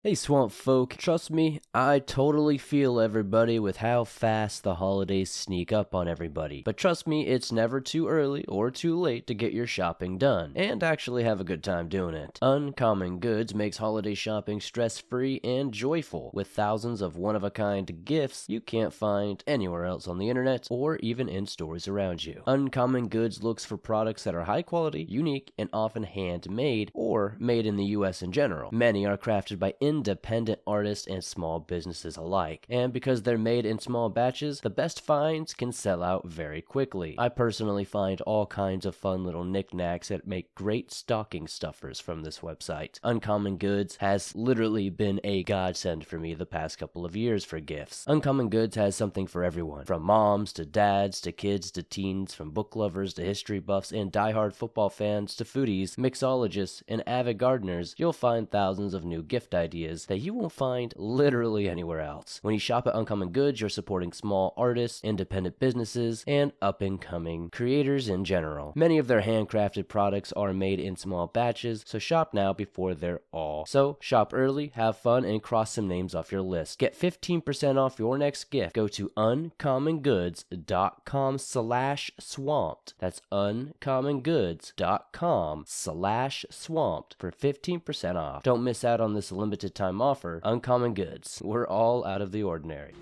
Hey Swamp Folk, trust me, I totally feel everybody with how fast the holidays sneak up on everybody. But trust me, it's never too early or too late to get your shopping done, and actually have a good time doing it. Uncommon Goods makes holiday shopping stress-free and joyful, with thousands of one-of-a-kind gifts you can't find anywhere else on the internet or even in stores around you. Uncommon Goods looks for products that are high quality, unique, and often handmade or made in the US in general. Many are crafted by independent artists and small businesses alike, and because they're made in small batches, the best finds can sell out very quickly. I personally find all kinds of fun little knickknacks that make great stocking stuffers from this website. Uncommon Goods has literally been a godsend for me the past couple of years for gifts. Uncommon Goods has something for everyone, from moms to dads to kids to teens, from book lovers to history buffs and diehard football fans to foodies, mixologists, and avid gardeners. You'll find thousands of new gift ideas that you won't find literally anywhere else. When you shop at Uncommon Goods, you're supporting small artists, independent businesses, and up-and-coming creators in general. Many of their handcrafted products are made in small batches, so shop now before they're all. So shop early, have fun, and cross some names off your list. Get 15% off your next gift. Go to uncommongoods.com/swamped. That's uncommongoods.com/swamped for 15% off. Don't miss out on this limited time offer. Uncommon Goods. We're all out of the ordinary.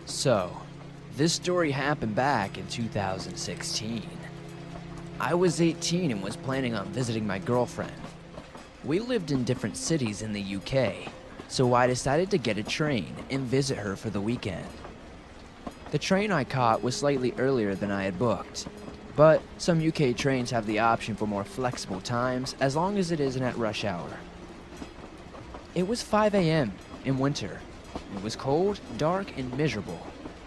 So, this story happened back in 2016. I was 18 and was planning on visiting my girlfriend. We lived in different cities in the UK, so I decided to get a train and visit her for the weekend. The train I caught was slightly earlier than I had booked, but some UK trains have the option for more flexible times as long as it isn't at rush hour. It was 5 a.m. in winter. It was cold, dark, and miserable,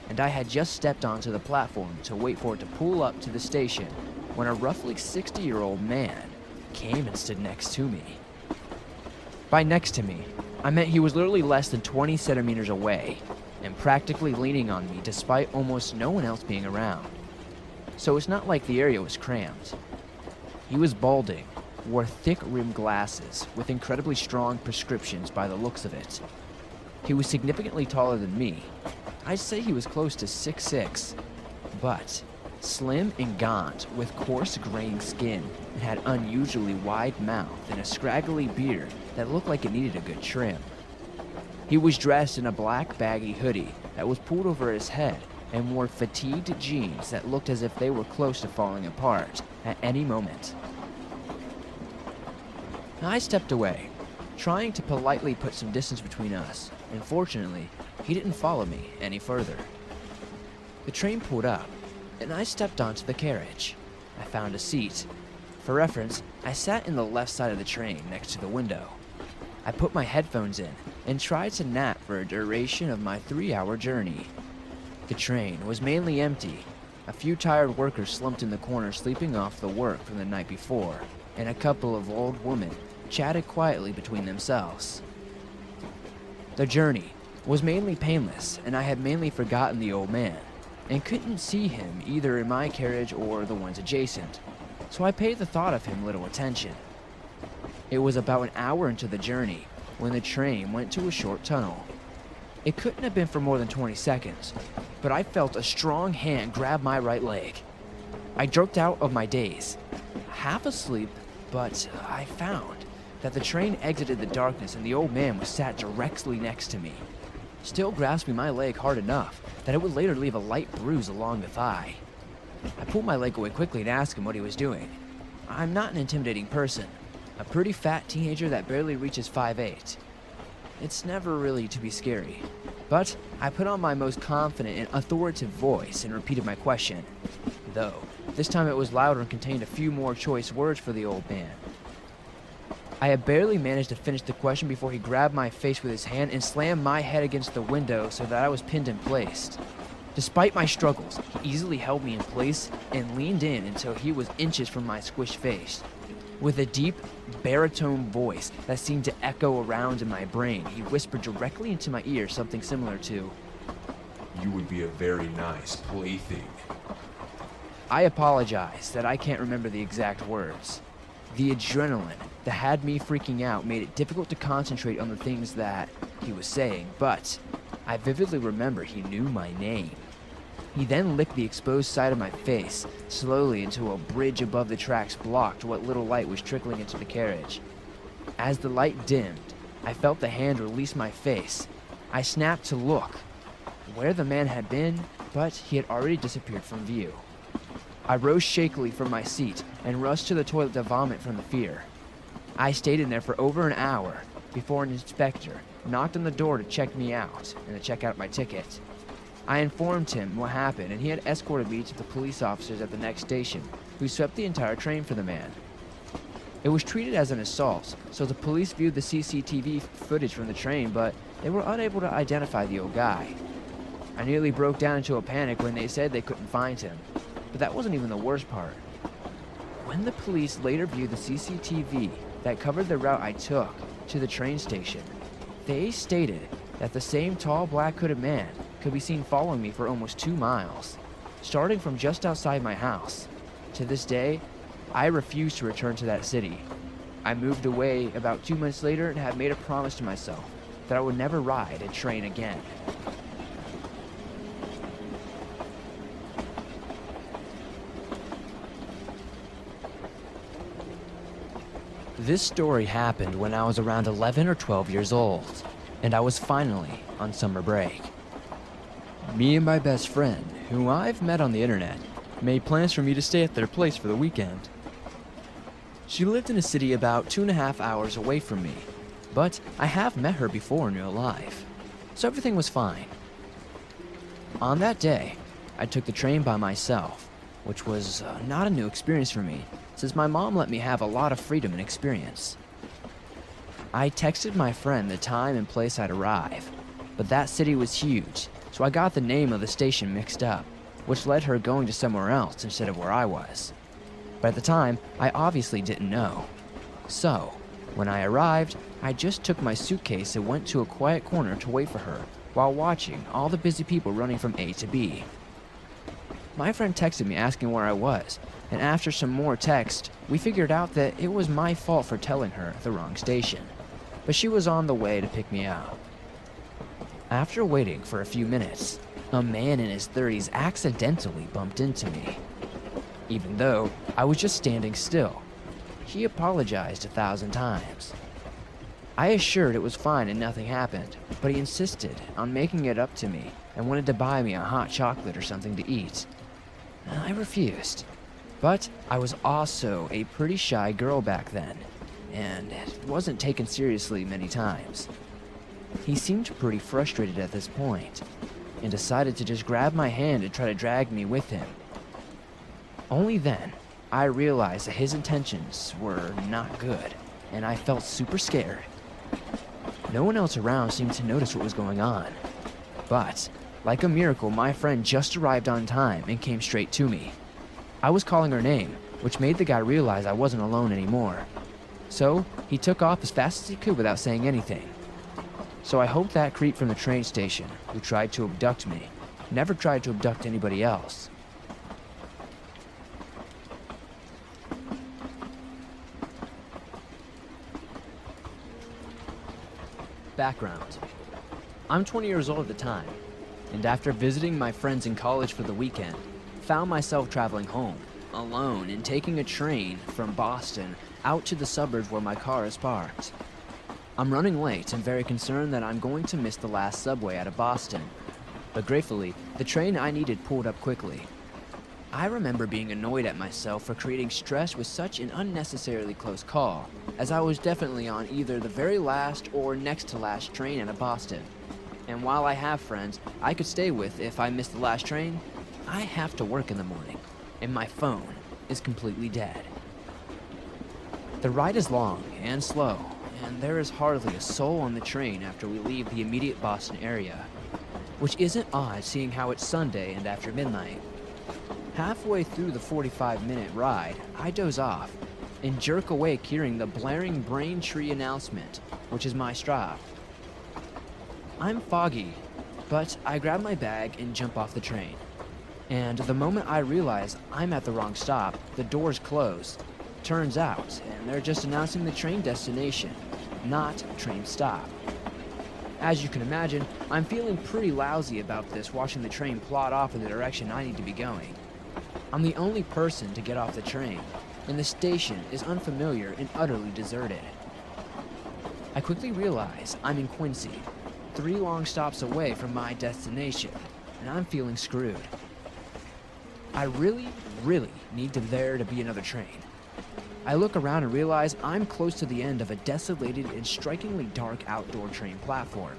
and I had just stepped onto the platform to wait for it to pull up to the station when a roughly 60-year-old man came and stood next to me. By next to me, I meant he was literally less than 20 centimeters away and practically leaning on me despite almost no one else being around. So it's not like the area was cramped. He was balding, wore thick-rimmed glasses with incredibly strong prescriptions by the looks of it. He was significantly taller than me. I'd say he was close to 6'6", but slim and gaunt with coarse graying skin and had unusually wide mouth and a scraggly beard that looked like it needed a good trim. He was dressed in a black baggy hoodie that was pulled over his head and wore fatigued jeans that looked as if they were close to falling apart at any moment. I stepped away, trying to politely put some distance between us, and fortunately, he didn't follow me any further. The train pulled up, and I stepped onto the carriage. I found a seat. For reference, I sat in the left side of the train next to the window. I put my headphones in and tried to nap for a duration of my 3-hour journey. The train was mainly empty. A few tired workers slumped in the corner sleeping off the work from the night before, and a couple of old women chatted quietly between themselves. The journey was mainly painless, and I had mainly forgotten the old man, and couldn't see him either in my carriage or the ones adjacent, so I paid the thought of him little attention. It was about an hour into the journey when the train went to a short tunnel. It couldn't have been for more than 20 seconds, but I felt a strong hand grab my right leg. I jerked out of my daze, half asleep, but I found that the train exited the darkness and the old man was sat directly next to me, still grasping my leg hard enough that it would later leave a light bruise along the thigh. I pulled my leg away quickly to ask him what he was doing. I'm not an intimidating person, a pretty fat teenager that barely reaches 5'8". It's never really to be scary, but I put on my most confident and authoritative voice and repeated my question, though this time it was louder and contained a few more choice words for the old man. I had barely managed to finish the question before he grabbed my face with his hand and slammed my head against the window so that I was pinned in place. Despite my struggles, he easily held me in place and leaned in until he was inches from my squished face. With a deep, baritone voice that seemed to echo around in my brain, he whispered directly into my ear something similar to, "You would be a very nice plaything." I apologize that I can't remember the exact words, The adrenaline that had me freaking out made it difficult to concentrate on the things that he was saying, but I vividly remember he knew my name. He then licked the exposed side of my face slowly until a bridge above the tracks blocked what little light was trickling into the carriage. As the light dimmed, I felt the hand release my face. I snapped to look where the man had been, but he had already disappeared from view. I rose shakily from my seat and rushed to the toilet to vomit from the fear. I stayed in there for over an hour before an inspector knocked on the door to check me out and to check out my ticket. I informed him what happened, and he had escorted me to the police officers at the next station, who swept the entire train for the man. It was treated as an assault, so the police viewed the CCTV footage from the train, but they were unable to identify the old guy. I nearly broke down into a panic when they said they couldn't find him, but that wasn't even the worst part. When the police later viewed the CCTV that covered the route I took to the train station, they stated that the same tall black hooded man could be seen following me for almost 2 miles, starting from just outside my house. To this day, I refuse to return to that city. I moved away about 2 months later and had made a promise to myself that I would never ride a train again. This story happened when I was around 11 or 12 years old, and I was finally on summer break. Me and my best friend, who I've met on the internet, made plans for me to stay at their place for the weekend. She lived in a city about 2.5 hours away from me, but I have met her before in real life, so everything was fine. On that day, I took the train by myself, which was not a new experience for me, since my mom let me have a lot of freedom and experience. I texted my friend the time and place I'd arrive, but that city was huge, so I got the name of the station mixed up, which led her going to somewhere else instead of where I was. But at the time, I obviously didn't know. So, when I arrived, I just took my suitcase and went to a quiet corner to wait for her, while watching all the busy people running from A to B. My friend texted me asking where I was, and after some more text, we figured out that it was my fault for telling her the wrong station, but she was on the way to pick me up. After waiting for a few minutes, a man in his 30s accidentally bumped into me. Even though I was just standing still, he apologized 1,000 times. I assured it was fine and nothing happened, but he insisted on making it up to me and wanted to buy me a hot chocolate or something to eat. I refused, but I was also a pretty shy girl back then, and it wasn't taken seriously many times. He seemed pretty frustrated at this point, and decided to just grab my hand and try to drag me with him. Only then, I realized that his intentions were not good, and I felt super scared. No one else around seemed to notice what was going on, but like a miracle, my friend just arrived on time and came straight to me. I was calling her name, which made the guy realize I wasn't alone anymore. So, he took off as fast as he could without saying anything. So I hope that creep from the train station, who tried to abduct me, never tried to abduct anybody else. Background. I'm 20 years old at the time, and after visiting my friends in college for the weekend, found myself traveling home, alone, and taking a train from Boston out to the suburbs where my car is parked. I'm running late and very concerned that I'm going to miss the last subway out of Boston, but gratefully, the train I needed pulled up quickly. I remember being annoyed at myself for creating stress with such an unnecessarily close call, as I was definitely on either the very last or next to last train out of Boston. And while I have friends I could stay with if I miss the last train, I have to work in the morning, and my phone is completely dead. The ride is long and slow, and there is hardly a soul on the train after we leave the immediate Boston area, which isn't odd seeing how it's Sunday and after midnight. Halfway through the 45-minute ride, I doze off and jerk awake hearing the blaring Braintree announcement, which is my stop. I'm foggy, but I grab my bag and jump off the train. And the moment I realize I'm at the wrong stop, the doors close. Turns out, and and they're just announcing the train destination, not train stop. As you can imagine, I'm feeling pretty lousy about this, watching the train plod off in the direction I need to be going. I'm the only person to get off the train, and the station is unfamiliar and utterly deserted. I quickly realize I'm in Quincy, 3 long stops away from my destination, and I'm feeling screwed. I really need there to be another train. I look around and realize I'm close to the end of a desolated and strikingly dark outdoor train platform.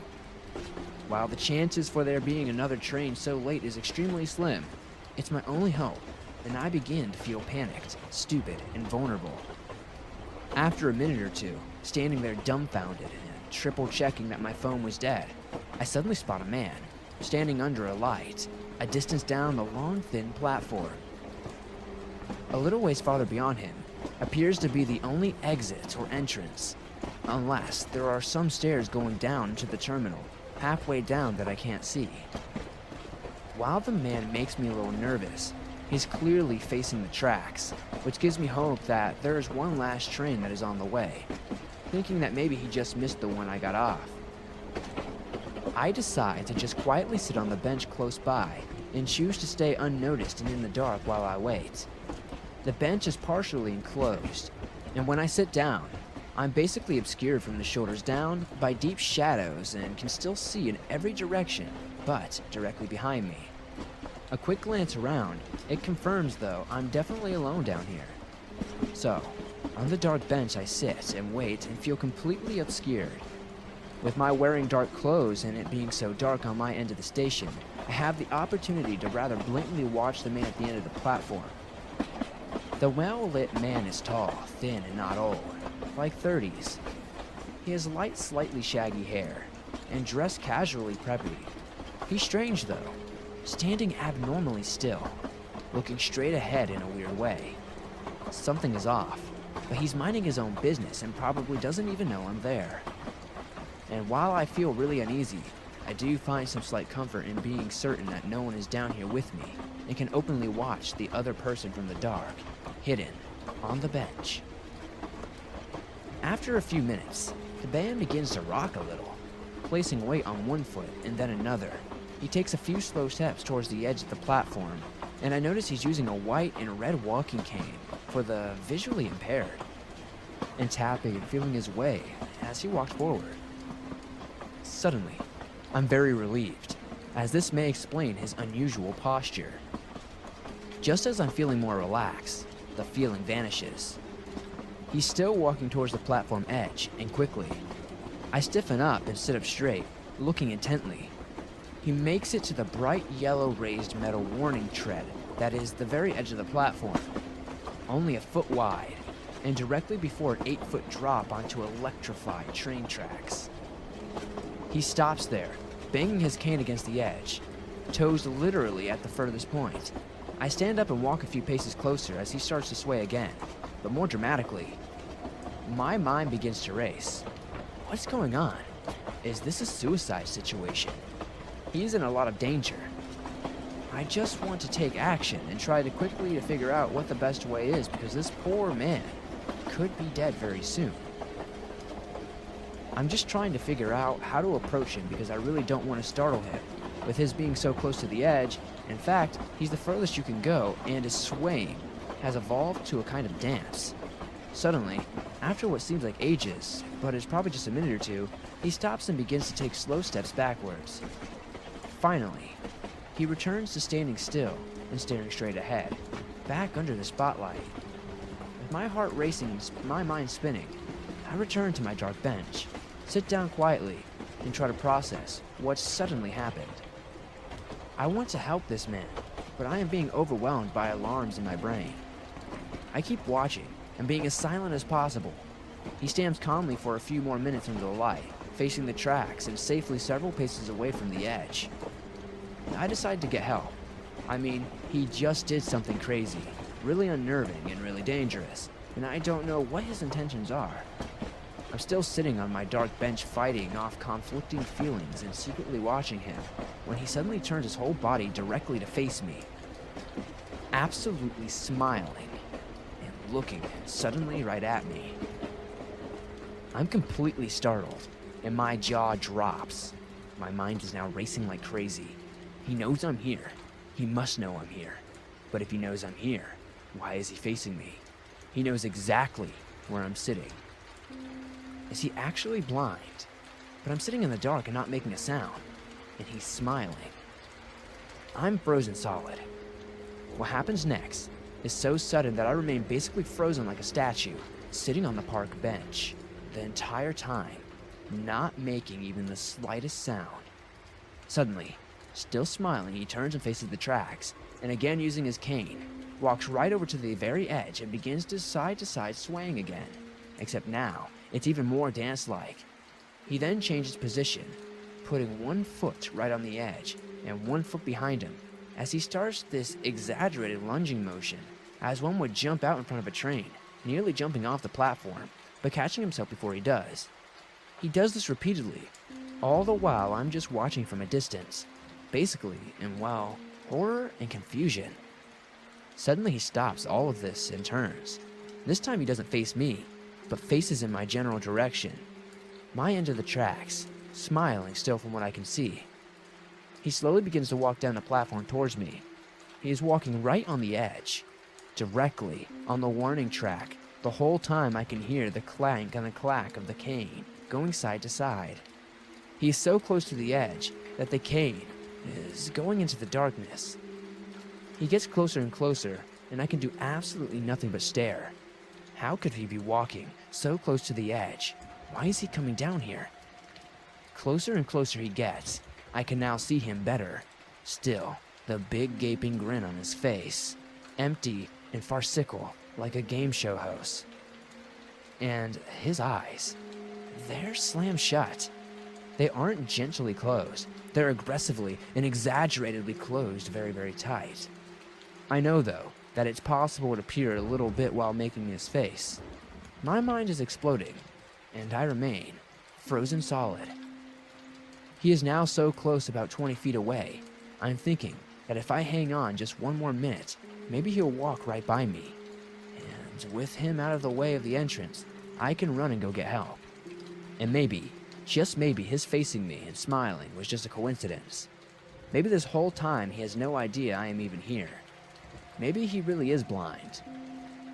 While the chances for there being another train so late is extremely slim, it's my only hope, and I begin to feel panicked, stupid, and vulnerable. After a minute or two, standing there dumbfounded and triple checking that my phone was dead, I suddenly spot a man, standing under a light, a distance down the long, thin platform. A little ways farther beyond him appears to be the only exit or entrance, unless there are some stairs going down into the terminal, halfway down that I can't see. While the man makes me a little nervous, he's clearly facing the tracks, which gives me hope that there is one last train that is on the way, thinking that maybe he just missed the one I got off. I decide to just quietly sit on the bench close by and choose to stay unnoticed and in the dark while I wait. The bench is partially enclosed, and when I sit down, I'm basically obscured from the shoulders down by deep shadows and can still see in every direction, but directly behind me. A quick glance around, it confirms though I'm definitely alone down here. So, on the dark bench I sit and wait and feel completely obscured. With my wearing dark clothes and it being so dark on my end of the station, I have the opportunity to rather blatantly watch the man at the end of the platform. The well-lit man is tall, thin, and not old, like 30s. He has light, slightly shaggy hair, and dressed casually preppy. He's strange though, standing abnormally still, looking straight ahead in a weird way. Something is off, but he's minding his own business and probably doesn't even know I'm there. And while I feel really uneasy, I do find some slight comfort in being certain that no one is down here with me and can openly watch the other person from the dark, hidden on the bench. After a few minutes, the band begins to rock a little, placing weight on one foot and then another. He takes a few slow steps towards the edge of the platform, and I notice he's using a white and red walking cane for the visually impaired, and tapping and feeling his way as he walked forward. Suddenly, I'm very relieved, as this may explain his unusual posture. Just as I'm feeling more relaxed, the feeling vanishes. He's still walking towards the platform edge, and quickly. I stiffen up and sit up straight, looking intently. He makes it to the bright yellow raised metal warning tread that is the very edge of the platform, only a foot wide, and directly before an 8-foot drop onto electrified train tracks. He stops there, banging his cane against the edge, toes literally at the furthest point. I stand up and walk a few paces closer as he starts to sway again, but more dramatically. My mind begins to race. What's going on? Is this a suicide situation? He's in a lot of danger. I just want to take action and try to quickly figure out what the best way is, because this poor man could be dead very soon. I'm just trying to figure out how to approach him because I really don't want to startle him, with his being so close to the edge. In fact, he's the furthest you can go, and his swaying has evolved to a kind of dance. Suddenly, after what seems like ages, but is probably just a minute or two, he stops and begins to take slow steps backwards. Finally, he returns to standing still and staring straight ahead, back under the spotlight. With my heart racing and my mind spinning, I return to my dark bench, sit down quietly, and try to process what suddenly happened. I want to help this man, but I am being overwhelmed by alarms in my brain. I keep watching and being as silent as possible. He stands calmly for a few more minutes under the light, facing the tracks and safely several paces away from the edge. I decide to get help. I mean, he just did something crazy, really unnerving and really dangerous, and I don't know what his intentions are. I'm still sitting on my dark bench fighting off conflicting feelings and secretly watching him when he suddenly turns his whole body directly to face me, absolutely smiling and looking suddenly right at me. I'm completely startled, and my jaw drops. My mind is now racing like crazy. He knows I'm here. He must know I'm here. But if he knows I'm here, why is he facing me? He knows exactly where I'm sitting. Is he actually blind? But I'm sitting in the dark and not making a sound, and he's smiling. I'm frozen solid. What happens next is so sudden that I remain basically frozen like a statue, sitting on the park bench, the entire time, not making even the slightest sound. Suddenly, still smiling, he turns and faces the tracks, and again using his cane, walks right over to the very edge and begins to side swaying again, except now it's even more dance-like. He then changes position, putting one foot right on the edge and one foot behind him, as he starts this exaggerated lunging motion, as one would jump out in front of a train, nearly jumping off the platform, but catching himself before he does. He does this repeatedly, all the while I'm just watching from a distance, basically in, well, horror and confusion. Suddenly he stops all of this and turns. This time he doesn't face me, but faces in my general direction, my end of the tracks, smiling still from what I can see. He slowly begins to walk down the platform towards me. He is walking right on the edge, directly on the warning track. The whole time I can hear the clank and the clack of the cane going side to side. He is so close to the edge that the cane is going into the darkness. He gets closer and closer, and I can do absolutely nothing but stare. How could he be walking so close to the edge? Why is he coming down here? Closer and closer he gets. I can now see him better. Still, the big gaping grin on his face, empty and farcical like a game show host. And his eyes, they're slammed shut. They aren't gently closed. They're aggressively and exaggeratedly closed very, very tight. I know, though, that it's possible to peer a little bit while making this face. My mind is exploding, and I remain frozen solid. He is now so close, about 20 feet away. I'm thinking that if I hang on just one more minute, maybe he'll walk right by me. And with him out of the way of the entrance, I can run and go get help. And maybe, just maybe, his facing me and smiling was just a coincidence. Maybe this whole time he has no idea I am even here. Maybe he really is blind.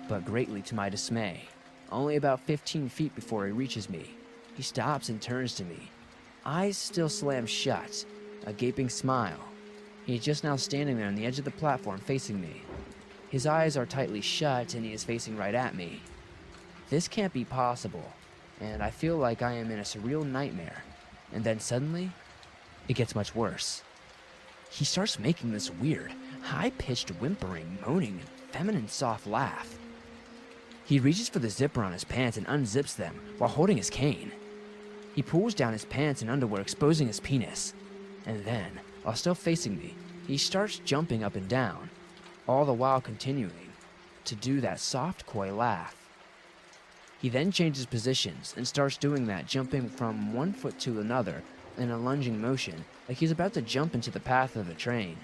But greatly to my dismay, only about 15 feet before he reaches me, he stops and turns to me. Eyes still slammed shut, a gaping smile. He is just now standing there on the edge of the platform facing me. His eyes are tightly shut and he is facing right at me. This can't be possible, and I feel like I am in a surreal nightmare. And then suddenly, it gets much worse. He starts making this weird, high-pitched whimpering, moaning, feminine soft laugh. He reaches for the zipper on his pants and unzips them while holding his cane. He pulls down his pants and underwear, exposing his penis. And then, while still facing me, he starts jumping up and down, all the while continuing to do that soft, coy laugh. He then changes positions and starts doing that, jumping from one foot to another in a lunging motion, like he's about to jump into the path of the train.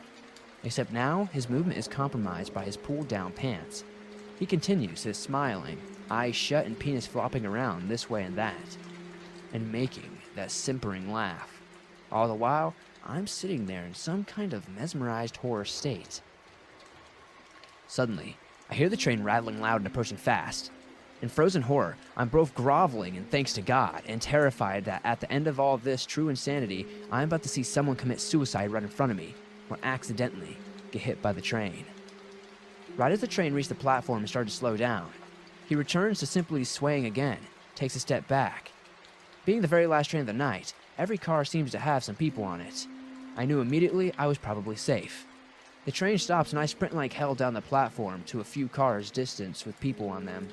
Except now, his movement is compromised by his pulled-down pants. He continues his smiling, eyes shut and penis flopping around this way and that, and making that simpering laugh. All the while, I'm sitting there in some kind of mesmerized horror state. Suddenly, I hear the train rattling loud and approaching fast. In frozen horror, I'm both groveling in thanks to God and terrified that at the end of all this true insanity, I'm about to see someone commit suicide right in front of me, or accidentally get hit by the train. Right as the train reached the platform and started to slow down, he returns to simply swaying again, takes a step back. Being the very last train of the night, every car seems to have some people on it. I knew immediately I was probably safe. The train stops and I sprint like hell down the platform to a few cars distance with people on them.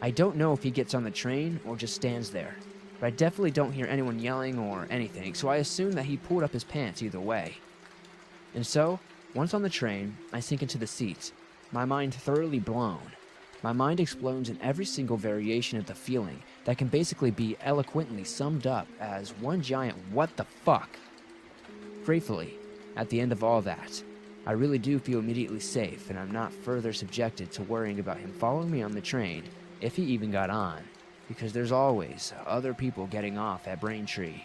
I don't know if he gets on the train or just stands there, but I definitely don't hear anyone yelling or anything, so I assume that he pulled up his pants either way. And so, once on the train, I sink into the seat, my mind thoroughly blown. My mind explodes in every single variation of the feeling that can basically be eloquently summed up as one giant what the fuck. Gratefully, at the end of all that, I really do feel immediately safe, and I'm not further subjected to worrying about him following me on the train, if he even got on, because there's always other people getting off at Braintree.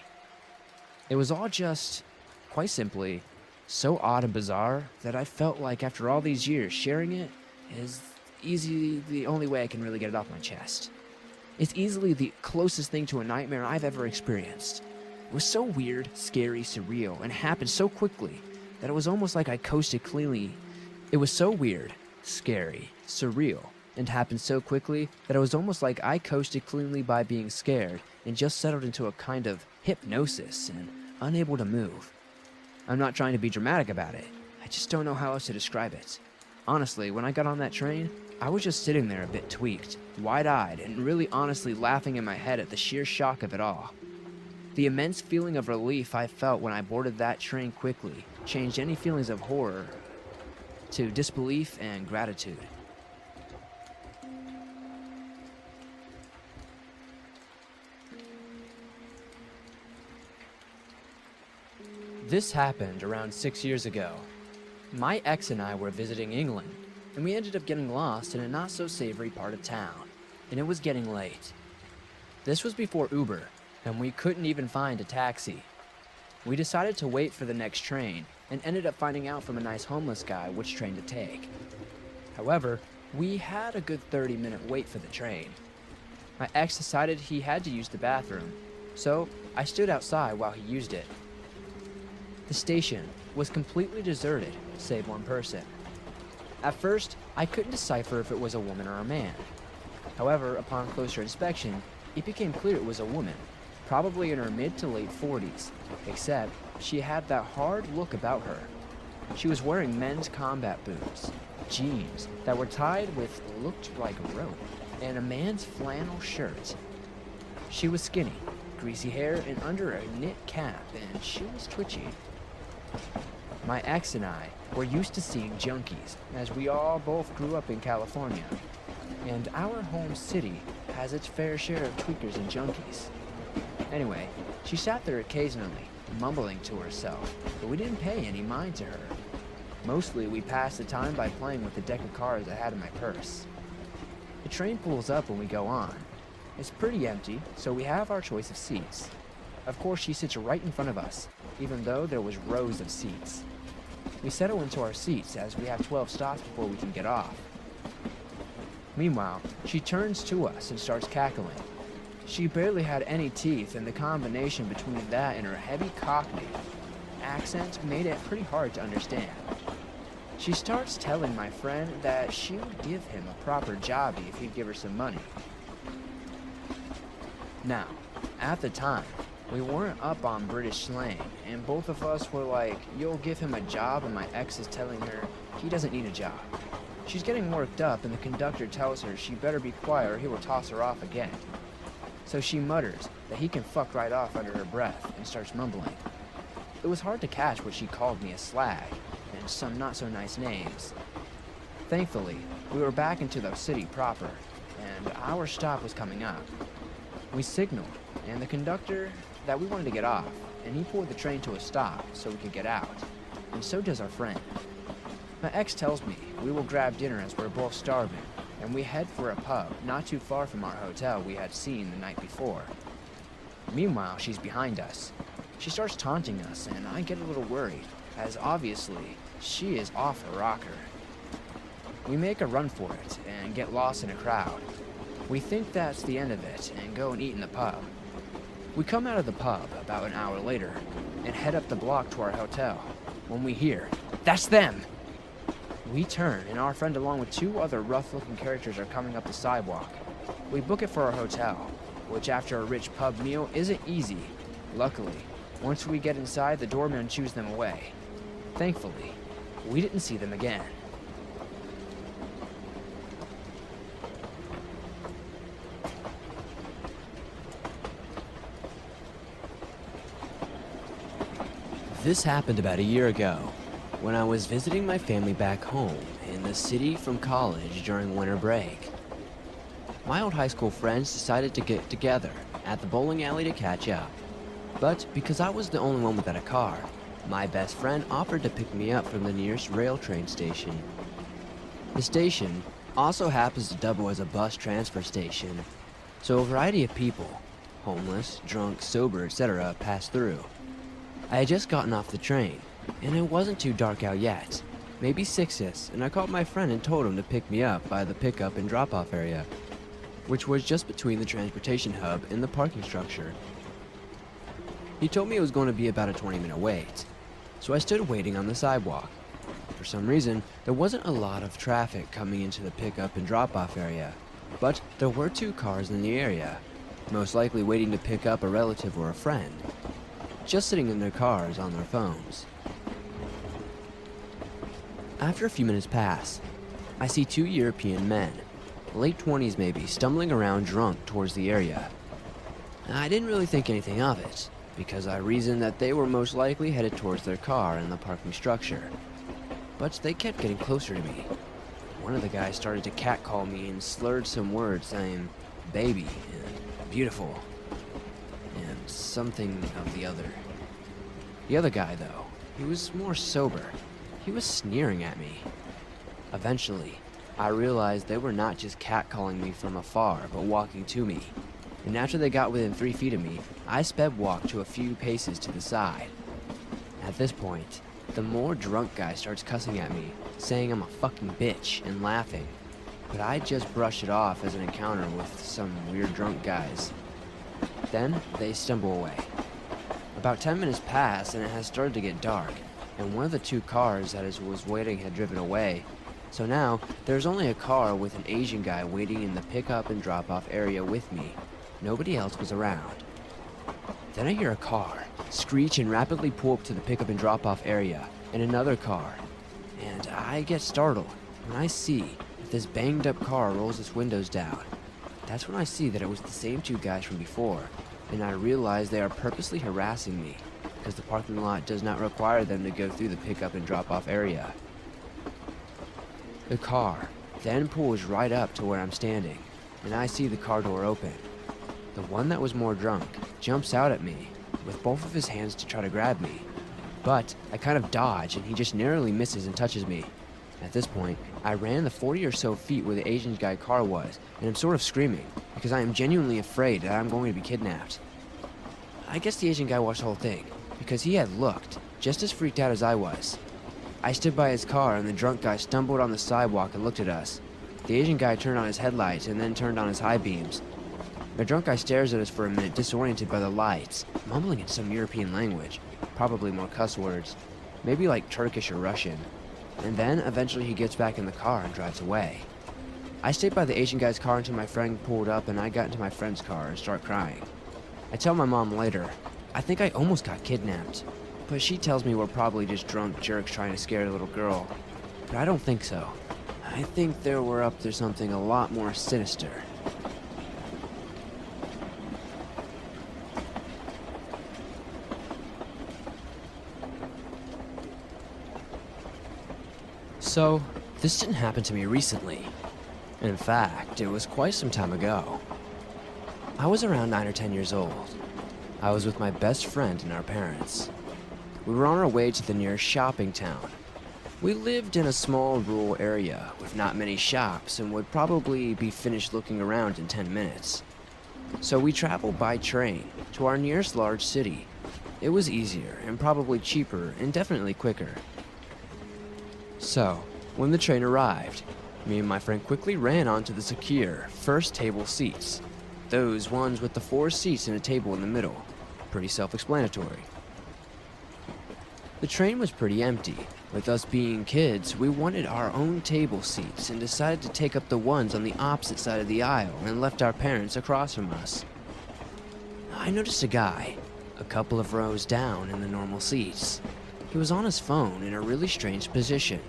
It was all just, quite simply, so odd and bizarre that I felt like after all these years, sharing it is easily the only way I can really get it off my chest. It's easily the closest thing to a nightmare I've ever experienced. It was so weird, scary, surreal, and happened so quickly that it was almost like I coasted cleanly. It was so weird, scary, surreal, and happened so quickly that it was almost like I coasted cleanly by being scared and just settled into a kind of hypnosis and unable to move. I'm not trying to be dramatic about it. I just don't know how else to describe it. Honestly, when I got on that train, I was just sitting there a bit tweaked, wide-eyed, and really honestly laughing in my head at the sheer shock of it all. The immense feeling of relief I felt when I boarded that train quickly changed any feelings of horror to disbelief and gratitude. This happened around 6 years ago. My ex and I were visiting England, and we ended up getting lost in a not-so-savory part of town, and it was getting late. This was before Uber, and we couldn't even find a taxi. We decided to wait for the next train, and ended up finding out from a nice homeless guy which train to take. However, we had a good 30-minute wait for the train. My ex decided he had to use the bathroom, so I stood outside while he used it. The station was completely deserted, save one person. At first, I couldn't decipher if it was a woman or a man. However, upon closer inspection, it became clear it was a woman, probably in her mid to late 40s, except she had that hard look about her. She was wearing men's combat boots, jeans that were tied with looked like rope, and a man's flannel shirt. She was skinny, greasy hair, and under a knit cap, and she was twitchy. My ex and I were used to seeing junkies, as we all both grew up in California, and our home city has its fair share of tweakers and junkies. Anyway, she sat there occasionally, mumbling to herself, but we didn't pay any mind to her. Mostly we passed the time by playing with the deck of cards I had in my purse. The train pulls up when we go on. It's pretty empty, so we have our choice of seats. Of course, she sits right in front of us, even though there was rows of seats. We settle into our seats as we have 12 stops before we can get off. Meanwhile, she turns to us and starts cackling. She barely had any teeth, and the combination between that and her heavy Cockney accent made it pretty hard to understand. She starts telling my friend that she would give him a proper jobby if he'd give her some money. Now, at the time, we weren't up on British slang, and both of us were like, you'll give him a job, and my ex is telling her he doesn't need a job. She's getting worked up, and the conductor tells her she better be quiet or he will toss her off again. So she mutters that he can fuck right off under her breath and starts mumbling. It was hard to catch what she called me a slag, and some not so nice names. Thankfully, we were back into the city proper, and our stop was coming up. We signaled, and the conductor that we wanted to get off, and he pulled the train to a stop so we could get out, and so does our friend. My ex tells me we will grab dinner as we're both starving, and we head for a pub not too far from our hotel we had seen the night before. Meanwhile, she's behind us. She starts taunting us, and I get a little worried, as obviously she is off her rocker. We make a run for it and get lost in a crowd. We think that's the end of it and go and eat in the pub. We come out of the pub about an hour later and head up the block to our hotel when we hear, "That's them!" We turn, and our friend along with two other rough-looking characters are coming up the sidewalk. We book it for our hotel, which after a rich pub meal isn't easy. Luckily, once we get inside, the doorman shoos them away. Thankfully, we didn't see them again. This happened about a year ago, when I was visiting my family back home in the city from college during winter break. My old high school friends decided to get together at the bowling alley to catch up, but because I was the only one without a car, My best friend offered to pick me up from the nearest rail train station. The station also happens to double as a bus transfer station, so a variety of people, homeless, drunk, sober, etc., pass through. I had just gotten off the train, and it wasn't too dark out yet, maybe 6ish, and I called my friend and told him to pick me up by the pickup and drop-off area, which was just between the transportation hub and the parking structure. He told me it was going to be about a 20-minute wait, so I stood waiting on the sidewalk. For some reason, there wasn't a lot of traffic coming into the pickup and drop-off area, but there were 2 cars in the area, most likely waiting to pick up a relative or a friend, just sitting in their cars on their phones. After a few minutes pass, I see 2 European men, late 20s maybe, stumbling around drunk towards the area. I didn't really think anything of it, because I reasoned that they were most likely headed towards their car in the parking structure. But they kept getting closer to me. One of the guys started to catcall me and slurred some words saying baby and beautiful and something of the other. The other guy, though, he was more sober. He was sneering at me. Eventually, I realized they were not just catcalling me from afar, but walking to me. And after they got within 3 feet of me, I sped walk to a few paces to the side. At this point, the more drunk guy starts cussing at me, saying I'm a fucking bitch and laughing. But I just brushed it off as an encounter with some weird drunk guys. Then they stumble away. About 10 minutes pass and it has started to get dark, and one of the 2 cars that was waiting had driven away. So now, there's only a car with an Asian guy waiting in the pickup and drop-off area with me. Nobody else was around. Then I hear a car screech and rapidly pull up to the pickup and drop-off area, and another car. And I get startled when I see that this banged-up car rolls its windows down. That's when I see that it was the same 2 guys from before, and I realize they are purposely harassing me, because the parking lot does not require them to go through the pickup and drop-off area. The car then pulls right up to where I'm standing, and I see the car door open. The one that was more drunk jumps out at me with both of his hands to try to grab me, but I kind of dodge and he just narrowly misses and touches me. At this point, I ran the 40 or so feet where the Asian guy car was, and I'm sort of screaming because I am genuinely afraid that I'm going to be kidnapped. I guess the Asian guy watched the whole thing because he had looked just as freaked out as I was. I stood by his car and the drunk guy stumbled on the sidewalk and looked at us. The Asian guy turned on his headlights and then turned on his high beams. The drunk guy stares at us for a minute, disoriented by the lights, mumbling in some European language, probably more cuss words, maybe like Turkish or Russian. And then eventually he gets back in the car and drives away. I stayed by the Asian guy's car until my friend pulled up and I got into my friend's car and start crying. I tell my mom later, I think I almost got kidnapped, but she tells me we're probably just drunk jerks trying to scare a little girl. But I don't think so. I think they were up to something a lot more sinister. So, this didn't happen to me recently. In fact, it was quite some time ago. I was around 9 or 10 years old. I was with my best friend and our parents. We were on our way to the nearest shopping town. We lived in a small rural area with not many shops and would probably be finished looking around in 10 minutes. So we traveled by train to our nearest large city. It was easier and probably cheaper and definitely quicker. So, when the train arrived, me and my friend quickly ran onto the secure first table seats. Those ones with the 4 seats and a table in the middle. Pretty self-explanatory. The train was pretty empty. With us being kids, we wanted our own table seats and decided to take up the ones on the opposite side of the aisle and left our parents across from us. I noticed a guy, a couple of rows down in the normal seats. He was on his phone in a really strange position.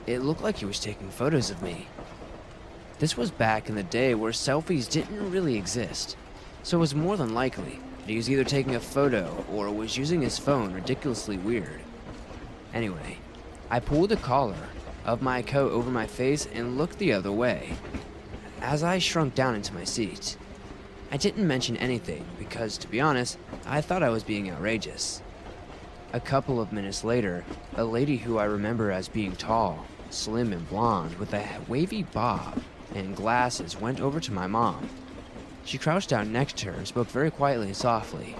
It looked like he was taking photos of me. This was back in the day where selfies didn't really exist, so it was more than likely that he was either taking a photo or was using his phone ridiculously weird. Anyway, I pulled the collar of my coat over my face and looked the other way as I shrunk down into my seat. I didn't mention anything because, to be honest, I thought I was being outrageous. A couple of minutes later, a lady who I remember as being tall, slim and blonde with a wavy bob and glasses went over to my mom. She crouched down next to her and spoke very quietly and softly.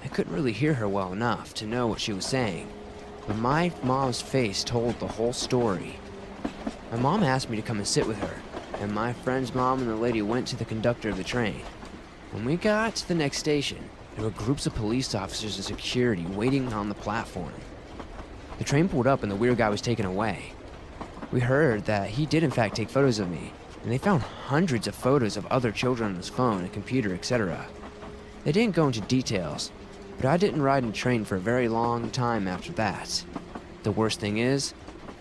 I couldn't really hear her well enough to know what she was saying, but my mom's face told the whole story. My mom asked me to come and sit with her, and my friend's mom and the lady went to the conductor of the train. When we got to the next station, there were groups of police officers and security waiting on the platform. The train pulled up and the weird guy was taken away. We heard that he did in fact take photos of me, and they found hundreds of photos of other children on his phone and computer, etc. They didn't go into details, but I didn't ride in a train for a very long time after that. The worst thing is,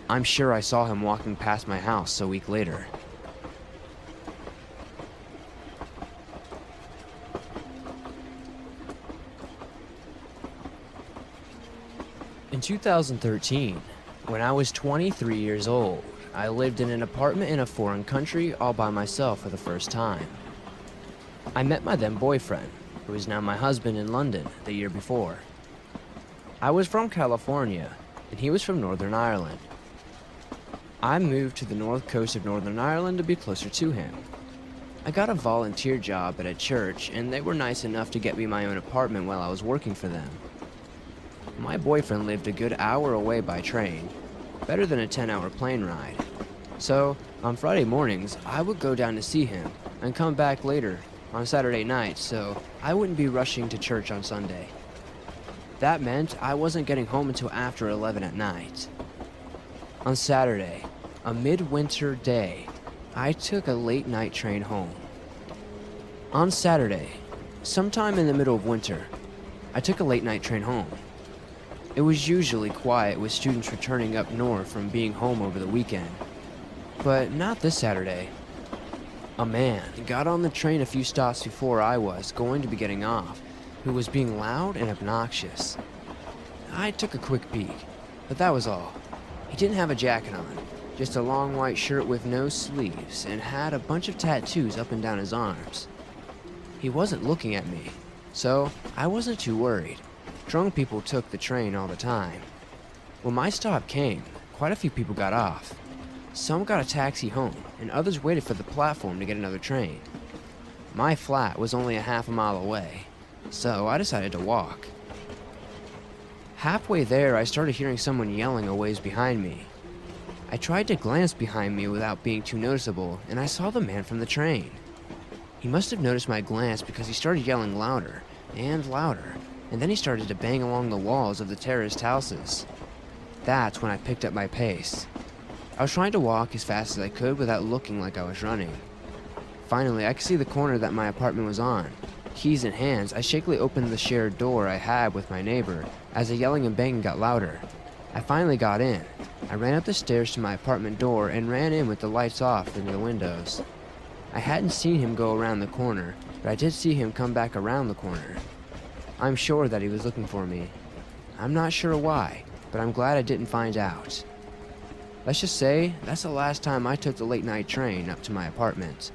I'm sure I saw him walking past my house a week later. In 2013, when I was 23 years old, I lived in an apartment in a foreign country all by myself for the first time. I met my then boyfriend, who is now my husband, in London the year before. I was from California, and he was from Northern Ireland. I moved to the north coast of Northern Ireland to be closer to him. I got a volunteer job at a church, and they were nice enough to get me my own apartment while I was working for them. My boyfriend lived a good hour away by train, better than a 10-hour plane ride. So, on Friday mornings, I would go down to see him and come back later on Saturday nights, so I wouldn't be rushing to church on Sunday. That meant I wasn't getting home until after 11 at night. On Saturday, a midwinter day, I took a late-night train home. On Saturday, sometime in the middle of winter, I took a late-night train home. It was usually quiet with students returning up north from being home over the weekend. But not this Saturday. A man got on the train a few stops before I was going to be getting off, who was being loud and obnoxious. I took a quick peek, but that was all. He didn't have a jacket on, just a long white shirt with no sleeves, and had a bunch of tattoos up and down his arms. He wasn't looking at me, so I wasn't too worried. Drunk people took the train all the time. When my stop came, quite a few people got off. Some got a taxi home, and others waited for the platform to get another train. My flat was only a half a mile away, so I decided to walk. Halfway there, I started hearing someone yelling a ways behind me. I tried to glance behind me without being too noticeable, and I saw the man from the train. He must have noticed my glance because he started yelling louder and louder, and then he started to bang along the walls of the terraced houses. That's when I picked up my pace. I was trying to walk as fast as I could without looking like I was running. Finally, I could see the corner that my apartment was on. Keys in hands, I shakily opened the shared door I had with my neighbor as the yelling and banging got louder. I finally got in. I ran up the stairs to my apartment door and ran in with the lights off in the windows. I hadn't seen him go around the corner, but I did see him come back around the corner. I'm sure that he was looking for me. I'm not sure why, but I'm glad I didn't find out. Let's just say that's the last time I took the late night train up to my apartment.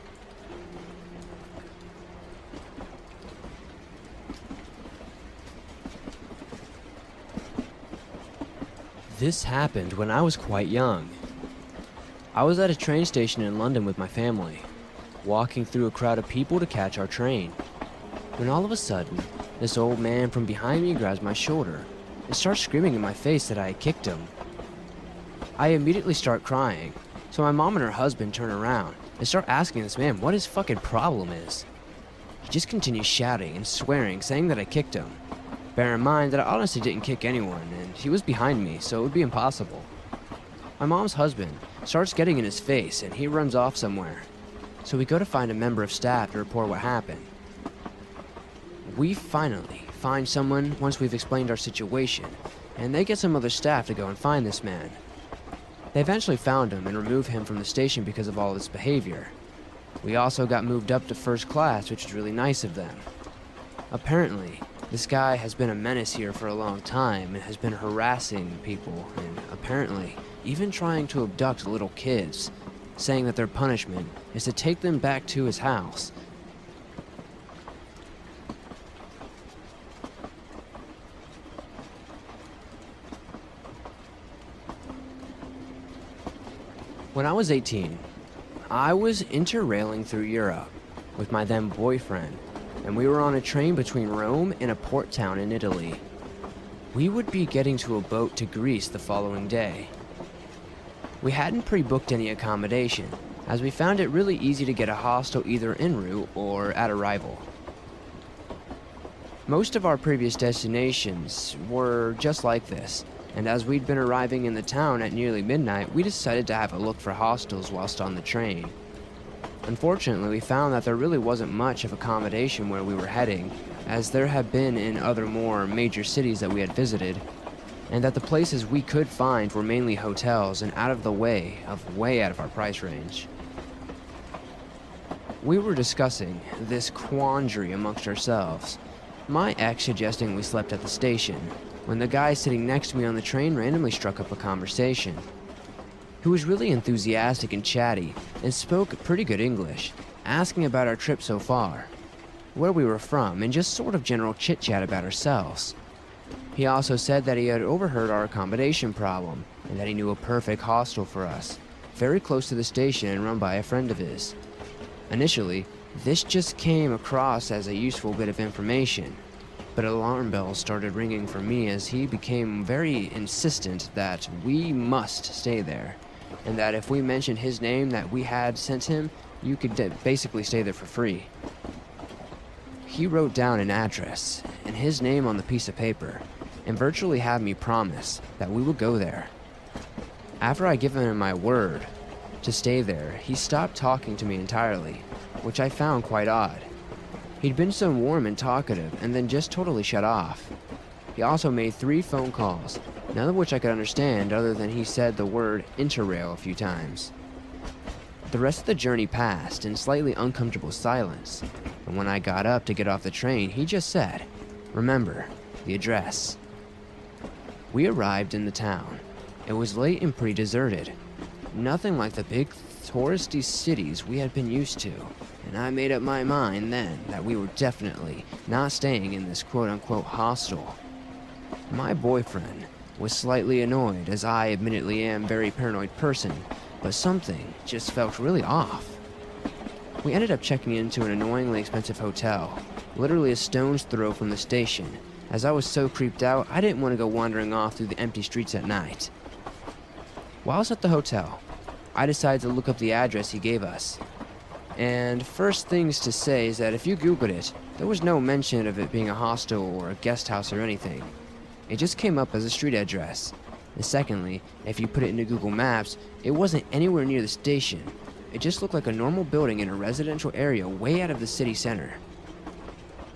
This happened when I was quite young. I was at a train station in London with my family, walking through a crowd of people to catch our train, when all of a sudden, this old man from behind me grabs my shoulder and starts screaming in my face that I had kicked him. I immediately start crying, so my mom and her husband turn around and start asking this man what his fucking problem is. He just continues shouting and swearing, saying that I kicked him. Bear in mind that I honestly didn't kick anyone, and he was behind me, so it would be impossible. My mom's husband starts getting in his face, and he runs off somewhere. So we go to find a member of staff to report what happened. We finally find someone once we've explained our situation, and they get some other staff to go and find this man. They eventually found him and removed him from the station because of all this behavior. We also got moved up to first class, which was really nice of them. Apparently, this guy has been a menace here for a long time and has been harassing people and apparently even trying to abduct little kids, saying that their punishment is to take them back to his house. When I was 18, I was interrailing through Europe with my then boyfriend, and we were on a train between Rome and a port town in Italy. We would be getting to a boat to Greece the following day. We hadn't pre-booked any accommodation, as we found it really easy to get a hostel either en route or at arrival. Most of our previous destinations were just like this, and as we'd been arriving in the town at nearly midnight, we decided to have a look for hostels whilst on the train. Unfortunately, we found that there really wasn't much of accommodation where we were heading, as there had been in other more major cities that we had visited, and that the places we could find were mainly hotels and way out of our price range. We were discussing this quandary amongst ourselves, my ex suggesting we slept at the station, when the guy sitting next to me on the train randomly struck up a conversation. He was really enthusiastic and chatty, and spoke pretty good English, asking about our trip so far, where we were from, and just sort of general chit-chat about ourselves. He also said that he had overheard our accommodation problem, and that he knew a perfect hostel for us, very close to the station and run by a friend of his. Initially, this just came across as a useful bit of information, but alarm bells started ringing for me as he became very insistent that we must stay there, and that if we mentioned his name that we had sent him, you could basically stay there for free. He wrote down an address and his name on the piece of paper, and virtually had me promise that we would go there. After I'd given him my word to stay there, he stopped talking to me entirely, which I found quite odd. He'd been so warm and talkative, and then just totally shut off. He also made 3 phone calls, none of which I could understand other than he said the word interrail a few times. The rest of the journey passed in slightly uncomfortable silence, and when I got up to get off the train, he just said, "Remember, the address." We arrived in the town. It was late and pretty deserted. Nothing like the big touristy cities we had been used to, and I made up my mind then that we were definitely not staying in this quote-unquote hostel. My boyfriend was slightly annoyed, as I admittedly am a very paranoid person, but something just felt really off. We ended up checking into an annoyingly expensive hotel, literally a stone's throw from the station, as I was so creeped out I didn't want to go wandering off through the empty streets at night. Whilst at the hotel, I decided to look up the address he gave us. And first things to say is that if you Googled it, there was no mention of it being a hostel or a guest house or anything. It just came up as a street address. And secondly, if you put it into Google Maps, it wasn't anywhere near the station. It just looked like a normal building in a residential area way out of the city center.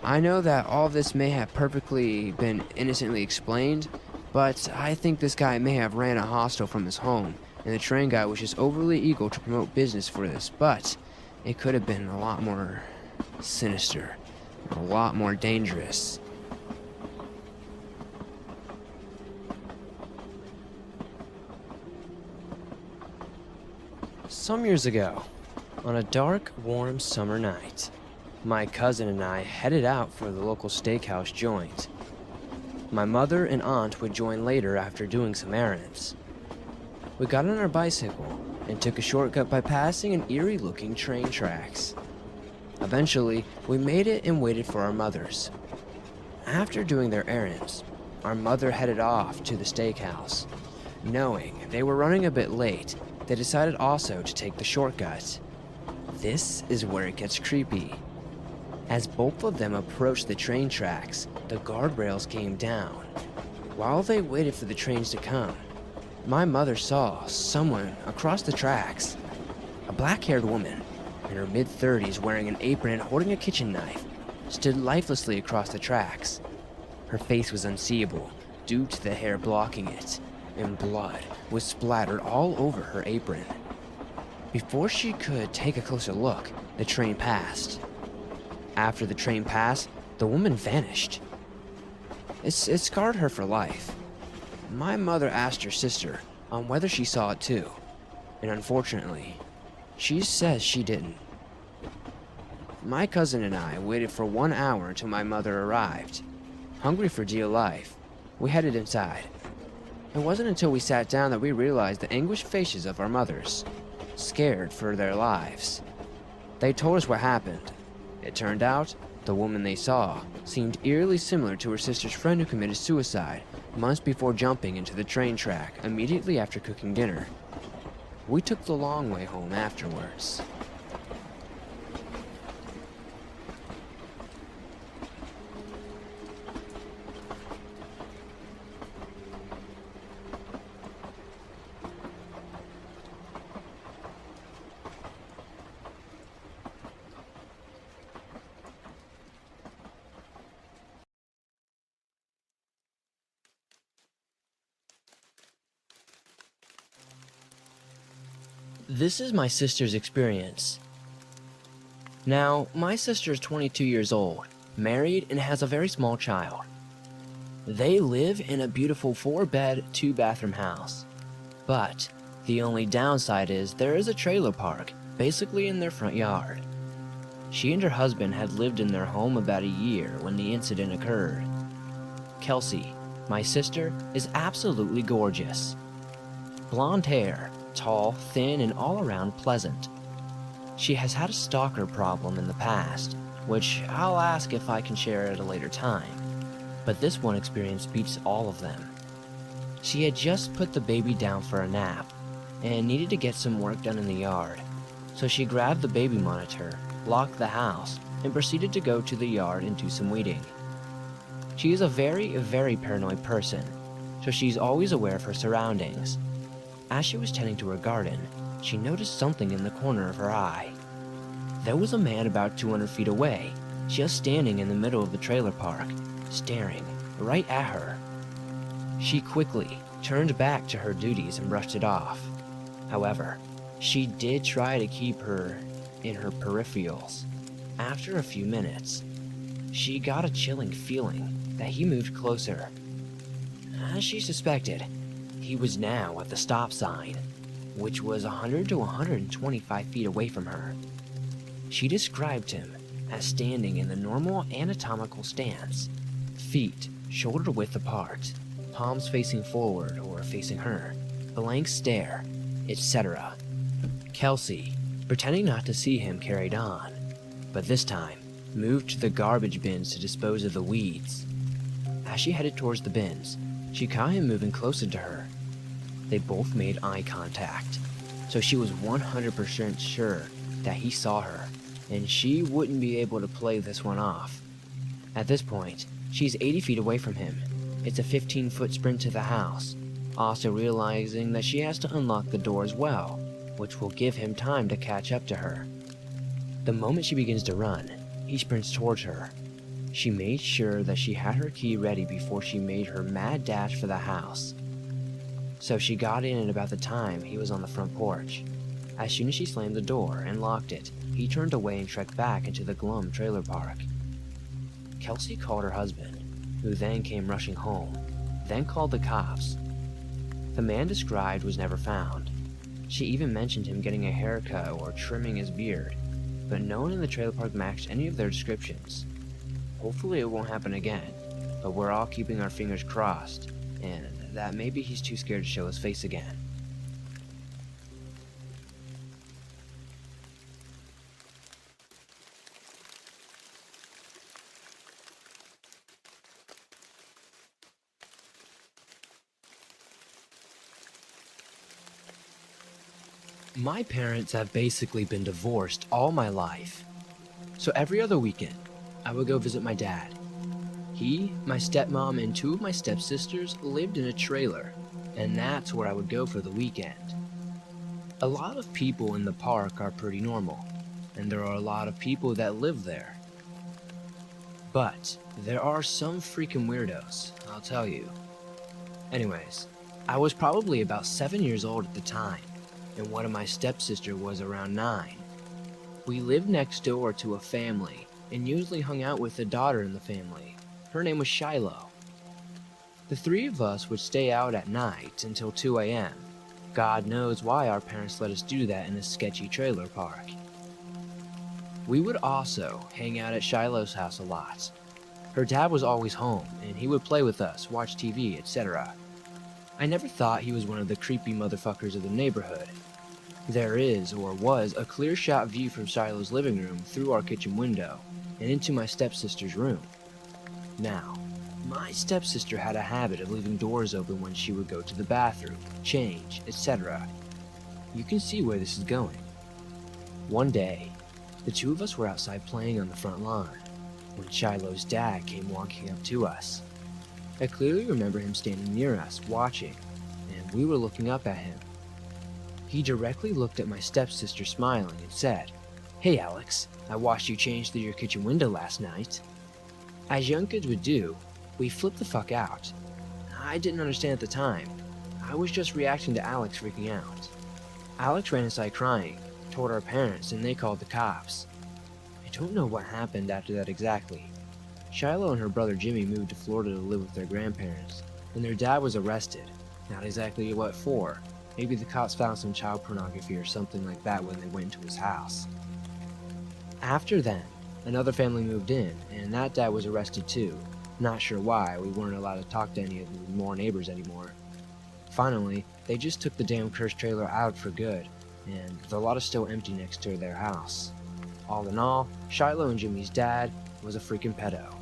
I know that all of this may have perfectly been innocently explained, but I think this guy may have ran a hostel from his home, and the train guy was just overly eager to promote business for this, but it could have been a lot more sinister, a lot more dangerous. Some years ago, on a dark, warm summer night, my cousin and I headed out for the local steakhouse joint. My mother and aunt would join later after doing some errands. We got on our bicycle and took a shortcut by passing an eerie-looking train tracks. Eventually, we made it and waited for our mothers. After doing their errands, our mother headed off to the steakhouse. Knowing they were running a bit late, they decided also to take the shortcut. This is where it gets creepy. As both of them approached the train tracks, the guardrails came down. While they waited for the trains to come, my mother saw someone across the tracks. A black-haired woman in her mid-30s wearing an apron and holding a kitchen knife stood lifelessly across the tracks. Her face was unseeable due to the hair blocking it, and blood was splattered all over her apron. Before she could take a closer look, the train passed. After the train passed, the woman vanished. It scarred her for life. My mother asked her sister on whether she saw it too, and unfortunately, she says she didn't. My cousin and I waited for 1 hour until my mother arrived. Hungry for dear life, we headed inside. It wasn't until we sat down that we realized the anguished faces of our mothers. scared for their lives. They told us what happened. It turned out, the woman they saw seemed eerily similar to her sister's friend who committed suicide months before jumping into the train track immediately after cooking dinner. We took the long way home afterwards. This is my sister's experience. Now, my sister is 22 years old, married, and has a very small child. They live in a beautiful 4-bed, 2-bathroom house. But the only downside is there is a trailer park, basically in their front yard. She and her husband had lived in their home about a year when the incident occurred. Kelsey, my sister, is absolutely gorgeous. Blonde hair, tall, thin, and all around pleasant. She has had a stalker problem in the past, which I'll ask if I can share at a later time, but this one experience beats all of them. She had just put the baby down for a nap and needed to get some work done in the yard, so she grabbed the baby monitor, locked the house, and proceeded to go to the yard and do some weeding. She is a very paranoid person, so she's always aware of her surroundings. As she was tending to her garden, she noticed something in the corner of her eye. There was a man about 200 feet away, just standing in the middle of the trailer park, staring right at her. She quickly turned back to her duties and brushed it off. However, she did try to keep her in her peripherals. After a few minutes, she got a chilling feeling that he moved closer. As she suspected, he was now at the stop sign, which was 100 to 125 feet away from her. She described him as standing in the normal anatomical stance, feet shoulder width apart, palms facing forward or facing her, blank stare, etc. Kelsey, pretending not to see him, carried on, but this time moved to the garbage bins to dispose of the weeds. As she headed towards the bins, she caught him moving closer to her. They both made eye contact, so she was 100% sure that he saw her, and she wouldn't be able to play this one off. At this point, she's 80 feet away from him. It's a 15-foot sprint to the house, also realizing that she has to unlock the door as well, which will give him time to catch up to her. The moment she begins to run, he sprints towards her. She made sure that she had her key ready before she made her mad dash for the house. So she got in at about the time he was on the front porch. As soon as she slammed the door and locked it, he turned away and trekked back into the glum trailer park. Kelsey called her husband, who then came rushing home, then called the cops. The man described was never found. She even mentioned him getting a haircut or trimming his beard, but no one in the trailer park matched any of their descriptions. Hopefully it won't happen again, but we're all keeping our fingers crossed, and that maybe he's too scared to show his face again. My parents have basically been divorced all my life, so every other weekend, I would go visit my dad. He, my stepmom, and 2 of my stepsisters lived in a trailer, and that's where I would go for the weekend. A lot of people in the park are pretty normal, and there are a lot of people that live there. But there are some freaking weirdos, I'll tell you. Anyways, I was probably about 7 years old at the time, and one of my stepsisters was around 9. We lived next door to a family, and usually hung out with the daughter in the family. Her name was Shiloh. The 3 of us would stay out at night until 2 a.m. God knows why our parents let us do that in a sketchy trailer park. We would also hang out at Shiloh's house a lot. Her dad was always home, and he would play with us, watch TV, etc. I never thought he was one of the creepy motherfuckers of the neighborhood. There is, or was, a clear shot view from Shiloh's living room through our kitchen window and into my stepsister's room. Now, my stepsister had a habit of leaving doors open when she would go to the bathroom, change, etc. You can see where this is going. One day, the two of us were outside playing on the front lawn when Shiloh's dad came walking up to us. I clearly remember him standing near us, watching, and we were looking up at him. He directly looked at my stepsister smiling and said, "Hey Alex, I watched you change through your kitchen window last night." As young kids would do, we flipped the fuck out. I didn't understand at the time. I was just reacting to Alex freaking out. Alex ran inside crying, told our parents, and they called the cops. I don't know what happened after that exactly. Shiloh and her brother Jimmy moved to Florida to live with their grandparents, and their dad was arrested. Not exactly what for. Maybe the cops found some child pornography or something like that when they went into his house. After then, another family moved in, and that dad was arrested too. Not sure why, we weren't allowed to talk to any of the more neighbors anymore. Finally, they just took the damn cursed trailer out for good, and the lot is still empty next to their house. All in all, Shiloh and Jimmy's dad was a freaking pedo.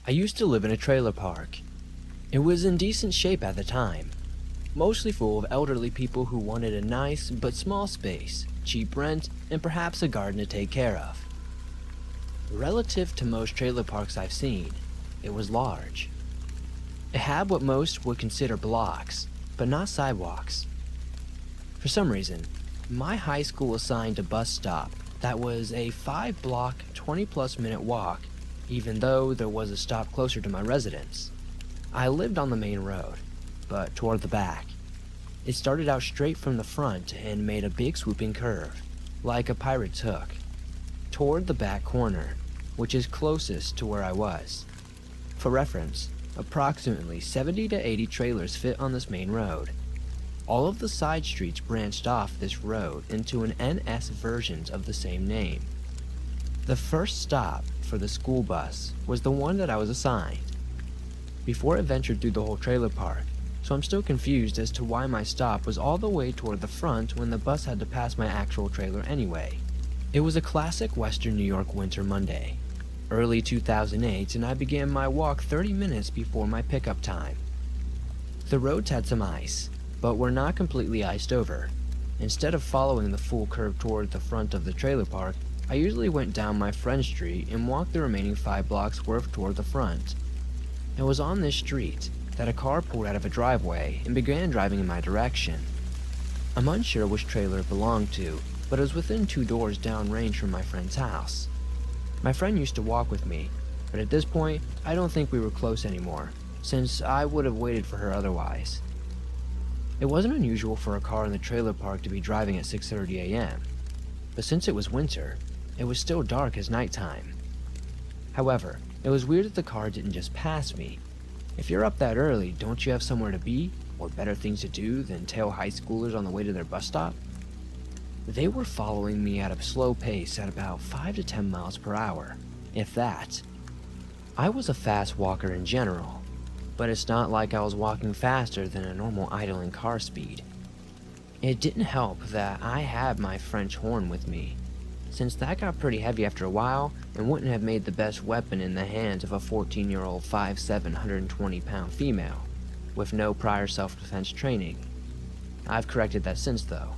I used to live in a trailer park. It was in decent shape at the time, mostly full of elderly people who wanted a nice but small space, cheap rent, and perhaps a garden to take care of. Relative to most trailer parks I've seen, it was large. It had what most would consider blocks, but not sidewalks. For some reason, my high school assigned a bus stop that was a 5-block, 20-plus minute walk, even though there was a stop closer to my residence. I lived on the main road, but toward the back. It started out straight from the front and made a big swooping curve, like a pirate's hook, toward the back corner, which is closest to where I was. For reference, approximately 70 to 80 trailers fit on this main road. All of the side streets branched off this road into an NS versions of the same name. The first stop for the school bus was the one that I was assigned. Before it ventured through the whole trailer park, so I'm still confused as to why my stop was all the way toward the front when the bus had to pass my actual trailer anyway. It was a classic Western New York winter Monday, early 2008, and I began my walk 30 minutes before my pickup time. The roads had some ice, but were not completely iced over. Instead of following the full curve toward the front of the trailer park, I usually went down my friend's street and walked the remaining 5 blocks worth toward the front. It was on this street that a car pulled out of a driveway and began driving in my direction. I'm unsure which trailer it belonged to, but it was within 2 doors downrange from my friend's house. My friend used to walk with me, but at this point, I don't think we were close anymore, since I would have waited for her otherwise. It wasn't unusual for a car in the trailer park to be driving at 6:30 a.m., but since it was winter, it was still dark as nighttime. However, it was weird that the car didn't just pass me. If you're up that early, don't you have somewhere to be, or better things to do than tail high schoolers on the way to their bus stop? They were following me at a slow pace at about 5 to 10 miles per hour, if that. I was a fast walker in general, but it's not like I was walking faster than a normal idling car speed. It didn't help that I had my French horn with me, since that got pretty heavy after a while and wouldn't have made the best weapon in the hands of a 14-year-old 5'7", 120-pound female, with no prior self-defense training. I've corrected that since though.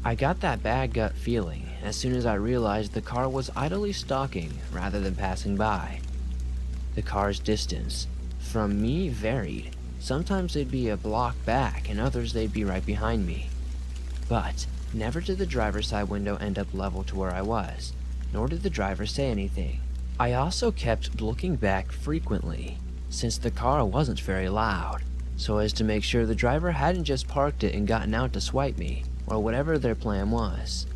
I got that bad gut feeling as soon as I realized the car was idly stalking rather than passing by. The car's distance from me varied. Sometimes they'd be a block back and others they'd be right behind me. But never did the driver's side window end up level to where I was, nor did the driver say anything. I also kept looking back frequently, since the car wasn't very loud, so as to make sure the driver hadn't just parked it and gotten out to swipe me, or whatever their plan was.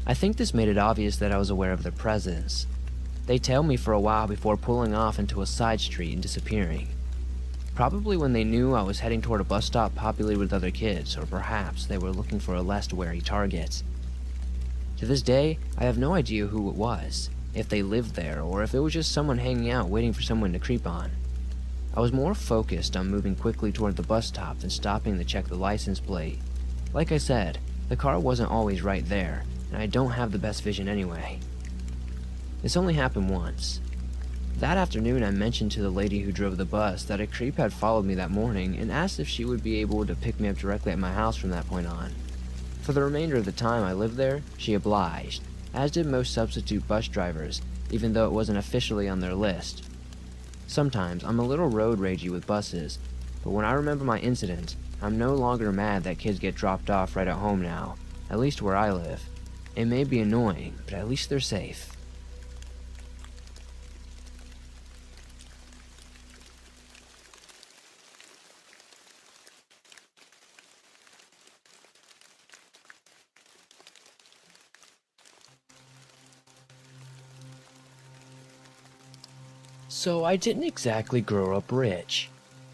I think this made it obvious that I was aware of their presence. They tailed me for a while before pulling off into a side street and disappearing. Probably when they knew I was heading toward a bus stop populated with other kids, or perhaps they were looking for a less wary target. To this day, I have no idea who it was, if they lived there, or if it was just someone hanging out waiting for someone to creep on. I was more focused on moving quickly toward the bus stop than stopping to check the license plate. Like I said, the car wasn't always right there, and I don't have the best vision anyway. This only happened once. That afternoon, I mentioned to the lady who drove the bus that a creep had followed me that morning and asked if she would be able to pick me up directly at my house from that point on. For the remainder of the time I lived there, she obliged, as did most substitute bus drivers, even though it wasn't officially on their list. Sometimes I'm a little road ragey with buses, but when I remember my incident, I'm no longer mad that kids get dropped off right at home now, at least where I live. It may be annoying, but at least they're safe. So I didn't exactly grow up rich,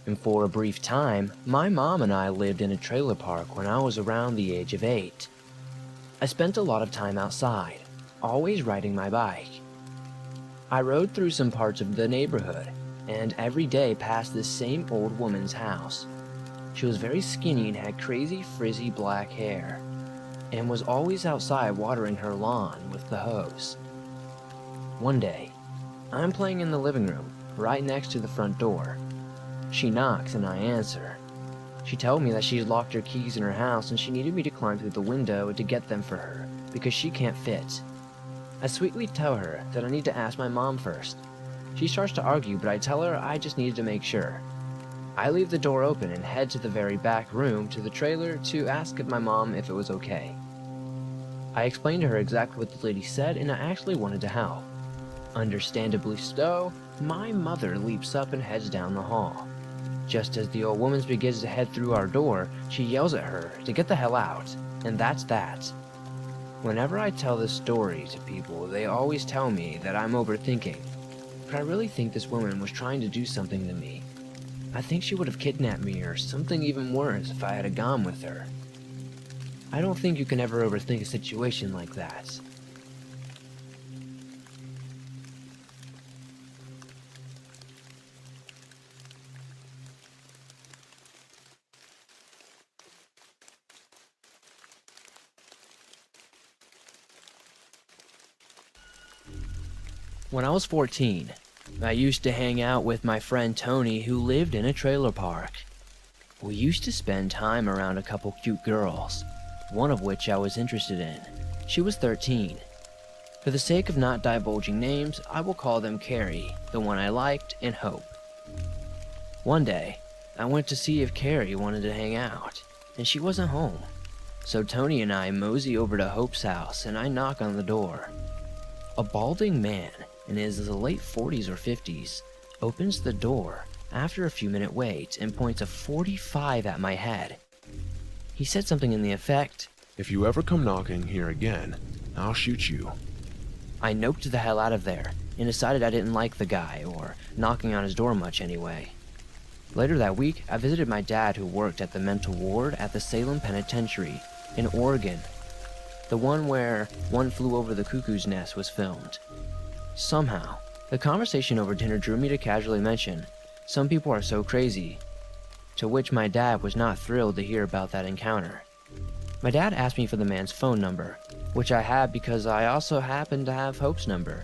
and for a brief time, my mom and I lived in a trailer park when I was around the age of 8. I spent a lot of time outside, always riding my bike. I rode through some parts of the neighborhood, and every day passed this same old woman's house. She was very skinny and had crazy frizzy black hair, and was always outside watering her lawn with the hose. One day, I'm playing in the living room, right next to the front door. She knocks and I answer. She told me that she had locked her keys in her house and she needed me to climb through the window to get them for her, because she can't fit. I sweetly tell her that I need to ask my mom first. She starts to argue, but I tell her I just needed to make sure. I leave the door open and head to the very back room to the trailer to ask my mom if it was okay. I explained to her exactly what the lady said and I actually wanted to help. Understandably so, my mother leaps up and heads down the hall. Just as the old woman begins to head through our door, she yells at her to get the hell out, and that's that. Whenever I tell this story to people, they always tell me that I'm overthinking, but I really think this woman was trying to do something to me. I think she would have kidnapped me or something even worse if I had gone with her. I don't think you can ever overthink a situation like that. When I was 14, I used to hang out with my friend Tony, who lived in a trailer park. We used to spend time around a couple cute girls, one of which I was interested in. She was 13. For the sake of not divulging names, I will call them Carrie, the one I liked, and Hope. One day, I went to see if Carrie wanted to hang out, and she wasn't home. So Tony and I mosey over to Hope's house, and I knock on the door. A balding man, in his late 40s or 50s, opens the door after a few-minute wait and points a .45 at my head. He said something in the effect, If you ever come knocking here again, I'll shoot you. I noped the hell out of there and decided I didn't like the guy, or knocking on his door much anyway. Later that week, I visited my dad, who worked at the mental ward at the Salem Penitentiary in Oregon, the one where One Flew Over the Cuckoo's Nest was filmed. Somehow, the conversation over dinner drew me to casually mention, some people are so crazy, to which my dad was not thrilled to hear about that encounter. My dad asked me for the man's phone number, which I had because I also happened to have Hope's number.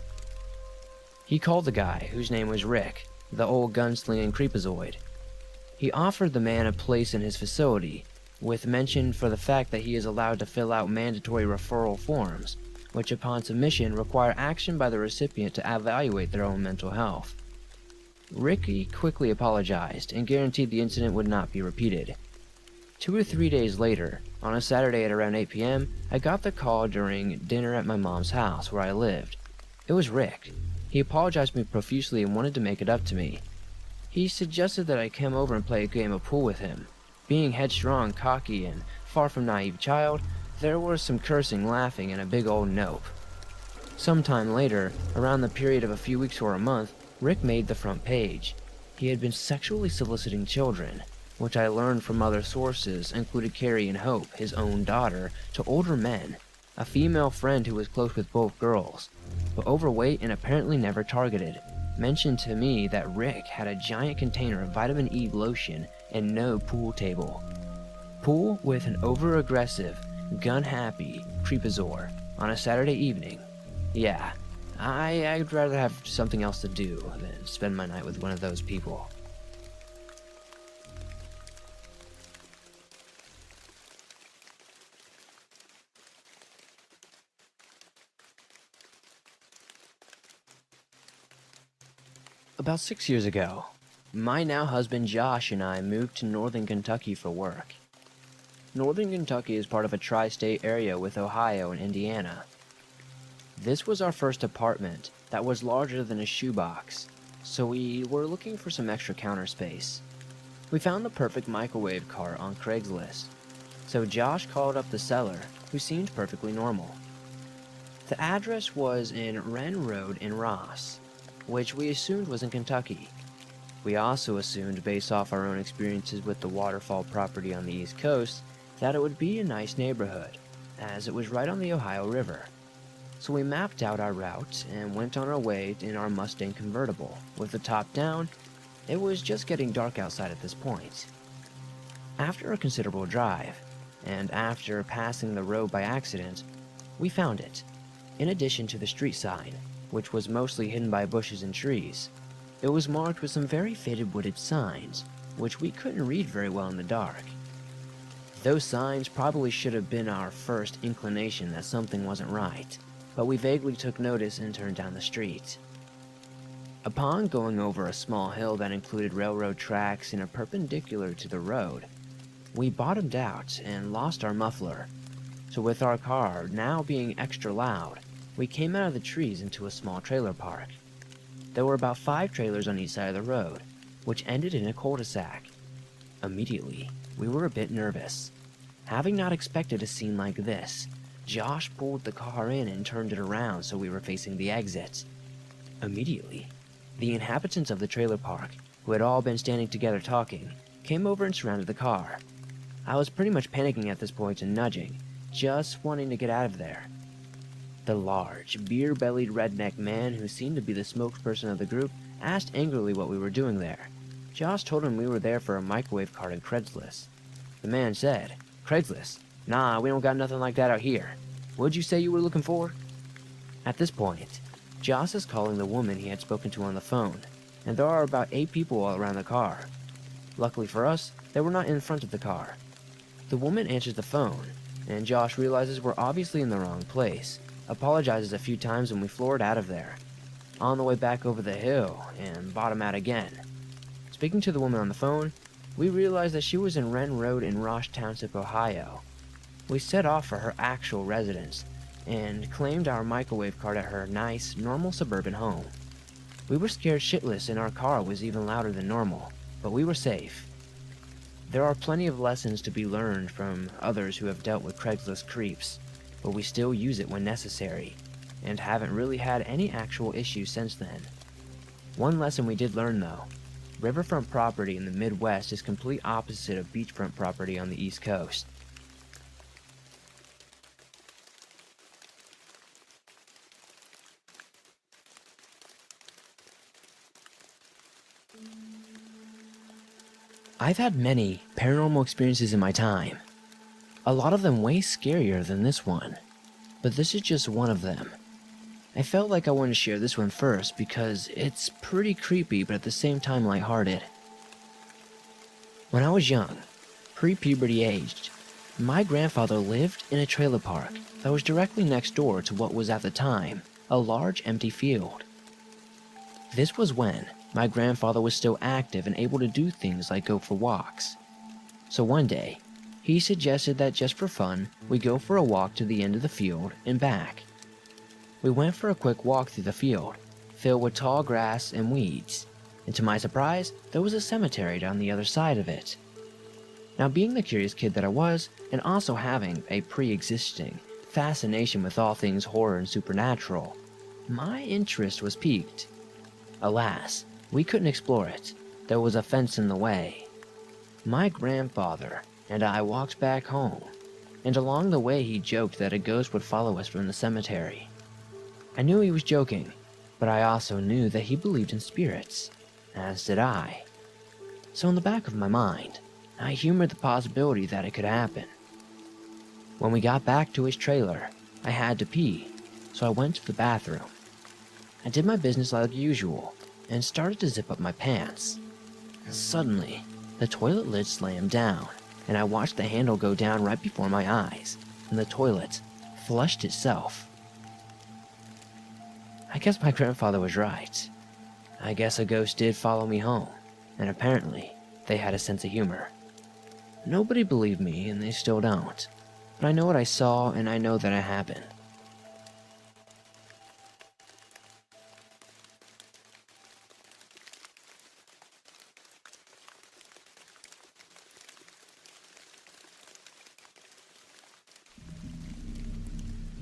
He called the guy, whose name was Rick, the old gunslinging creepazoid. He offered the man a place in his facility, with mention for the fact that he is allowed to fill out mandatory referral forms, which upon submission require action by the recipient to evaluate their own mental health. Ricky quickly apologized and guaranteed the incident would not be repeated. 2 or 3 days later, on a Saturday at around 8 p.m., I got the call during dinner at my mom's house where I lived. It was Rick. He apologized to me profusely and wanted to make it up to me. He suggested that I come over and play a game of pool with him. Being headstrong, cocky, and far from naive child, there was some cursing, laughing, and a big old nope. Sometime later, around the period of a few weeks or a month, Rick made the front page. he had been sexually soliciting children, which I learned from other sources included Carrie and Hope, his own daughter, to older men, a female friend who was close with both girls, but overweight and apparently never targeted, mentioned to me that Rick had a giant container of vitamin E lotion and no pool table. Pool with an over-aggressive, gun-happy creepazour on a Saturday evening. Yeah, I'd rather have something else to do than spend my night with one of those people. About 6 years ago, my now husband Josh and I moved to northern Kentucky for work. Northern Kentucky is part of a tri-state area with Ohio and Indiana. This was our first apartment that was larger than a shoebox, so we were looking for some extra counter space. We found the perfect microwave cart on Craigslist, so Josh called up the seller, who seemed perfectly normal. The address was in Wren Road in Ross, which we assumed was in Kentucky. We also assumed, based off our own experiences with the waterfall property on the East Coast, that it would be a nice neighborhood, as it was right on the Ohio River. So we mapped out our route and went on our way in our Mustang convertible. With the top down, it was just getting dark outside at this point. After a considerable drive, and after passing the road by accident, we found it, in addition to the street sign, which was mostly hidden by bushes and trees. It was marked with some very faded wooded signs, which we couldn't read very well in the dark. Those signs probably should have been our first inclination that something wasn't right, but we vaguely took notice and turned down the street. Upon going over a small hill that included railroad tracks and a perpendicular to the road, we bottomed out and lost our muffler. So with our car now being extra loud, we came out of the trees into a small trailer park. There were about 5 trailers on each side of the road, which ended in a cul-de-sac. Immediately, we were a bit nervous. Having not expected a scene like this, Josh pulled the car in and turned it around so we were facing the exit. Immediately, the inhabitants of the trailer park, who had all been standing together talking, came over and surrounded the car. I was pretty much panicking at this point and nudging, just wanting to get out of there. The large, beer-bellied redneck man who seemed to be the spokesperson of the group asked angrily what we were doing there. Josh told him we were there for a microwave cart on Craigslist. The man said, "Craigslist? Nah, we don't got nothing like that out here. What'd you say you were looking for?" At this point, Josh is calling the woman he had spoken to on the phone, and there are about 8 people all around the car. Luckily for us, they were not in front of the car. The woman answers the phone, and Josh realizes we're obviously in the wrong place, apologizes a few times, and we floored out of there. On the way back over the hill, and bottom out again. Speaking to the woman on the phone, we realized that she was in Wren Road in Ross Township, Ohio. We set off for her actual residence, and claimed our microwave cart at her nice, normal suburban home. We were scared shitless and our car was even louder than normal, but we were safe. There are plenty of lessons to be learned from others who have dealt with Craigslist creeps, but we still use it when necessary, and haven't really had any actual issues since then. One lesson we did learn though: riverfront property in the Midwest is complete opposite of beachfront property on the East Coast. I've had many paranormal experiences in my time, a lot of them way scarier than this one, but this is just one of them. I felt like I wanted to share this one first because it's pretty creepy but at the same time lighthearted. When I was young, pre-puberty aged, my grandfather lived in a trailer park that was directly next door to what was at the time a large empty field. This was when my grandfather was still active and able to do things like go for walks. So one day, he suggested that just for fun, we go for a walk to the end of the field and back. We went for a quick walk through the field, filled with tall grass and weeds, and to my surprise, there was a cemetery down the other side of it. Now, being the curious kid that I was, and also having a pre-existing fascination with all things horror and supernatural, my interest was piqued. Alas, we couldn't explore it. there was a fence in the way. My grandfather and I walked back home, and along the way he joked that a ghost would follow us from the cemetery. I knew he was joking, but I also knew that he believed in spirits, as did I. So in the back of my mind, I humored the possibility that it could happen. When we got back to his trailer, I had to pee, so I went to the bathroom. I did my business like usual, and started to zip up my pants. Suddenly, the toilet lid slammed down, and I watched the handle go down right before my eyes, and the toilet flushed itself. I guess my grandfather was right. I guess a ghost did follow me home, and apparently, they had a sense of humor. Nobody believed me, and they still don't, but I know what I saw, and I know that it happened.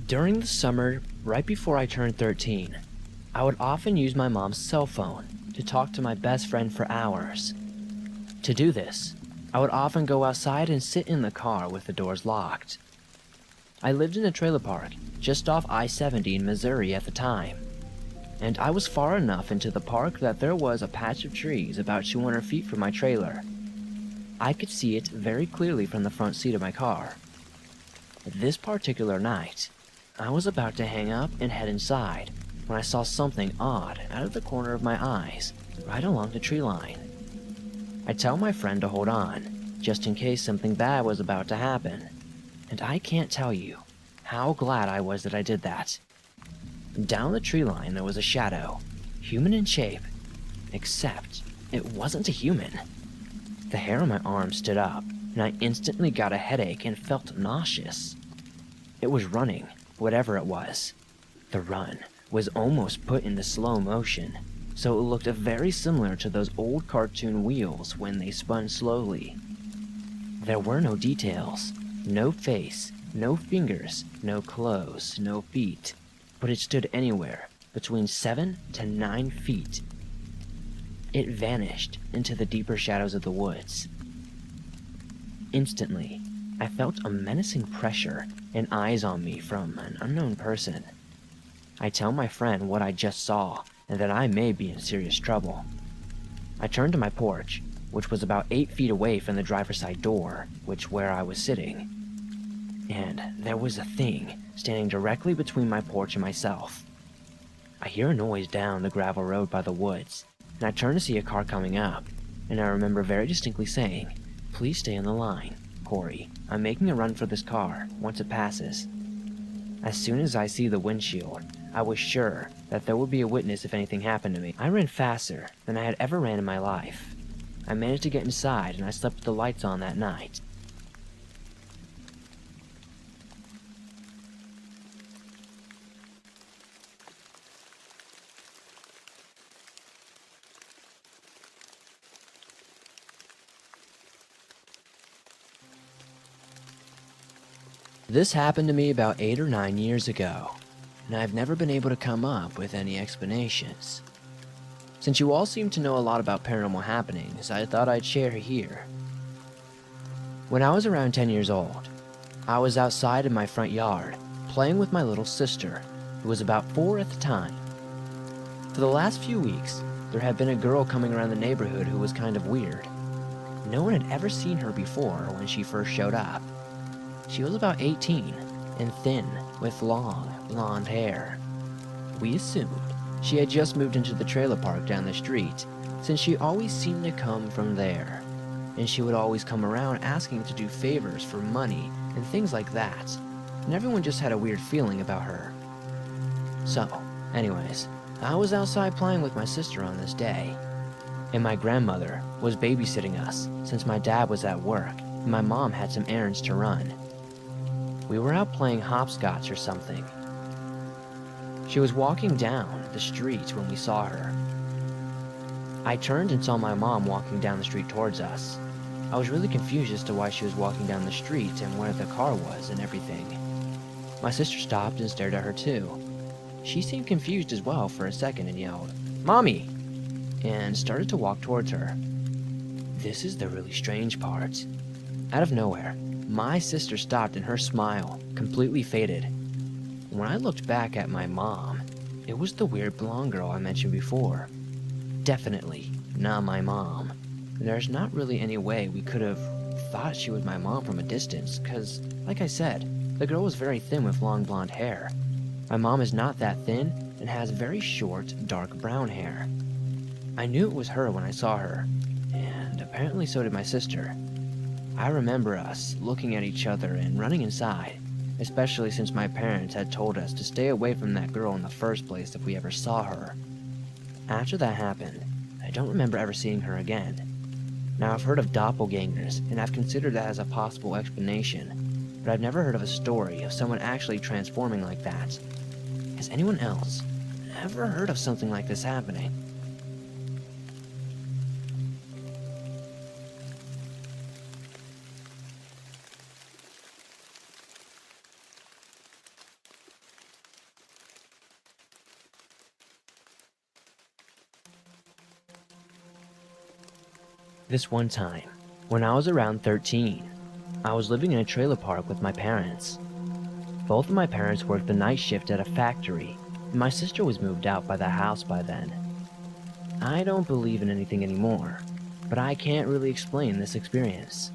During the summer, right before I turned 13, I would often use my mom's cell phone to talk to my best friend for hours. To do this, I would often go outside and sit in the car with the doors locked. I lived in a trailer park just off I-70 in Missouri at the time, and I was far enough into the park that there was a patch of trees about 200 feet from my trailer. I could see it very clearly from the front seat of my car. This particular night, I was about to hang up and head inside when I saw something odd out of the corner of my eyes, right along the tree line. I tell my friend to hold on, just in case something bad was about to happen, and I can't tell you how glad I was that I did that. Down the tree line there was a shadow, human in shape, except it wasn't a human. The hair on my arm stood up, and I instantly got a headache and felt nauseous. It was running, whatever it was. The run was almost put into slow motion, so it looked very similar to those old cartoon wheels when they spun slowly. There were no details, no face, no fingers, no clothes, no feet, but it stood anywhere between 7 to 9 feet. It vanished into the deeper shadows of the woods. Instantly, I felt a menacing pressure and eyes on me from an unknown person. I tell my friend what I just saw and that I may be in serious trouble. I turned to my porch, which was about 8 feet away from the driver's side door, where I was sitting. And there was a thing standing directly between my porch and myself. I hear a noise down the gravel road by the woods, and I turn to see a car coming up, and I remember very distinctly saying, "Please stay on the line, Corey. I'm making a run for this car once it passes." As soon as I see the windshield, I was sure that there would be a witness if anything happened to me. I ran faster than I had ever ran in my life. I managed to get inside and I slept with the lights on that night. This happened to me about 8 or 9 years ago, and I've never been able to come up with any explanations. Since you all seem to know a lot about paranormal happenings, I thought I'd share here. When I was around 10 years old, I was outside in my front yard, playing with my little sister, who was about 4 at the time. For the last few weeks, there had been a girl coming around the neighborhood who was kind of weird. No one had ever seen her before when she first showed up. She was about 18, and thin, with long, blonde hair. We assumed she had just moved into the trailer park down the street, since she always seemed to come from there, and she would always come around asking to do favors for money and things like that, and everyone just had a weird feeling about her. So, anyways, I was outside playing with my sister on this day, and my grandmother was babysitting us since my dad was at work and my mom had some errands to run. We were out playing hopscotch or something. She was walking down the street when we saw her. I turned and saw my mom walking down the street towards us. I was really confused as to why she was walking down the street and where the car was and everything. My sister stopped and stared at her too. She seemed confused as well for a second and yelled, "Mommy!" and started to walk towards her. This is the really strange part. Out of nowhere, my sister stopped and her smile completely faded. When I looked back at my mom, it was the weird blonde girl I mentioned before. Definitely not my mom. There's not really any way we could have thought she was my mom from a distance, because, like I said, the girl was very thin with long blonde hair. My mom is not that thin and has very short, dark brown hair. I knew it was her when I saw her, and apparently so did my sister. I remember us looking at each other and running inside, especially since my parents had told us to stay away from that girl in the first place if we ever saw her. After that happened, I don't remember ever seeing her again. Now, I've heard of doppelgangers, and I've considered that as a possible explanation, but I've never heard of a story of someone actually transforming like that. Has anyone else ever heard of something like this happening? This one time, when I was around 13, I was living in a trailer park with my parents. Both of my parents worked the night shift at a factory, and my sister was moved out by the house by then. I don't believe in anything anymore, but I can't really explain this experience.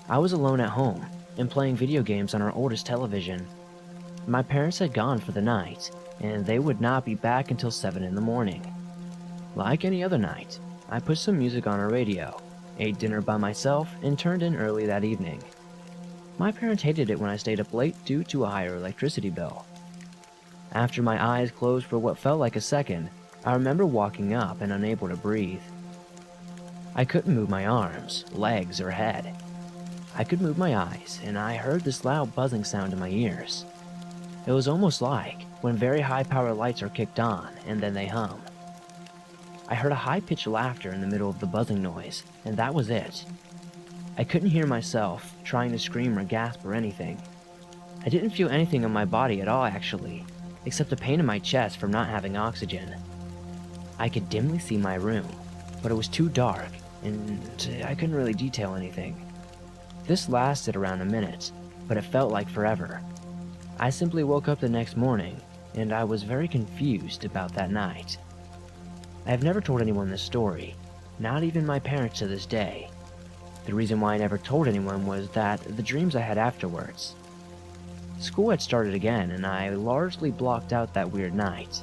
I was alone at home and playing video games on our oldest television. My parents had gone for the night, and they would not be back until 7 in the morning. Like any other night, I put some music on a radio, ate dinner by myself, and turned in early that evening. My parents hated it when I stayed up late due to a higher electricity bill. After my eyes closed for what felt like a second, I remember walking up and unable to breathe. I couldn't move my arms, legs, or head. I could move my eyes, and I heard this loud buzzing sound in my ears. It was almost like when very high-power lights are kicked on, and then they hum. I heard a high-pitched laughter in the middle of the buzzing noise, and that was it. I couldn't hear myself trying to scream or gasp or anything. I didn't feel anything on my body at all, actually, except a pain in my chest from not having oxygen. I could dimly see my room, but it was too dark, and I couldn't really detail anything. This lasted around a minute, but it felt like forever. I simply woke up the next morning, and I was very confused about that night. I have never told anyone this story, not even my parents to this day. The reason why I never told anyone was that the dreams I had afterwards. School had started again, and I largely blocked out that weird night.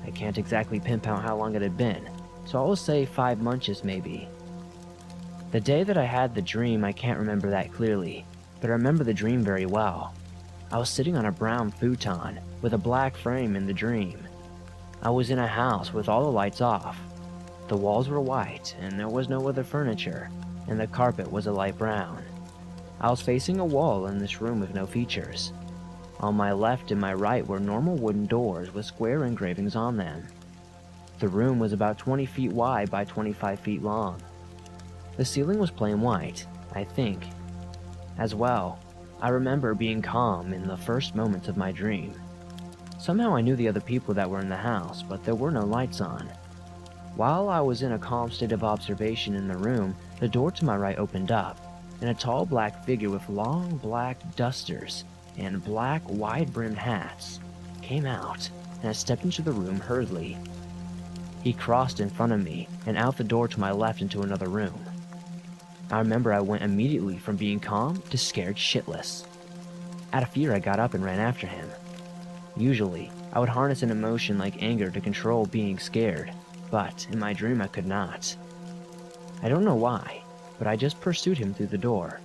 I can't exactly pinpoint how long it had been, so I'll say 5 months maybe. The day that I had the dream, I can't remember that clearly, but I remember the dream very well. I was sitting on a brown futon with a black frame in the dream. I was in a house with all the lights off. The walls were white, and there was no other furniture, and the carpet was a light brown. I was facing a wall in this room with no features. On my left and my right were normal wooden doors with square engravings on them. The room was about 20 feet wide by 25 feet long. The ceiling was plain white, I think. As well, I remember being calm in the first moments of my dream. Somehow I knew the other people that were in the house, but there were no lights on. While I was in a calm state of observation in the room, the door to my right opened up, and a tall black figure with long black dusters and black wide-brimmed hats came out, and I stepped into the room hurriedly. He crossed in front of me and out the door to my left into another room. I remember I went immediately from being calm to scared shitless. Out of fear, I got up and ran after him. Usually, I would harness an emotion like anger to control being scared, but in my dream I could not. I don't know why, but I just pursued him through the door.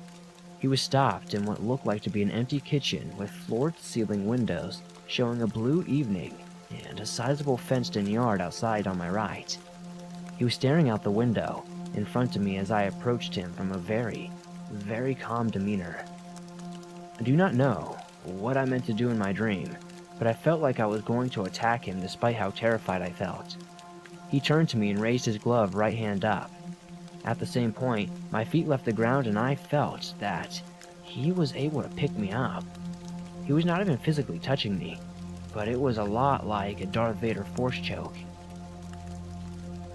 He was stopped in what looked like to be an empty kitchen with floor-to-ceiling windows showing a blue evening and a sizable fenced-in yard outside on my right. He was staring out the window in front of me as I approached him from a very, very calm demeanor. I do not know what I meant to do in my dream, but I felt like I was going to attack him despite how terrified I felt. He turned to me and raised his gloved right hand up. At the same point, my feet left the ground and I felt that he was able to pick me up. He was not even physically touching me, but it was a lot like a Darth Vader force choke.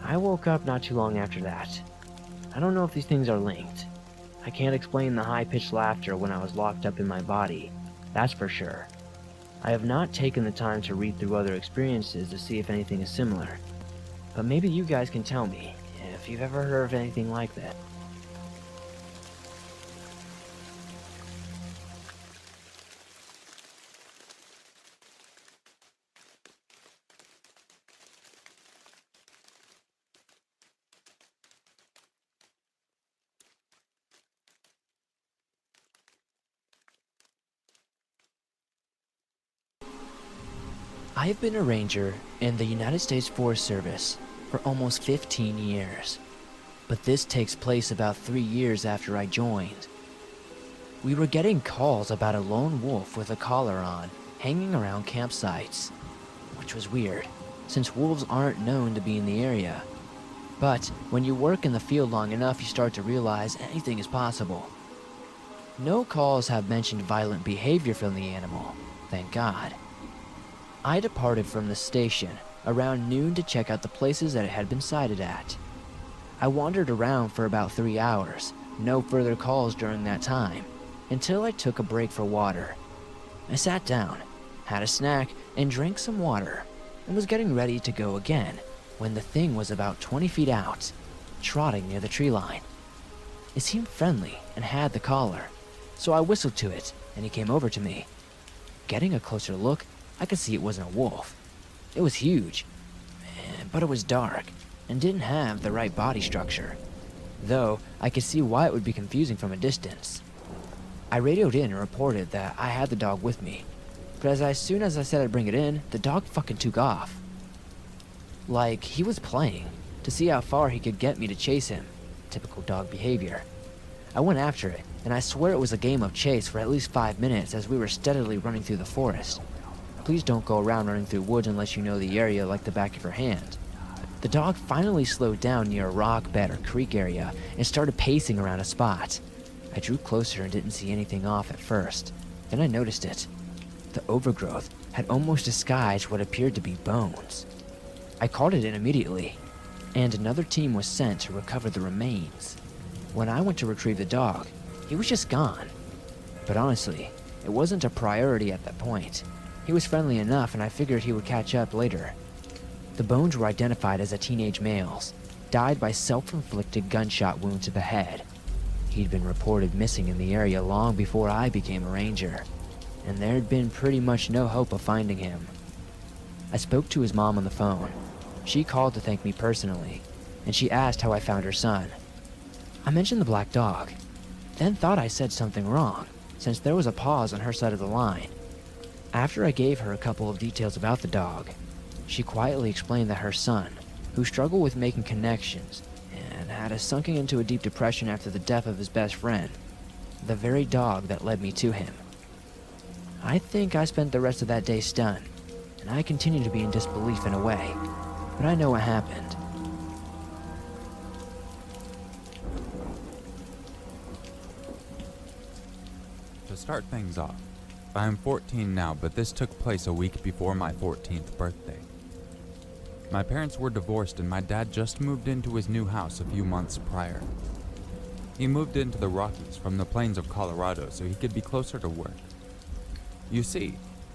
I woke up not too long after that. I don't know if these things are linked. I can't explain the high-pitched laughter when I was locked up in my body, that's for sure. I have not taken the time to read through other experiences to see if anything is similar, but maybe you guys can tell me if you've ever heard of anything like that. I have been a ranger in the United States Forest Service for almost 15 years, but this takes place about 3 years after I joined. We were getting calls about a lone wolf with a collar on, hanging around campsites, which was weird, since wolves aren't known to be in the area. But when you work in the field long enough, you start to realize anything is possible. No calls have mentioned violent behavior from the animal, thank God. I departed from the station around noon to check out the places that it had been sighted at. I wandered around for about 3 hours, no further calls during that time, until I took a break for water. I sat down, had a snack, and drank some water, and was getting ready to go again, when the thing was about 20 feet out, trotting near the tree line. It seemed friendly and had the collar, so I whistled to it, and he came over to me. Getting a closer look, I could see it wasn't a wolf. It was huge, but it was dark and didn't have the right body structure, though I could see why it would be confusing from a distance. I radioed in and reported that I had the dog with me, but as soon as I said I'd bring it in, the dog fucking took off. Like he was playing to see how far he could get me to chase him. Typical dog behavior. I went after it, and I swear it was a game of chase for at least 5 minutes as we were steadily running through the forest. Please don't go around running through woods unless you know the area like the back of your hand. The dog finally slowed down near a rock bed or creek area and started pacing around a spot. I drew closer and didn't see anything off at first. Then I noticed it. The overgrowth had almost disguised what appeared to be bones. I called it in immediately, and another team was sent to recover the remains. When I went to retrieve the dog, he was just gone. But honestly, it wasn't a priority at that point. He was friendly enough, and I figured he would catch up later. The bones were identified as a teenage male's, died by self-inflicted gunshot wound to the head. He'd been reported missing in the area long before I became a ranger, and there'd been pretty much no hope of finding him. I spoke to his mom on the phone. She called to thank me personally, and she asked how I found her son. I mentioned the black dog, then thought I said something wrong, since there was a pause on her side of the line. After I gave her a couple of details about the dog, she quietly explained that her son, who struggled with making connections and had sunken into a deep depression after the death of his best friend, the very dog that led me to him. I think I spent the rest of that day stunned, and I continue to be in disbelief in a way, but I know what happened. To start things off, I am 14 now, but this took place a week before my 14th birthday. My parents were divorced and my dad just moved into his new house a few months prior. He moved into the Rockies from the plains of Colorado so he could be closer to work. You see,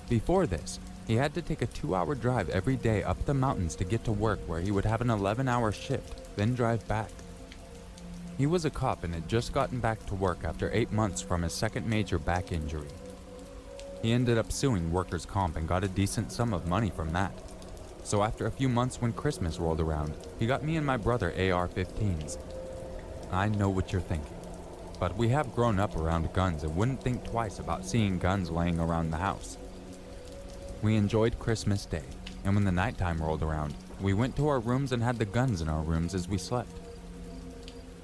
before this, he had to take a 2-hour drive every day up the mountains to get to work where he would have an 11-hour shift, then drive back. He was a cop and had just gotten back to work after 8 months from his second major back injury. He ended up suing workers' comp and got a decent sum of money from that. So after a few months when Christmas rolled around, he got me and my brother AR-15s. I know what you're thinking, but we have grown up around guns and wouldn't think twice about seeing guns laying around the house. We enjoyed Christmas Day, and when the nighttime rolled around, we went to our rooms and had the guns in our rooms as we slept.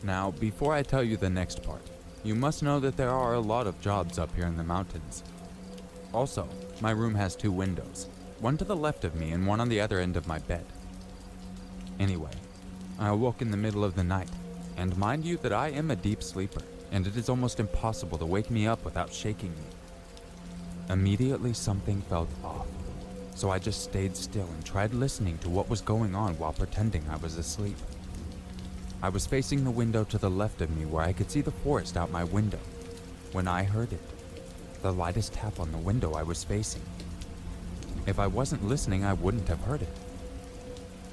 Now, before I tell you the next part, you must know that there are a lot of jobs up here in the mountains. Also, my room has 2 windows, one to the left of me and one on the other end of my bed. Anyway, I awoke in the middle of the night, and mind you that I am a deep sleeper, and it is almost impossible to wake me up without shaking me. Immediately something felt off, so I just stayed still and tried listening to what was going on while pretending I was asleep. I was facing the window to the left of me where I could see the forest out my window when I heard it, the lightest tap on the window I was facing. If I wasn't listening, I wouldn't have heard it.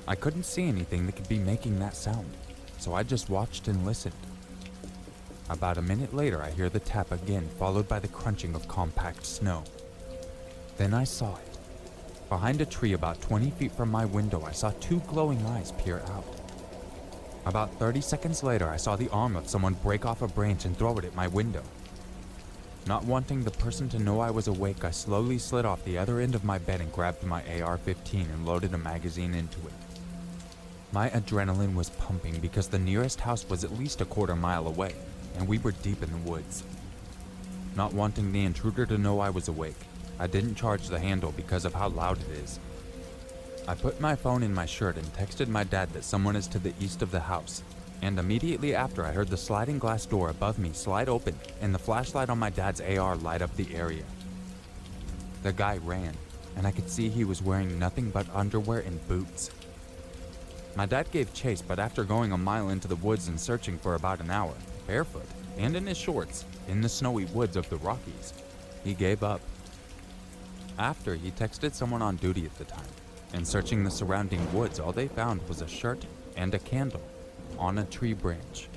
I couldn't see anything that could be making that sound, so I just watched and listened. About a minute later, I hear the tap again, followed by the crunching of compact snow. Then I saw it. Behind a tree about 20 feet from my window, I saw two glowing eyes peer out. About 30 seconds later, I saw the arm of someone break off a branch and throw it at my window. Not wanting the person to know I was awake, I slowly slid off the other end of my bed and grabbed my AR-15 and loaded a magazine into it. My adrenaline was pumping because the nearest house was at least a quarter mile away, and we were deep in the woods. Not wanting the intruder to know I was awake, I didn't charge the handle because of how loud it is. I put my phone in my shirt and texted my dad that someone is to the east of the house, and immediately after I heard the sliding glass door above me slide open and the flashlight on my dad's AR light up the area. The guy ran, and I could see he was wearing nothing but underwear and boots. My dad gave chase, but after going a mile into the woods and searching for about an hour, barefoot and in his shorts, in the snowy woods of the Rockies, he gave up. After, he texted someone on duty at the time, and searching the surrounding woods, all they found was a shirt and a candle on a tree branch.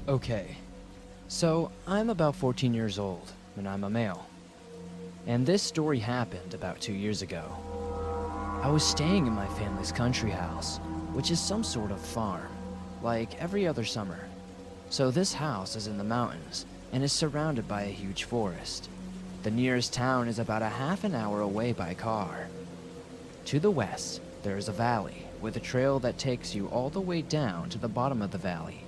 Okay, so I'm about 14 years old, and I'm a male. And this story happened about 2 years ago. I was staying in my family's country house, which is some sort of farm, like every other summer. So this house is in the mountains and is surrounded by a huge forest. The nearest town is about a half an hour away by car. To the west, there is a valley with a trail that takes you all the way down to the bottom of the valley.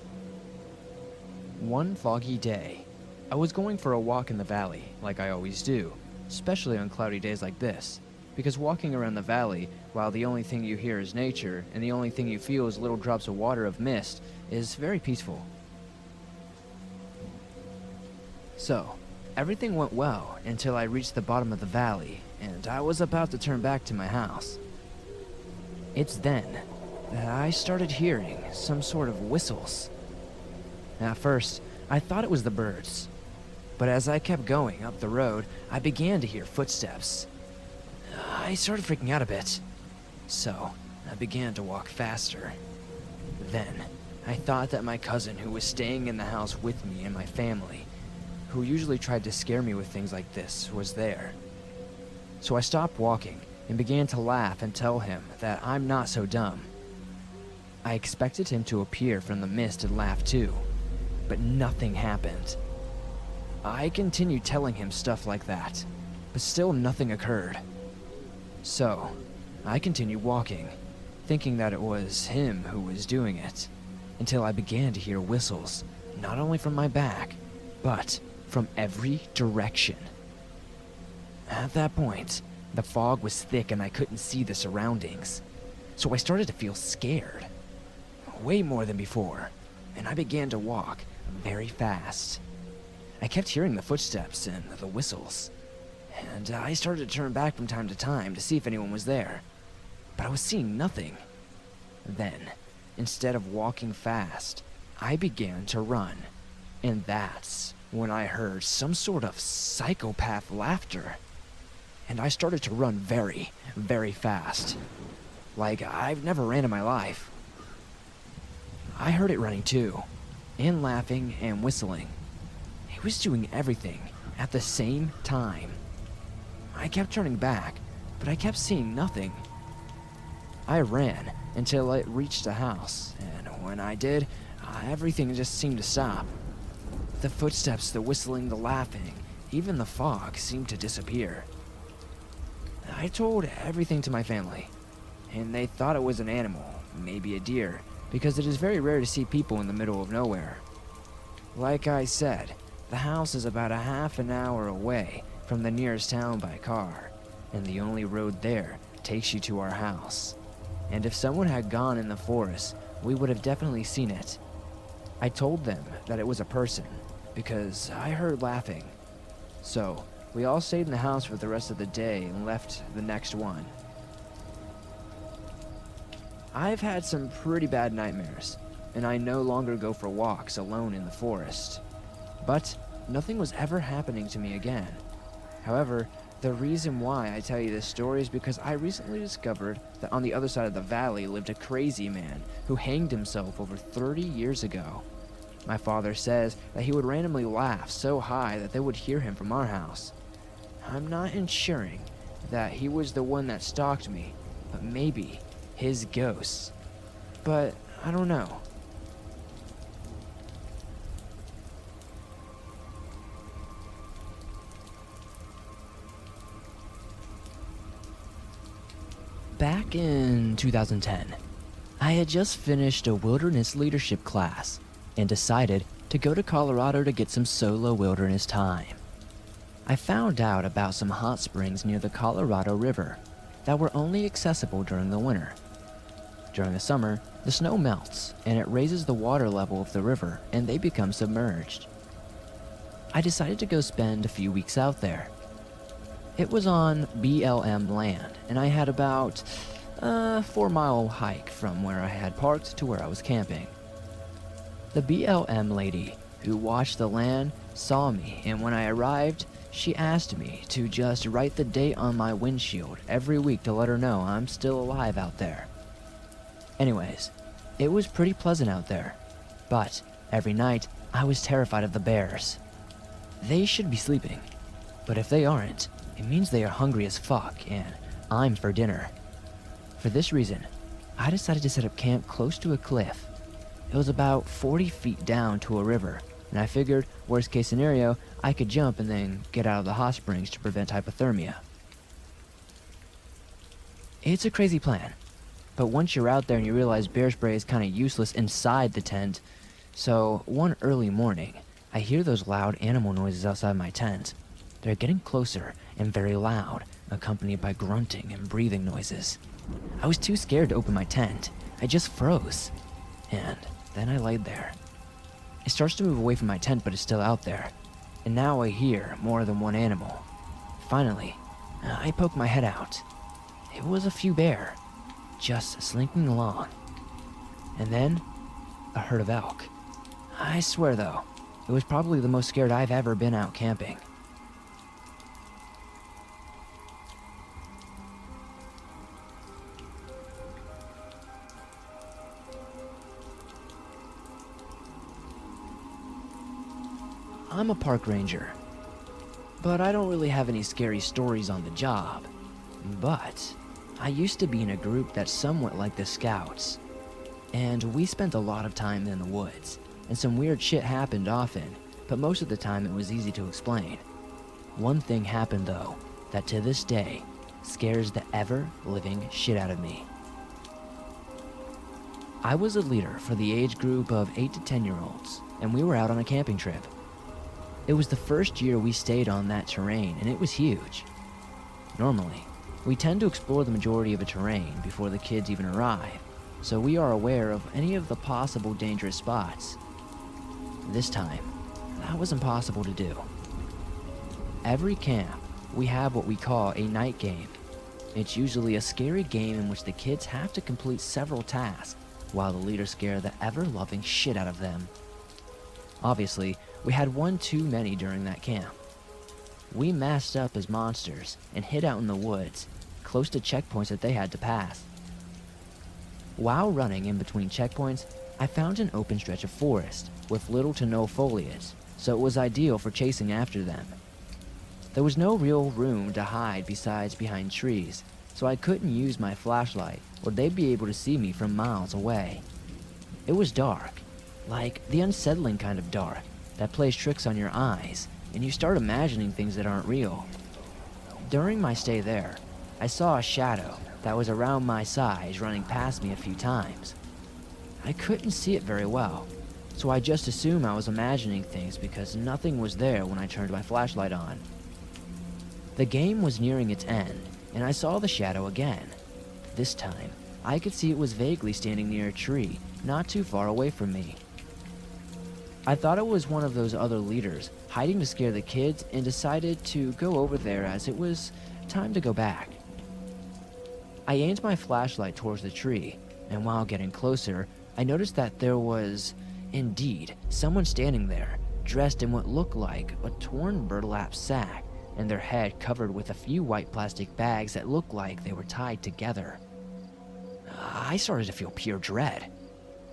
One foggy day, I was going for a walk in the valley, like I always do, especially on cloudy days like this, because walking around the valley while the only thing you hear is nature and the only thing you feel is little drops of water of mist is very peaceful. So, everything went well until I reached the bottom of the valley and I was about to turn back to my house. It's then that I started hearing some sort of whistles. At first, I thought it was the birds. But as I kept going up the road, I began to hear footsteps. I started freaking out a bit, so I began to walk faster. Then, I thought that my cousin who was staying in the house with me and my family, who usually tried to scare me with things like this, was there. So I stopped walking and began to laugh and tell him that I'm not so dumb. I expected him to appear from the mist and laugh too, but nothing happened. I continued telling him stuff like that, but still nothing occurred. So, I continued walking, thinking that it was him who was doing it, until I began to hear whistles, not only from my back, but from every direction. At that point, the fog was thick and I couldn't see the surroundings, so I started to feel scared, way more than before, and I began to walk very fast. I kept hearing the footsteps and the whistles, and I started to turn back from time to time to see if anyone was there, but I was seeing nothing. Then, instead of walking fast, I began to run, and that's when I heard some sort of psychopath laughter, and I started to run very, very fast, like I've never ran in my life. I heard it running too, and laughing and whistling. He was doing everything at the same time. I kept turning back, but I kept seeing nothing. I ran until I reached the house, and when I did, everything just seemed to stop. The footsteps, the whistling, the laughing, even the fog seemed to disappear. I told everything to my family, and they thought it was an animal, maybe a deer, because it is very rare to see people in the middle of nowhere. Like I said, the house is about a half an hour away from the nearest town by car, and the only road there takes you to our house. And if someone had gone in the forest, we would have definitely seen it. I told them that it was a person, because I heard laughing. So, We all stayed in the house for the rest of the day and left the next one. I've had some pretty bad nightmares, and I no longer go for walks alone in the forest. But nothing was ever happening to me again. However, the reason why I tell you this story is because I recently discovered that on the other side of the valley lived a crazy man who hanged himself over 30 years ago. My father says that he would randomly laugh so high that they would hear him from our house. I'm not ensuring that he was the one that stalked me, but maybe his ghost. But I don't know. Back in 2010, I had just finished a wilderness leadership class and decided to go to Colorado to get some solo wilderness time. I found out about some hot springs near the Colorado River that were only accessible during the winter. During the summer, the snow melts and it raises the water level of the river and they become submerged. I decided to go spend a few weeks out there. It was on BLM land, and I had about a 4-mile hike from where I had parked to where I was camping. The BLM lady who watched the land saw me, and when I arrived, she asked me to just write the date on my windshield every week to let her know I'm still alive out there. Anyways, it was pretty pleasant out there, but every night I was terrified of the bears. They should be sleeping, but if they aren't, it means they are hungry as fuck, and I'm for dinner. For this reason, I decided to set up camp close to a cliff. It was about 40 feet down to a river, and I figured, worst case scenario, I could jump and then get out of the hot springs to prevent hypothermia. It's a crazy plan, but once you're out there and you realize bear spray is kinda useless inside the tent, so one early morning, I hear those loud animal noises outside my tent. They're getting closer and very loud, accompanied by grunting and breathing noises. I was too scared to open my tent. I just froze. And then I laid there. It starts to move away from my tent, but it's still out there. And now I hear more than one animal. Finally, I poke my head out. It was a few bear, just slinking along. And then, a herd of elk. I swear though, it was probably the most scared I've ever been out camping. I'm a park ranger, but I don't really have any scary stories on the job. But I used to be in a group that's somewhat like the Scouts, and we spent a lot of time in the woods, and some weird shit happened often, but most of the time it was easy to explain. One thing happened though, that to this day scares the ever-living shit out of me. I was a leader for the age group of 8 to 10-year-olds, and we were out on a camping trip. It was the first year we stayed on that terrain, and it was huge. Normally, we tend to explore the majority of a terrain before the kids even arrive, so we are aware of any of the possible dangerous spots. This time, that was impossible to do. Every camp, we have what we call a night game. It's usually a scary game in which the kids have to complete several tasks, while the leaders scare the ever-loving shit out of them. Obviously, we had one too many during that camp. We masked up as monsters and hid out in the woods, close to checkpoints that they had to pass. While running in between checkpoints, I found an open stretch of forest with little to no foliage, so it was ideal for chasing after them. There was no real room to hide besides behind trees, so I couldn't use my flashlight or they'd be able to see me from miles away. It was dark, like the unsettling kind of dark that plays tricks on your eyes, and you start imagining things that aren't real. During my stay there, I saw a shadow that was around my size running past me a few times. I couldn't see it very well, so I just assumed I was imagining things because nothing was there when I turned my flashlight on. The game was nearing its end, and I saw the shadow again. This time, I could see it was vaguely standing near a tree, not too far away from me. I thought it was one of those other leaders hiding to scare the kids and decided to go over there as it was time to go back. I aimed my flashlight towards the tree, and while getting closer, I noticed that there was, indeed, someone standing there, dressed in what looked like a torn burlap sack, and their head covered with a few white plastic bags that looked like they were tied together. I started to feel pure dread.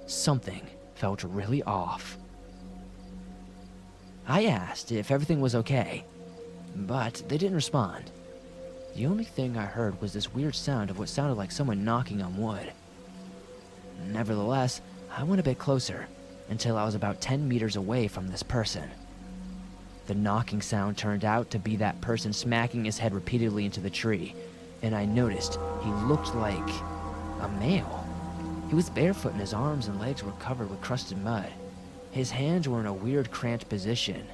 Something felt really off. I asked if everything was okay, but they didn't respond. The only thing I heard was this weird sound of what sounded like someone knocking on wood. Nevertheless, I went a bit closer, until I was about 10 meters away from this person. The knocking sound turned out to be that person smacking his head repeatedly into the tree, and I noticed he looked like a male. He was barefoot and his arms and legs were covered with crusted mud. His hands were in a weird cramped position.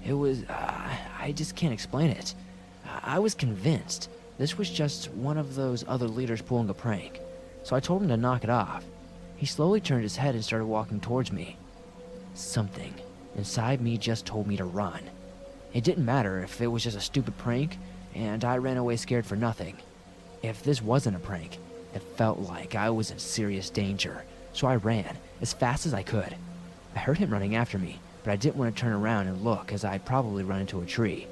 It was, I just can't explain it. I was convinced this was just one of those other leaders pulling a prank, so I told him to knock it off. He slowly turned his head and started walking towards me. Something inside me just told me to run. It didn't matter if it was just a stupid prank, and I ran away scared for nothing. If this wasn't a prank, it felt like I was in serious danger, so I ran as fast as I could. I heard him running after me, but I didn't want to turn around and look as I'd probably run into a tree.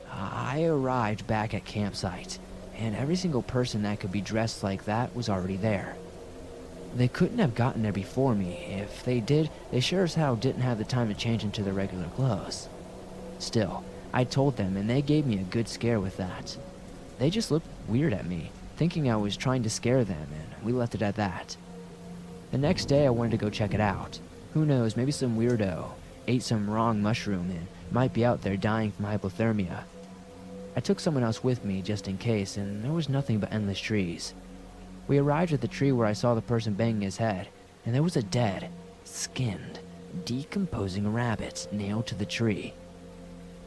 I arrived back at campsite, and every single person that could be dressed like that was already there. They couldn't have gotten there before me. If they did, they sure as hell didn't have the time to change into their regular clothes. Still, I told them and they gave me a good scare with that. They just looked weird at me, thinking I was trying to scare them, and we left it at that. The next day I wanted to go check it out. Who knows, maybe some weirdo ate some wrong mushroom and might be out there dying from hypothermia. I took someone else with me just in case, and there was nothing but endless trees. We arrived at the tree where I saw the person banging his head, and there was a dead, skinned, decomposing rabbit nailed to the tree.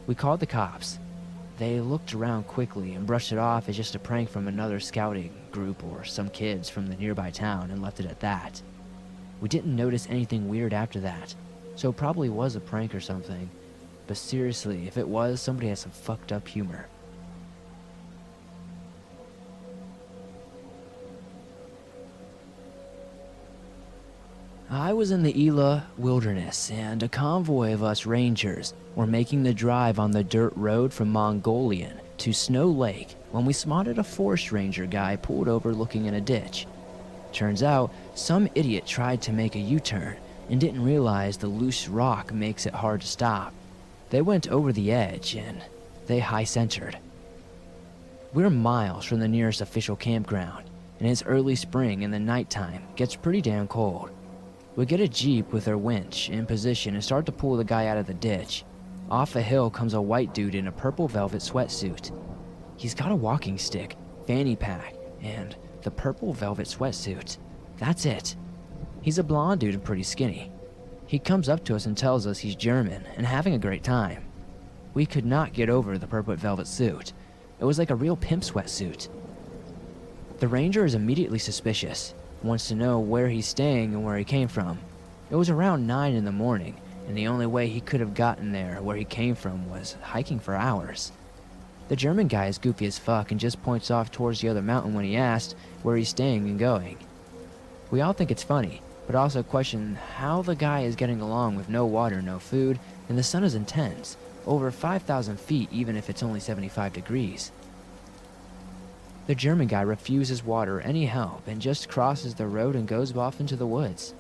We called the cops. They looked around quickly and brushed it off as just a prank from another scouting group or some kids from the nearby town and left it at that. We didn't notice anything weird after that, so it probably was a prank or something. But seriously, if it was, somebody has some fucked up humor. I was in the Gila wilderness, and a convoy of us rangers were making the drive on the dirt road from Mongolian to Snow Lake when we spotted a forest ranger guy pulled over looking in a ditch. Turns out, some idiot tried to make a U-turn and didn't realize the loose rock makes it hard to stop. They went over the edge and they high-centered. We're miles from the nearest official campground, and it's early spring and the nighttime gets pretty damn cold. We get a jeep with our winch in position and start to pull the guy out of the ditch. Off a hill comes a white dude in a purple velvet sweatsuit. He's got a walking stick, fanny pack, and the purple velvet sweatsuit. That's it. He's a blonde dude and pretty skinny. He comes up to us and tells us he's German and having a great time. We could not get over the purple velvet suit. It was like a real pimp sweatsuit. The ranger is immediately suspicious. Wants to know where he's staying and where he came from. It was around 9 in the morning, and the only way he could have gotten there where he came from was hiking for hours. The German guy is goofy as fuck and just points off towards the other mountain when he asked where he's staying and going. We all think it's funny, but also question how the guy is getting along with no water, no food, and the sun is intense, over 5,000 feet even if it's only 75 degrees. The German guy refuses water or any help and just crosses the road and goes off into the woods.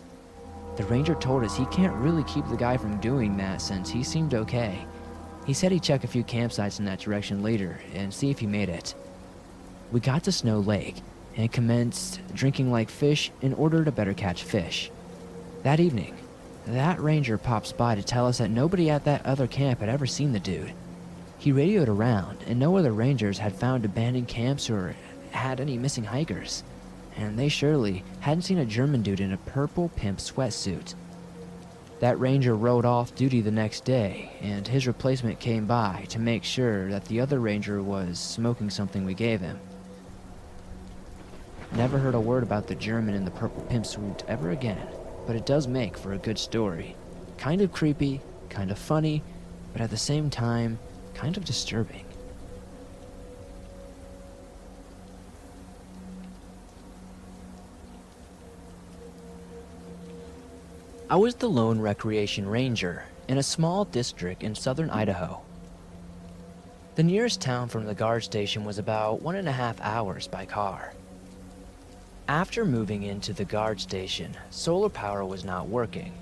The ranger told us he can't really keep the guy from doing that since he seemed okay. He said he'd check a few campsites in that direction later and see if he made it. We got to Snow Lake and commenced drinking like fish in order to better catch fish. That evening, that ranger pops by to tell us that nobody at that other camp had ever seen the dude. He radioed around, and no other rangers had found abandoned camps or had any missing hikers. And they surely hadn't seen a German dude in a purple pimp sweatsuit. That ranger rode off duty the next day, and his replacement came by to make sure that the other ranger was smoking something we gave him. Never heard a word about the German in the purple pimp suit ever again, but it does make for a good story. Kind of creepy, kind of funny, but at the same time, kind of disturbing. I was the lone recreation ranger in a small district in southern Idaho. The nearest town from the guard station was about 1.5 hours by car. After moving into the guard station, solar power was not working,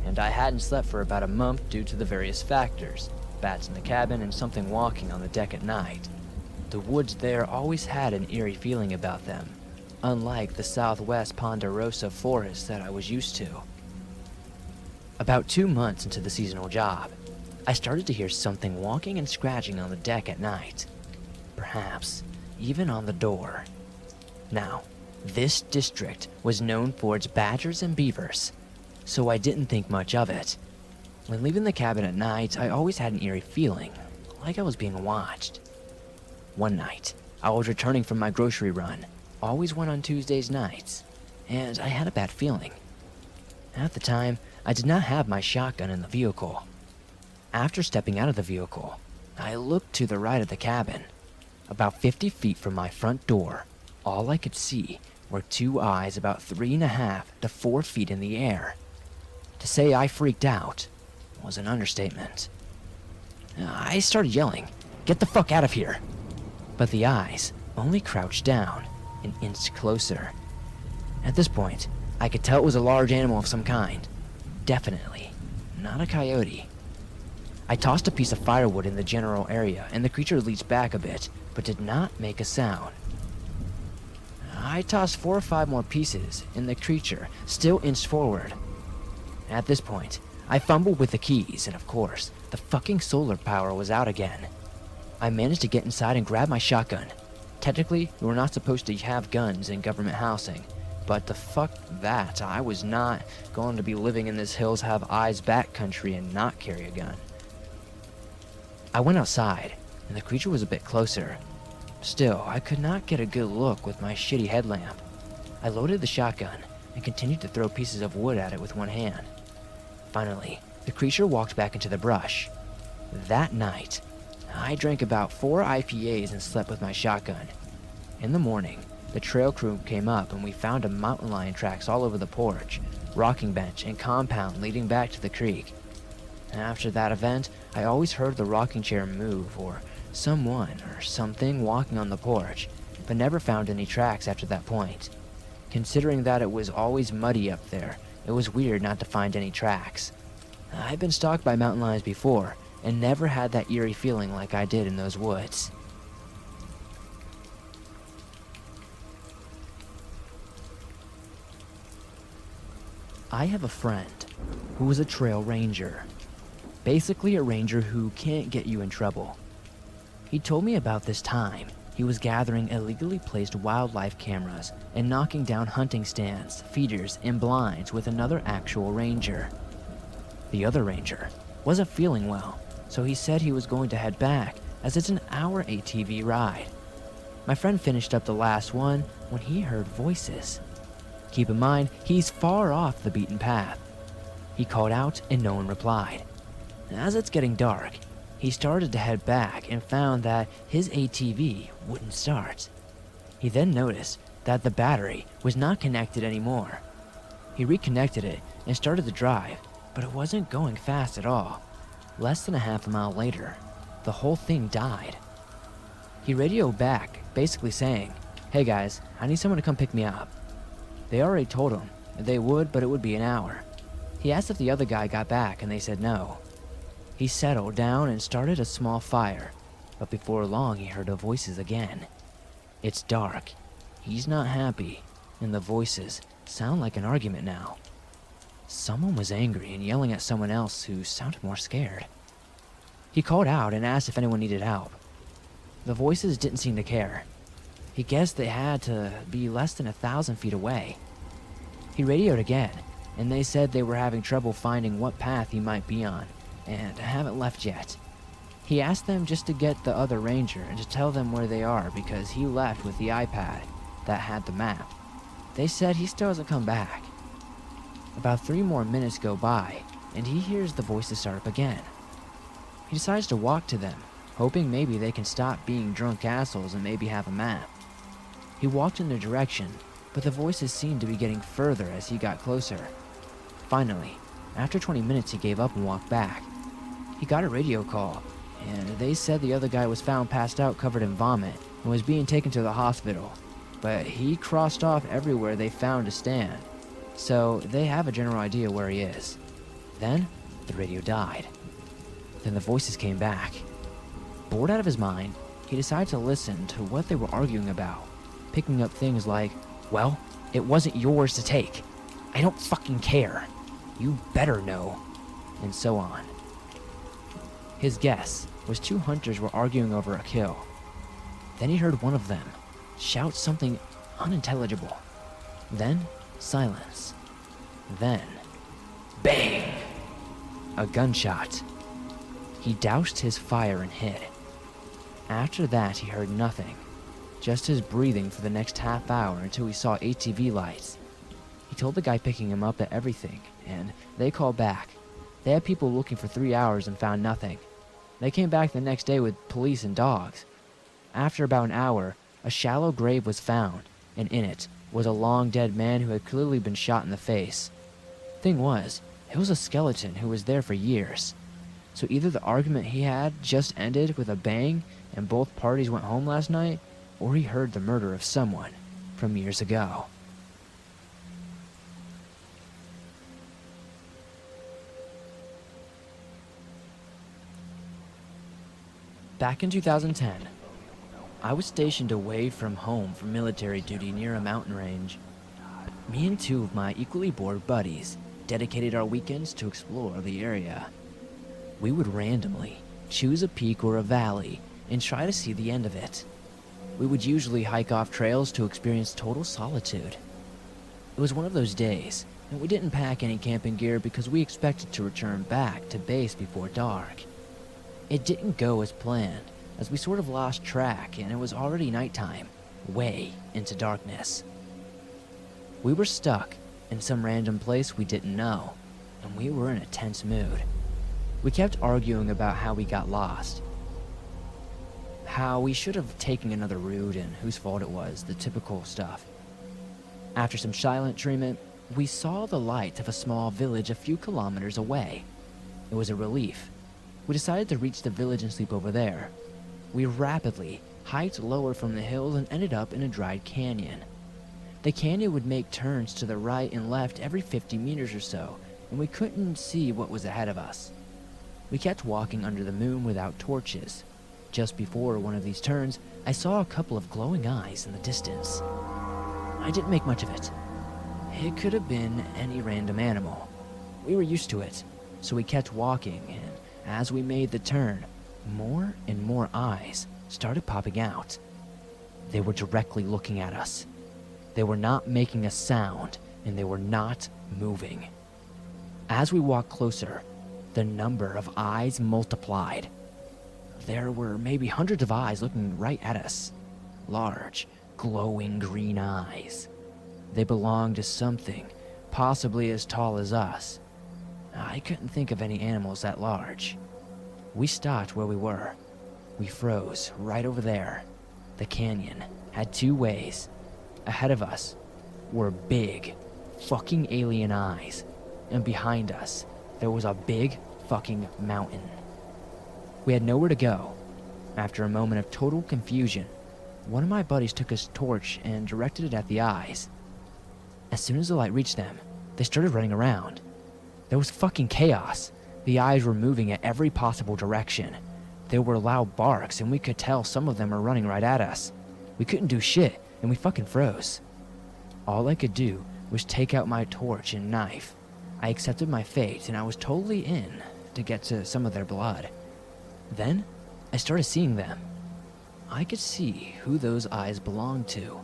and I hadn't slept for about a month due to the various factors: bats in the cabin and something walking on the deck at night. The woods there always had an eerie feeling about them, unlike the southwest Ponderosa forest that I was used to. About 2 months into the seasonal job, I started to hear something walking and scratching on the deck at night. Perhaps even on the door. Now, this district was known for its badgers and beavers, so I didn't think much of it. When leaving the cabin at night, I always had an eerie feeling, like I was being watched. One night, I was returning from my grocery run, always one on Tuesdays nights, and I had a bad feeling. At the time, I did not have my shotgun in the vehicle. After stepping out of the vehicle, I looked to the right of the cabin. About 50 feet from my front door, all I could see were two eyes about 3.5 to 4 feet in the air. To say I freaked out was an understatement. I started yelling, "Get the fuck out of here!" But the eyes only crouched down an inch closer. At this point, I could tell it was a large animal of some kind. Definitely not a coyote. I tossed a piece of firewood in the general area, and the creature leaped back a bit, but did not make a sound. I tossed 4 or 5 more pieces, and the creature still inched forward. At this point, I fumbled with the keys, and of course, the fucking solar power was out again. I managed to get inside and grab my shotgun. Technically, we were not supposed to have guns in government housing, but the fuck that, I was not going to be living in this hills have eyes back country and not carry a gun. I went outside, and the creature was a bit closer. Still, I could not get a good look with my shitty headlamp. I loaded the shotgun and continued to throw pieces of wood at it with one hand. Finally, the creature walked back into the brush. That night, I drank about 4 IPAs and slept with my shotgun. In the morning, the trail crew came up and we found a mountain lion tracks all over the porch, rocking bench, and compound leading back to the creek. After that event, I always heard the rocking chair move or someone or something walking on the porch, but never found any tracks after that point. Considering that it was always muddy up there, it was weird not to find any tracks. I've been stalked by mountain lions before, and never had that eerie feeling like I did in those woods. I have a friend who was a trail ranger. Basically a ranger who can't get you in trouble. He told me about this time he was gathering illegally placed wildlife cameras and knocking down hunting stands, feeders, and blinds with another actual ranger. The other ranger wasn't feeling well, so he said he was going to head back as it's an hour ATV ride. My friend finished up the last one when he heard voices. Keep in mind, he's far off the beaten path. He called out and no one replied. As it's getting dark, he started to head back and found that his ATV wouldn't start. He then noticed that the battery was not connected anymore. He reconnected it and started to drive, but it wasn't going fast at all. Less than a half a mile later, the whole thing died. He radioed back, basically saying, "Hey guys, I need someone to come pick me up." They already told him they would, but it would be an hour. He asked if the other guy got back, and they said no. He settled down and started a small fire, but before long he heard the voices again. It's dark. He's not happy, and the voices sound like an argument now. Someone was angry and yelling at someone else who sounded more scared. He called out and asked if anyone needed help. The voices didn't seem to care. He guessed they had to be less than 1,000 feet away. He radioed again, and they said they were having trouble finding what path he might be on, and haven't left yet. He asked them just to get the other ranger and to tell them where they are because he left with the iPad that had the map. They said he still hasn't come back. About 3 more minutes go by, and he hears the voices start up again. He decides to walk to them, hoping maybe they can stop being drunk assholes and maybe have a map. He walked in their direction, but the voices seemed to be getting further as he got closer. Finally, after 20 minutes, he gave up and walked back. He got a radio call, and they said the other guy was found passed out covered in vomit and was being taken to the hospital, but he crossed off everywhere they found to stand, so they have a general idea where he is. Then, the radio died. Then the voices came back. Bored out of his mind, he decided to listen to what they were arguing about, picking up things like, "Well, it wasn't yours to take. I don't fucking care. You better know," and so on. His guess was two hunters were arguing over a kill. Then he heard one of them shout something unintelligible. Then, silence. Then, bang! A gunshot. He doused his fire and hid. After that, he heard nothing, just his breathing for the next half hour until he saw ATV lights. He told the guy picking him up everything, and they called back. They had people looking for 3 hours and found nothing. They came back the next day with police and dogs. After about an hour, a shallow grave was found, and in it was a long dead man who had clearly been shot in the face. Thing was, it was a skeleton who was there for years. So either the argument he had just ended with a bang and both parties went home last night, or he heard the murder of someone from years ago. Back in 2010, I was stationed away from home for military duty near a mountain range. Me and two of my equally bored buddies dedicated our weekends to explore the area. We would randomly choose a peak or a valley and try to see the end of it. We would usually hike off trails to experience total solitude. It was one of those days, and we didn't pack any camping gear because we expected to return back to base before dark. It didn't go as planned, as we sort of lost track and it was already nighttime, way into darkness. We were stuck in some random place we didn't know, and we were in a tense mood. We kept arguing about how we got lost, how we should have taken another route and whose fault it was, the typical stuff. After some silent treatment, we saw the light of a small village a few kilometers away. It was a relief. We decided to reach the village and sleep over there. We rapidly hiked lower from the hills and ended up in a dried canyon. The canyon would make turns to the right and left every 50 meters or so, and we couldn't see what was ahead of us. We kept walking under the moon without torches. Just before one of these turns, I saw a couple of glowing eyes in the distance. I didn't make much of it. It could have been any random animal. We were used to it, so we kept walking, and as we made the turn, more and more eyes started popping out. They were directly looking at us. They were not making a sound, and they were not moving. As we walked closer, the number of eyes multiplied. There were maybe hundreds of eyes looking right at us. Large, glowing green eyes. They belonged to something, possibly as tall as us. I couldn't think of any animals that large. We stopped where we were. We froze right over there. The canyon had two ways. Ahead of us were big, fucking alien eyes. And behind us, there was a big fucking mountain. We had nowhere to go. After a moment of total confusion, one of my buddies took his torch and directed it at the eyes. As soon as the light reached them, they started running around. There was fucking chaos. The eyes were moving at every possible direction. There were loud barks, and we could tell some of them were running right at us. We couldn't do shit, and we fucking froze. All I could do was take out my torch and knife. I accepted my fate, and I was totally in to get to some of their blood. Then, I started seeing them. I could see who those eyes belonged to.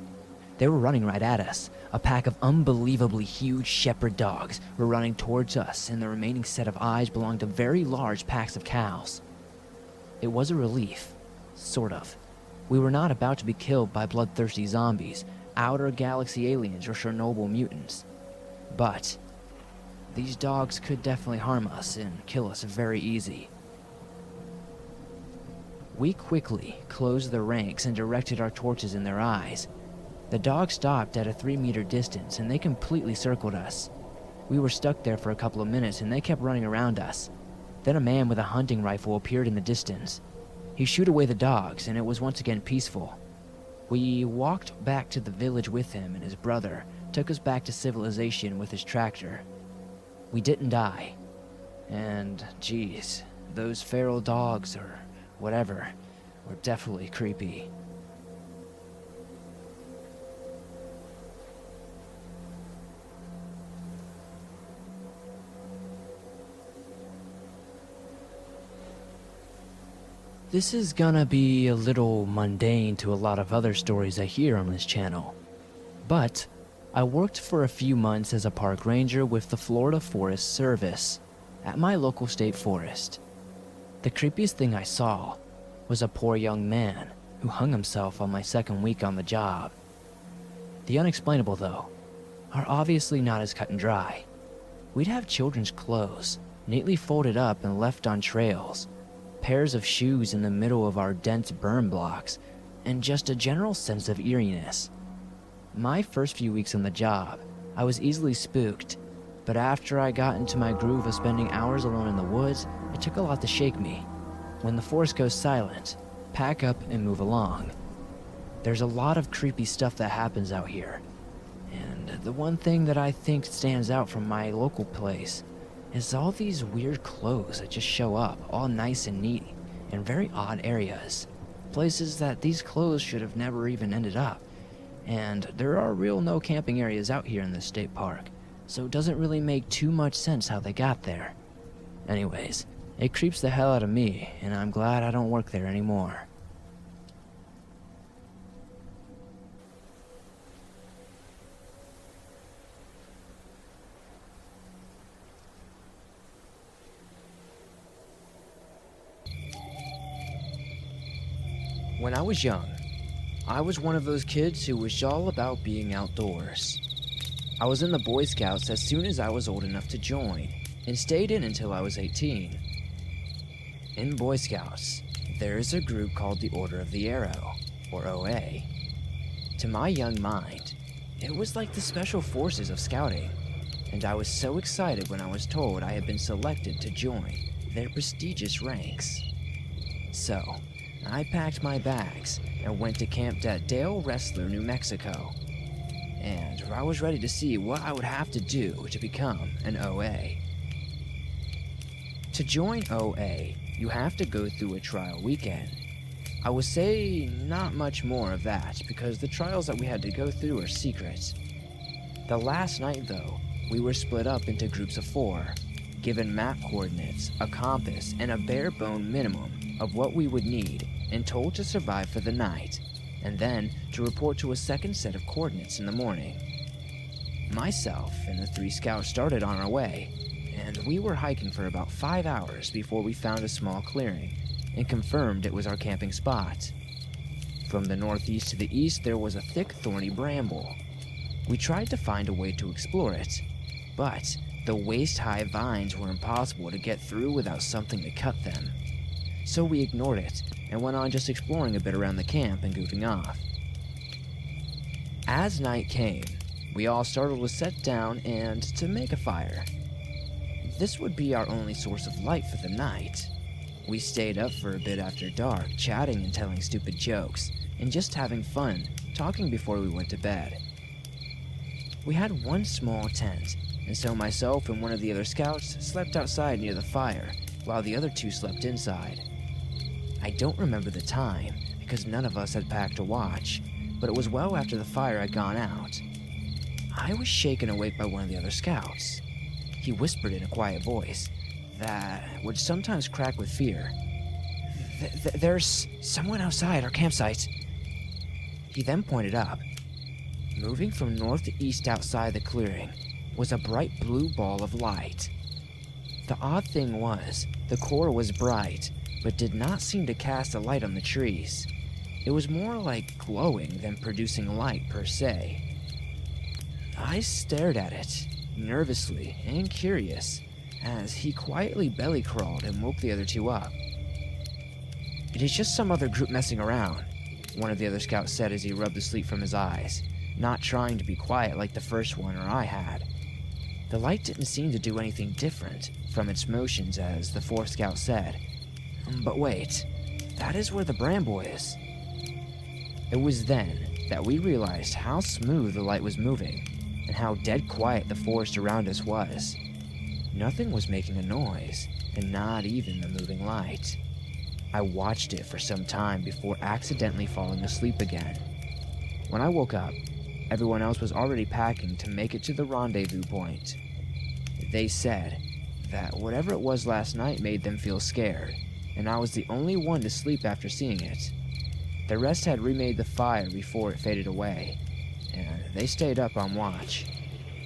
They were running right at us. A pack of unbelievably huge shepherd dogs were running towards us, and the remaining set of eyes belonged to very large packs of cows. It was a relief, sort of. We were not about to be killed by bloodthirsty zombies, outer galaxy aliens, or Chernobyl mutants. But these dogs could definitely harm us and kill us very easy. We quickly closed the ranks and directed our torches in their eyes. The dogs stopped at a 3-meter distance and they completely circled us. We were stuck there for a couple of minutes and they kept running around us. Then a man with a hunting rifle appeared in the distance. He shooed away the dogs and it was once again peaceful. We walked back to the village with him, and his brother took us back to civilization with his tractor. We didn't die. And geez, those feral dogs or whatever were definitely creepy. This is gonna be a little mundane to a lot of other stories I hear on this channel, but I worked for a few months as a park ranger with the Florida Forest Service at my local state forest. The creepiest thing I saw was a poor young man who hung himself on my second week on the job. The unexplainable, though, are obviously not as cut and dry. We'd have children's clothes neatly folded up and left on trails, pairs of shoes in the middle of our dense burn blocks, and just a general sense of eeriness. My first few weeks on the job, I was easily spooked, but after I got into my groove of spending hours alone in the woods, it took a lot to shake me. When the forest goes silent, pack up and move along. There's a lot of creepy stuff that happens out here, and the one thing that I think stands out from my local place is all these weird clothes that just show up, all nice and neat, in very odd areas. Places that these clothes should have never even ended up. And there are real no camping areas out here in this state park, so it doesn't really make too much sense how they got there. Anyways, it creeps the hell out of me, and I'm glad I don't work there anymore. When I was young, I was one of those kids who was all about being outdoors. I was in the Boy Scouts as soon as I was old enough to join, and stayed in until I was 18. In Boy Scouts, there is a group called the Order of the Arrow, or OA. To my young mind, it was like the special forces of scouting, and I was so excited when I was told I had been selected to join their prestigious ranks. So, I packed my bags and went to camp at Dale Wrestler, New Mexico, and I was ready to see what I would have to do to become an OA. To join OA, you have to go through a trial weekend. I would say not much more of that because the trials that we had to go through are secret. The last night, though, we were split up into groups of 4, given map coordinates, a compass, and a bare-bone minimum of what we would need, and told to survive for the night, and then to report to a second set of coordinates in the morning. Myself and the 3 scouts started on our way, and we were hiking for about 5 hours before we found a small clearing and confirmed it was our camping spot. From the northeast to the east, there was a thick, thorny bramble. We tried to find a way to explore it, but the waist-high vines were impossible to get through without something to cut them. So we ignored it and went on just exploring a bit around the camp and goofing off. As night came, we all started to set down and to make a fire. This would be our only source of light for the night. We stayed up for a bit after dark, chatting and telling stupid jokes, and just having fun, talking before we went to bed. We had one small tent, and so myself and one of the other scouts slept outside near the fire, while the other 2 slept inside. I don't remember the time, because none of us had packed a watch, but it was well after the fire had gone out. I was shaken awake by one of the other scouts. He whispered in a quiet voice that would sometimes crack with fear. There's someone outside our campsite. He then pointed up. Moving from north to east outside the clearing was a bright blue ball of light. The odd thing was, the core was bright, but did not seem to cast a light on the trees. It was more like glowing than producing light per se. I stared at it, nervously and curious, as he quietly belly crawled and woke the other two up. "It is just some other group messing around," one of the other scouts said as he rubbed the sleep from his eyes, not trying to be quiet like the first one or I had. The light didn't seem to do anything different from its motions, as the fourth scout said. "But wait, that is where the Bramble is." It was then that we realized how smooth the light was moving, and how dead quiet the forest around us was. Nothing was making a noise, and not even the moving light. I watched it for some time before accidentally falling asleep again. When I woke up, everyone else was already packing to make it to the rendezvous point. They said that whatever it was last night made them feel scared, and I was the only one to sleep after seeing it. The rest had remade the fire before it faded away, and they stayed up on watch.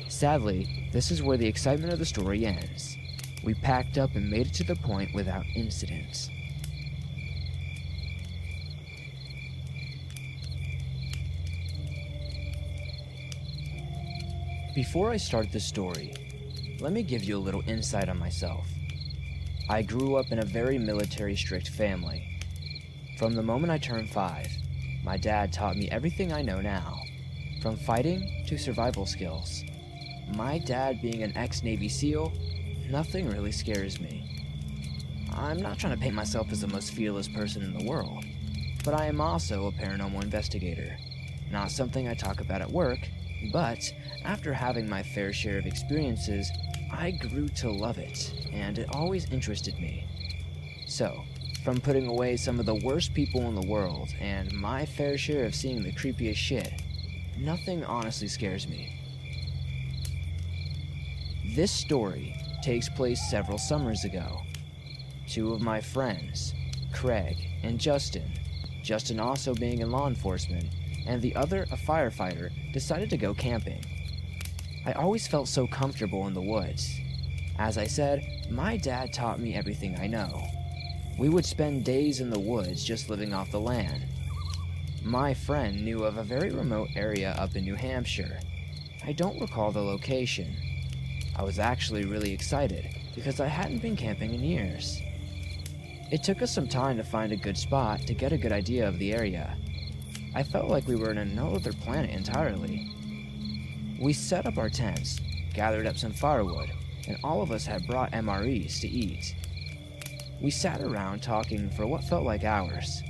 Sadly, this is where the excitement of the story ends. We packed up and made it to the point without incident. Before I start this story, let me give you a little insight on myself. I grew up in a very military strict family. From the moment I turned 5, my dad taught me everything I know now, from fighting to survival skills. My dad being an ex-Navy SEAL, nothing really scares me. I'm not trying to paint myself as the most fearless person in the world, but I am also a paranormal investigator. Not something I talk about at work, but after having my fair share of experiences, I grew to love it, and it always interested me. So, from putting away some of the worst people in the world and my fair share of seeing the creepiest shit, nothing honestly scares me. This story takes place several summers ago. Two of my friends, Craig and Justin also being in law enforcement, and the other a firefighter, decided to go camping. I always felt so comfortable in the woods. As I said, my dad taught me everything I know. We would spend days in the woods just living off the land. My friend knew of a very remote area up in New Hampshire. I don't recall the location. I was actually really excited because I hadn't been camping in years. It took us some time to find a good spot to get a good idea of the area. I felt like we were in another planet entirely. We set up our tents, gathered up some firewood, and all of us had brought MREs to eat. We sat around talking for what felt like hours.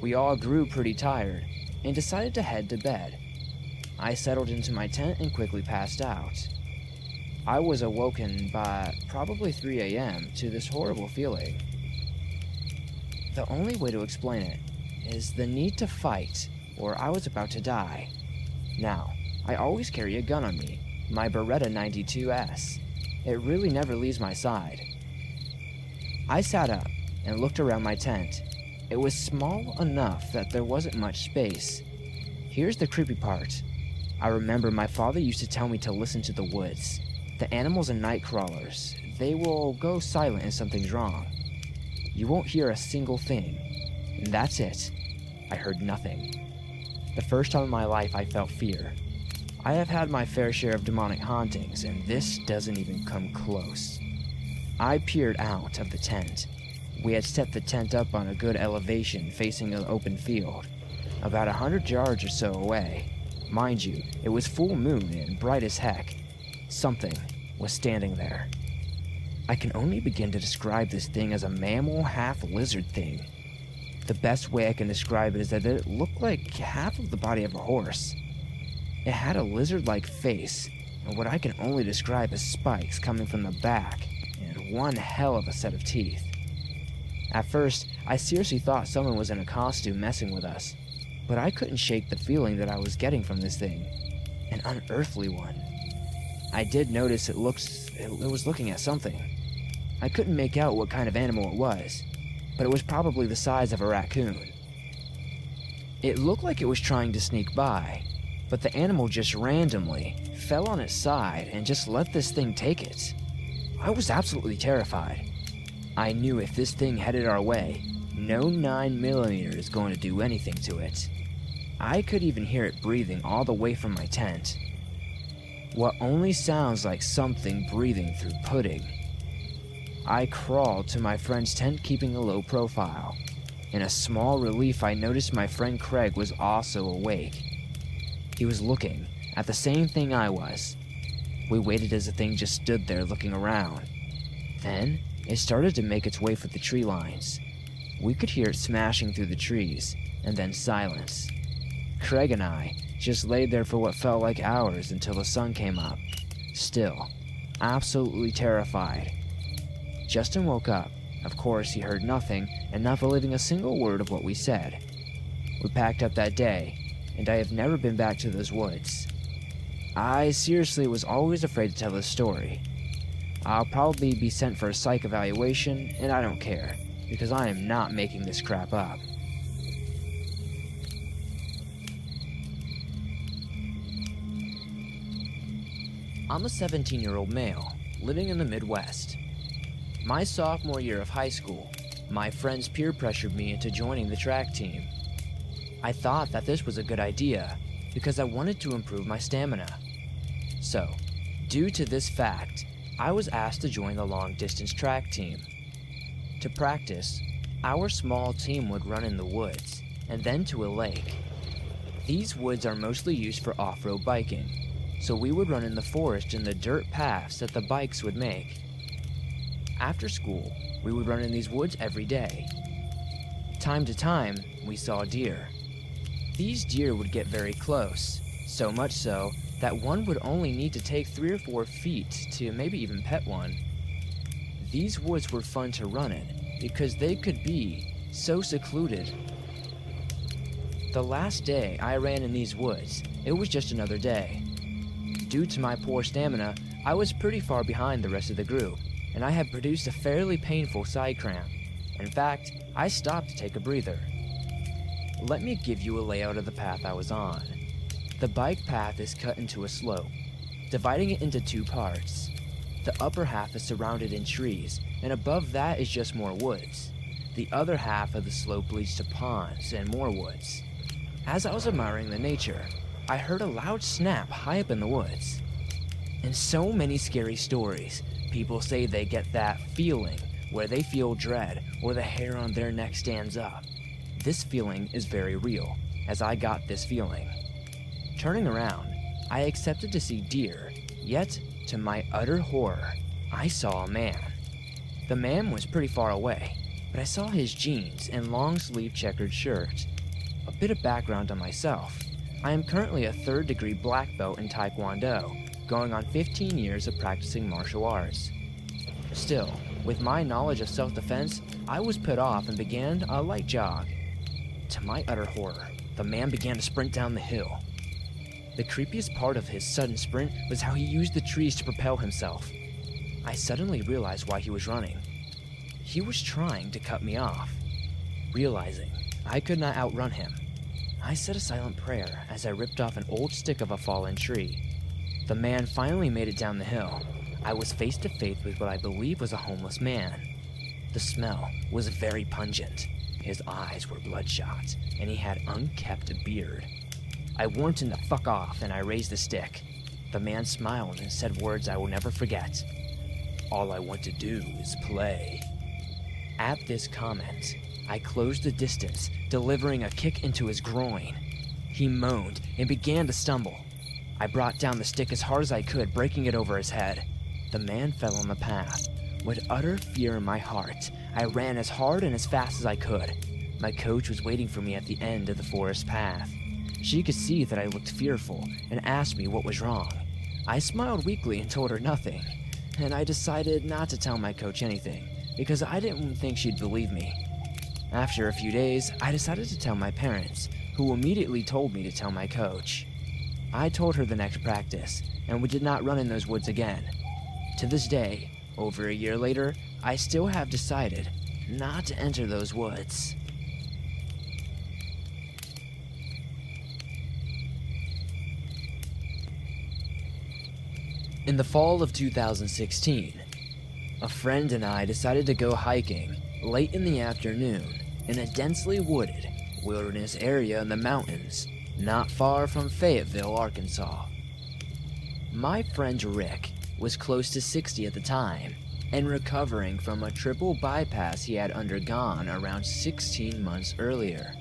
We all grew pretty tired and decided to head to bed. I settled into my tent and quickly passed out. I was awoken by probably 3 a.m. to this horrible feeling. The only way to explain it is the need to fight, or I was about to die. Now, I always carry a gun on me, my Beretta 92S. It really never leaves my side. I sat up and looked around my tent. It was small enough that there wasn't much space. Here's the creepy part. I remember my father used to tell me to listen to the woods. The animals and night crawlers, they will go silent if something's wrong. You won't hear a single thing. And that's it. I heard nothing. The first time in my life I felt fear. I have had my fair share of demonic hauntings, and this doesn't even come close. I peered out of the tent. We had set the tent up on a good elevation facing an open field, about 100 yards or so away. Mind you, it was full moon and bright as heck. Something was standing there. I can only begin to describe this thing as a mammal, half-lizard thing. The best way I can describe it is that it looked like half of the body of a horse. It had a lizard-like face, and what I can only describe as spikes coming from the back, and one hell of a set of teeth. At first, I seriously thought someone was in a costume messing with us, but I couldn't shake the feeling that I was getting from this thing. An unearthly one. I did notice it was looking at something. I couldn't make out what kind of animal it was, but it was probably the size of a raccoon. It looked like it was trying to sneak by, but the animal just randomly fell on its side and just let this thing take it. I was absolutely terrified. I knew if this thing headed our way, no 9mm is going to do anything to it. I could even hear it breathing all the way from my tent. what only sounds like something breathing through pudding. I crawled to my friend's tent, keeping a low profile. In a small relief, I noticed my friend Craig was also awake. He was looking at the same thing I was. We waited as the thing just stood there looking around. Then, it started to make its way for the tree lines. We could hear it smashing through the trees, and then silence. Craig and I just laid there for what felt like hours until the sun came up. Still, absolutely terrified. Justin woke up. Of course, he heard nothing and not believing a single word of what we said. We packed up that day, and I have never been back to those woods. I seriously was always afraid to tell this story. I'll probably be sent for a psych evaluation, and I don't care, because I am not making this crap up. I'm a 17-year-old male, living in the Midwest. My sophomore year of high school, my friends peer pressured me into joining the track team. I thought that this was a good idea, because I wanted to improve my stamina. So, due to this fact, I was asked to join the long-distance track team. To practice, our small team would run in the woods, and then to a lake. These woods are mostly used for off-road biking, so we would run in the forest in the dirt paths that the bikes would make. After school, we would run in these woods every day. Time to time, we saw deer. These deer would get very close, so much so that one would only need to take 3 or 4 feet to maybe even pet one. These woods were fun to run in because they could be so secluded. The last day I ran in these woods, it was just another day. Due to my poor stamina, I was pretty far behind the rest of the group, and I had produced a fairly painful side cramp. In fact, I stopped to take a breather. Let me give you a layout of the path I was on. The bike path is cut into a slope, dividing it into 2 parts. The upper half is surrounded in trees, and above that is just more woods. The other half of the slope leads to ponds and more woods. As I was admiring the nature, I heard a loud snap high up in the woods. In so many scary stories, people say they get that feeling where they feel dread or the hair on their neck stands up. This feeling is very real, as I got this feeling. Turning around, I expected to see deer, yet, to my utter horror, I saw a man. The man was pretty far away, but I saw his jeans and long-sleeve checkered shirt. A bit of background on myself. I am currently a 3rd-degree black belt in Taekwondo, going on 15 years of practicing martial arts. Still, with my knowledge of self-defense, I was put off and began a light jog. To my utter horror, the man began to sprint down the hill. The creepiest part of his sudden sprint was how he used the trees to propel himself. I suddenly realized why he was running. He was trying to cut me off. Realizing I could not outrun him, I said a silent prayer as I ripped off an old stick of a fallen tree. The man finally made it down the hill. I was face to face with what I believe was a homeless man. The smell was very pungent. His eyes were bloodshot, and he had unkempt beard. I warned him to fuck off, and I raised the stick. The man smiled and said words I will never forget. "All I want to do is play." At this comment, I closed the distance, delivering a kick into his groin. He moaned and began to stumble. I brought down the stick as hard as I could, breaking it over his head. The man fell on the path. With utter fear in my heart, I ran as hard and as fast as I could. My coach was waiting for me at the end of the forest path. She could see that I looked fearful and asked me what was wrong. I smiled weakly and told her nothing, and I decided not to tell my coach anything because I didn't think she'd believe me. After a few days, I decided to tell my parents, who immediately told me to tell my coach. I told her the next practice, and we did not run in those woods again. To this day, over a year later, I still have decided not to enter those woods. In the fall of 2016, a friend and I decided to go hiking late in the afternoon in a densely wooded wilderness area in the mountains not far from Fayetteville, Arkansas. My friend Rick was close to 60 at the time and recovering from a triple bypass he had undergone around 16 months earlier.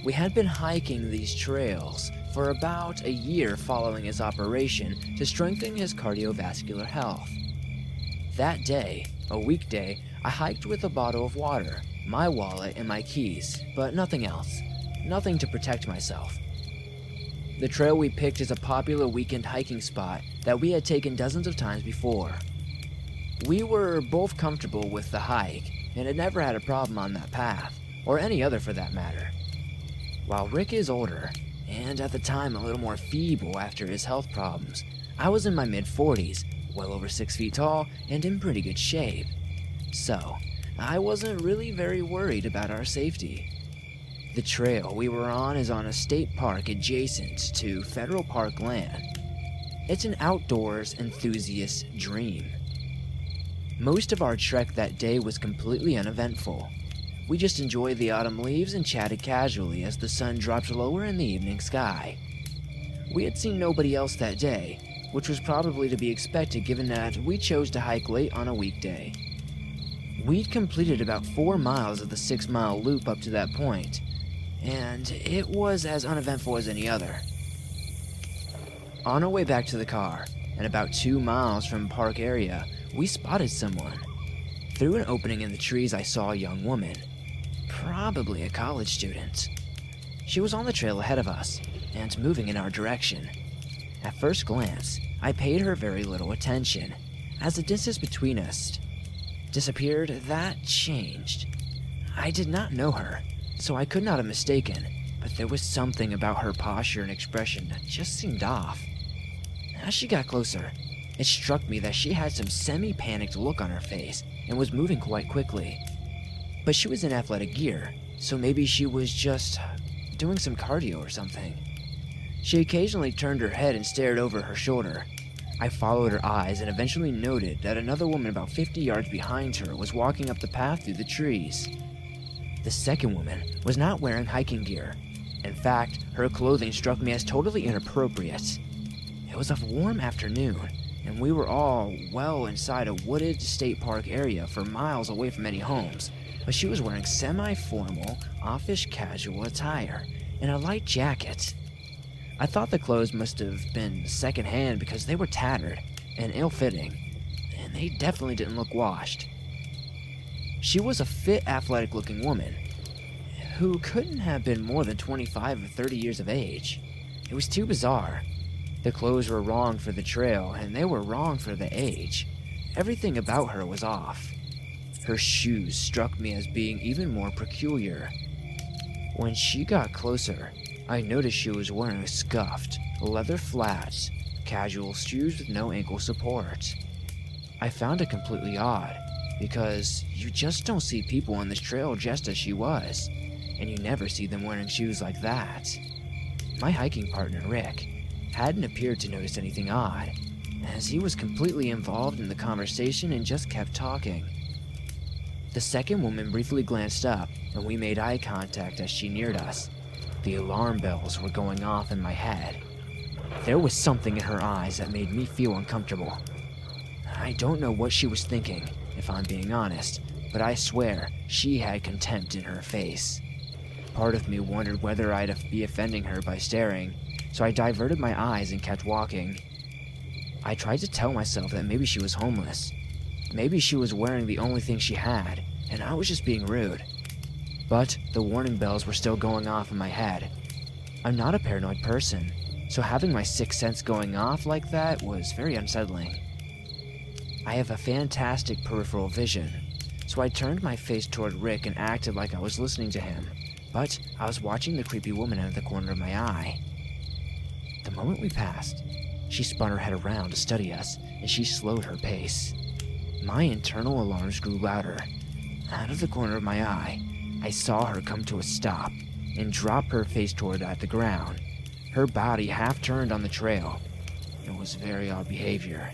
We had been hiking these trails for about a year following his operation to strengthen his cardiovascular health. That day, a weekday, I hiked with a bottle of water, my wallet, and my keys, but nothing else. Nothing to protect myself. The trail we picked is a popular weekend hiking spot that we had taken dozens of times before. We were both comfortable with the hike and had never had a problem on that path, or any other for that matter. While Rick is older, and at the time a little more feeble after his health problems, I was in my mid-40s, well over 6 feet tall, and in pretty good shape. So, I wasn't really very worried about our safety. The trail we were on is on a state park adjacent to federal park land. It's an outdoors enthusiast's dream. Most of our trek that day was completely uneventful. We just enjoyed the autumn leaves and chatted casually as the sun dropped lower in the evening sky. We had seen nobody else that day, which was probably to be expected given that we chose to hike late on a weekday. We'd completed about 4 miles of the 6-mile loop up to that point, and it was as uneventful as any other. On our way back to the car, and about 2 miles from park area, we spotted someone. Through an opening in the trees, I saw a young woman, probably a college student. She was on the trail ahead of us, and moving in our direction. At first glance, I paid her very little attention. As the distance between us disappeared, that changed. I did not know her, so I could not have mistaken, but there was something about her posture and expression that just seemed off. As she got closer, it struck me that she had some semi-panicked look on her face and was moving quite quickly. But she was in athletic gear, so maybe she was just doing some cardio or something. She occasionally turned her head and stared over her shoulder. I followed her eyes and eventually noted that another woman about 50 yards behind her was walking up the path through the trees. The second woman was not wearing hiking gear. In fact, her clothing struck me as totally inappropriate. It was a warm afternoon, and we were all well inside a wooded state park area for miles away from any homes, but she was wearing semi-formal, office casual attire and a light jacket. I thought the clothes must have been secondhand because they were tattered and ill-fitting, and they definitely didn't look washed. She was a fit, athletic-looking woman who couldn't have been more than 25 or 30 years of age. It was too bizarre. The clothes were wrong for the trail, and they were wrong for the age. Everything about her was off. Her shoes struck me as being even more peculiar. When she got closer, I noticed she was wearing scuffed, leather flats, casual shoes with no ankle support. I found it completely odd, because you just don't see people on this trail just as she was, and you never see them wearing shoes like that. My hiking partner, Rick, hadn't appeared to notice anything odd, as he was completely involved in the conversation and just kept talking. The second woman briefly glanced up, and we made eye contact as she neared us. The alarm bells were going off in my head. There was something in her eyes that made me feel uncomfortable. I don't know what she was thinking, if I'm being honest, but I swear she had contempt in her face. Part of me wondered whether I'd be offending her by staring, so I diverted my eyes and kept walking. I tried to tell myself that maybe she was homeless. Maybe she was wearing the only thing she had, and I was just being rude. But the warning bells were still going off in my head. I'm not a paranoid person, so having my sixth sense going off like that was very unsettling. I have a fantastic peripheral vision, so I turned my face toward Rick and acted like I was listening to him, but I was watching the creepy woman out of the corner of my eye. The moment we passed, she spun her head around to study us, and she slowed her pace. My internal alarms grew louder. Out of the corner of my eye, I saw her come to a stop and drop her face toward the ground, her body half turned on the trail. It was very odd behavior.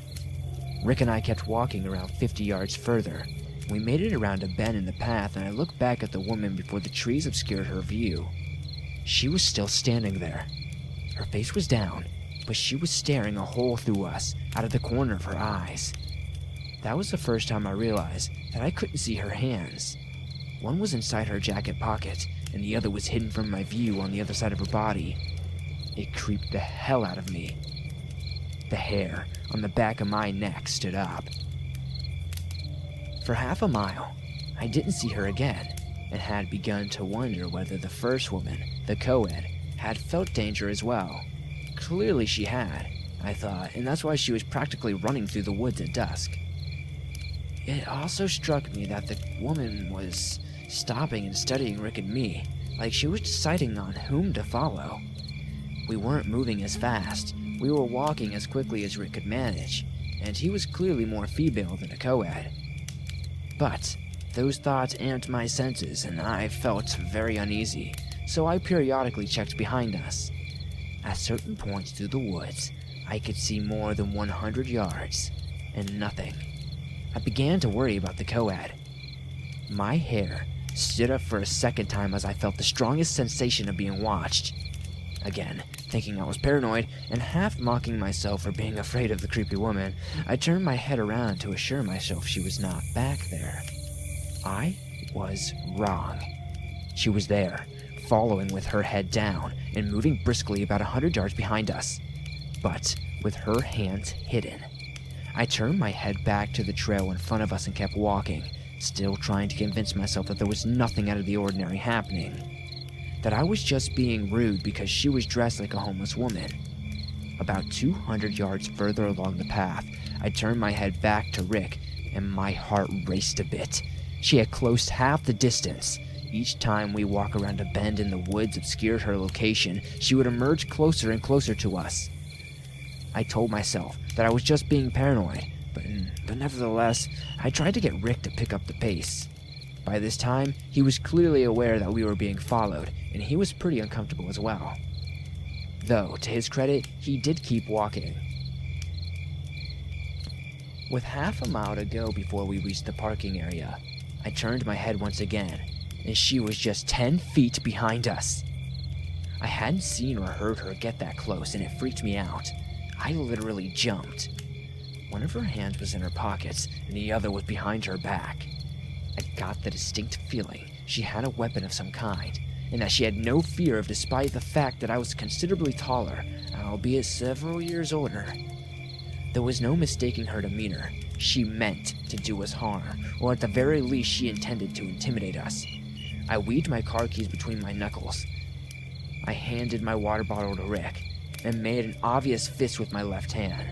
Rick and I kept walking around 50 yards further. We made it around a bend in the path, and I looked back at the woman before the trees obscured her view. She was still standing there. Her face was down, but she was staring a hole through us out of the corner of her eyes. That was the first time I realized that I couldn't see her hands. One was inside her jacket pocket, and the other was hidden from my view on the other side of her body. It creeped the hell out of me. The hair on the back of my neck stood up. For half a mile, I didn't see her again, and had begun to wonder whether the first woman, the co-ed, had felt danger as well. Clearly she had, I thought, and that's why she was practically running through the woods at dusk. It also struck me that the woman was stopping and studying Rick and me, like she was deciding on whom to follow. We weren't moving as fast. We were walking as quickly as Rick could manage, and he was clearly more female than a co-ed. But those thoughts amped my senses, and I felt very uneasy, so I periodically checked behind us. At certain points through the woods, I could see more than 100 yards, and nothing. I began to worry about the co-ed. My hair stood up for a second time as I felt the strongest sensation of being watched. Again, thinking I was paranoid and half mocking myself for being afraid of the creepy woman, I turned my head around to assure myself she was not back there. I was wrong. She was there, following with her head down and moving briskly about 100 yards behind us, but with her hands hidden. I turned my head back to the trail in front of us and kept walking, still trying to convince myself that there was nothing out of the ordinary happening. That I was just being rude because she was dressed like a homeless woman. About 200 yards further along the path, I turned my head back to Rick, and my heart raced a bit. She had closed half the distance. Each time we walk around a bend in the woods obscured her location, she would emerge closer and closer to us. I told myself that I was just being paranoid, but nevertheless, I tried to get Rick to pick up the pace. By this time, he was clearly aware that we were being followed, and he was pretty uncomfortable as well. Though, to his credit, he did keep walking. With half a mile to go before we reached the parking area, I turned my head once again, and she was just 10 feet behind us. I hadn't seen or heard her get that close, and it freaked me out. I literally jumped. One of her hands was in her pockets, and the other was behind her back. I got the distinct feeling she had a weapon of some kind, and that she had no fear of despite the fact that I was considerably taller, albeit several years older. There was no mistaking her demeanor. She meant to do us harm, or at the very least she intended to intimidate us. I weaved my car keys between my knuckles. I handed my water bottle to Rick, and made an obvious fist with my left hand.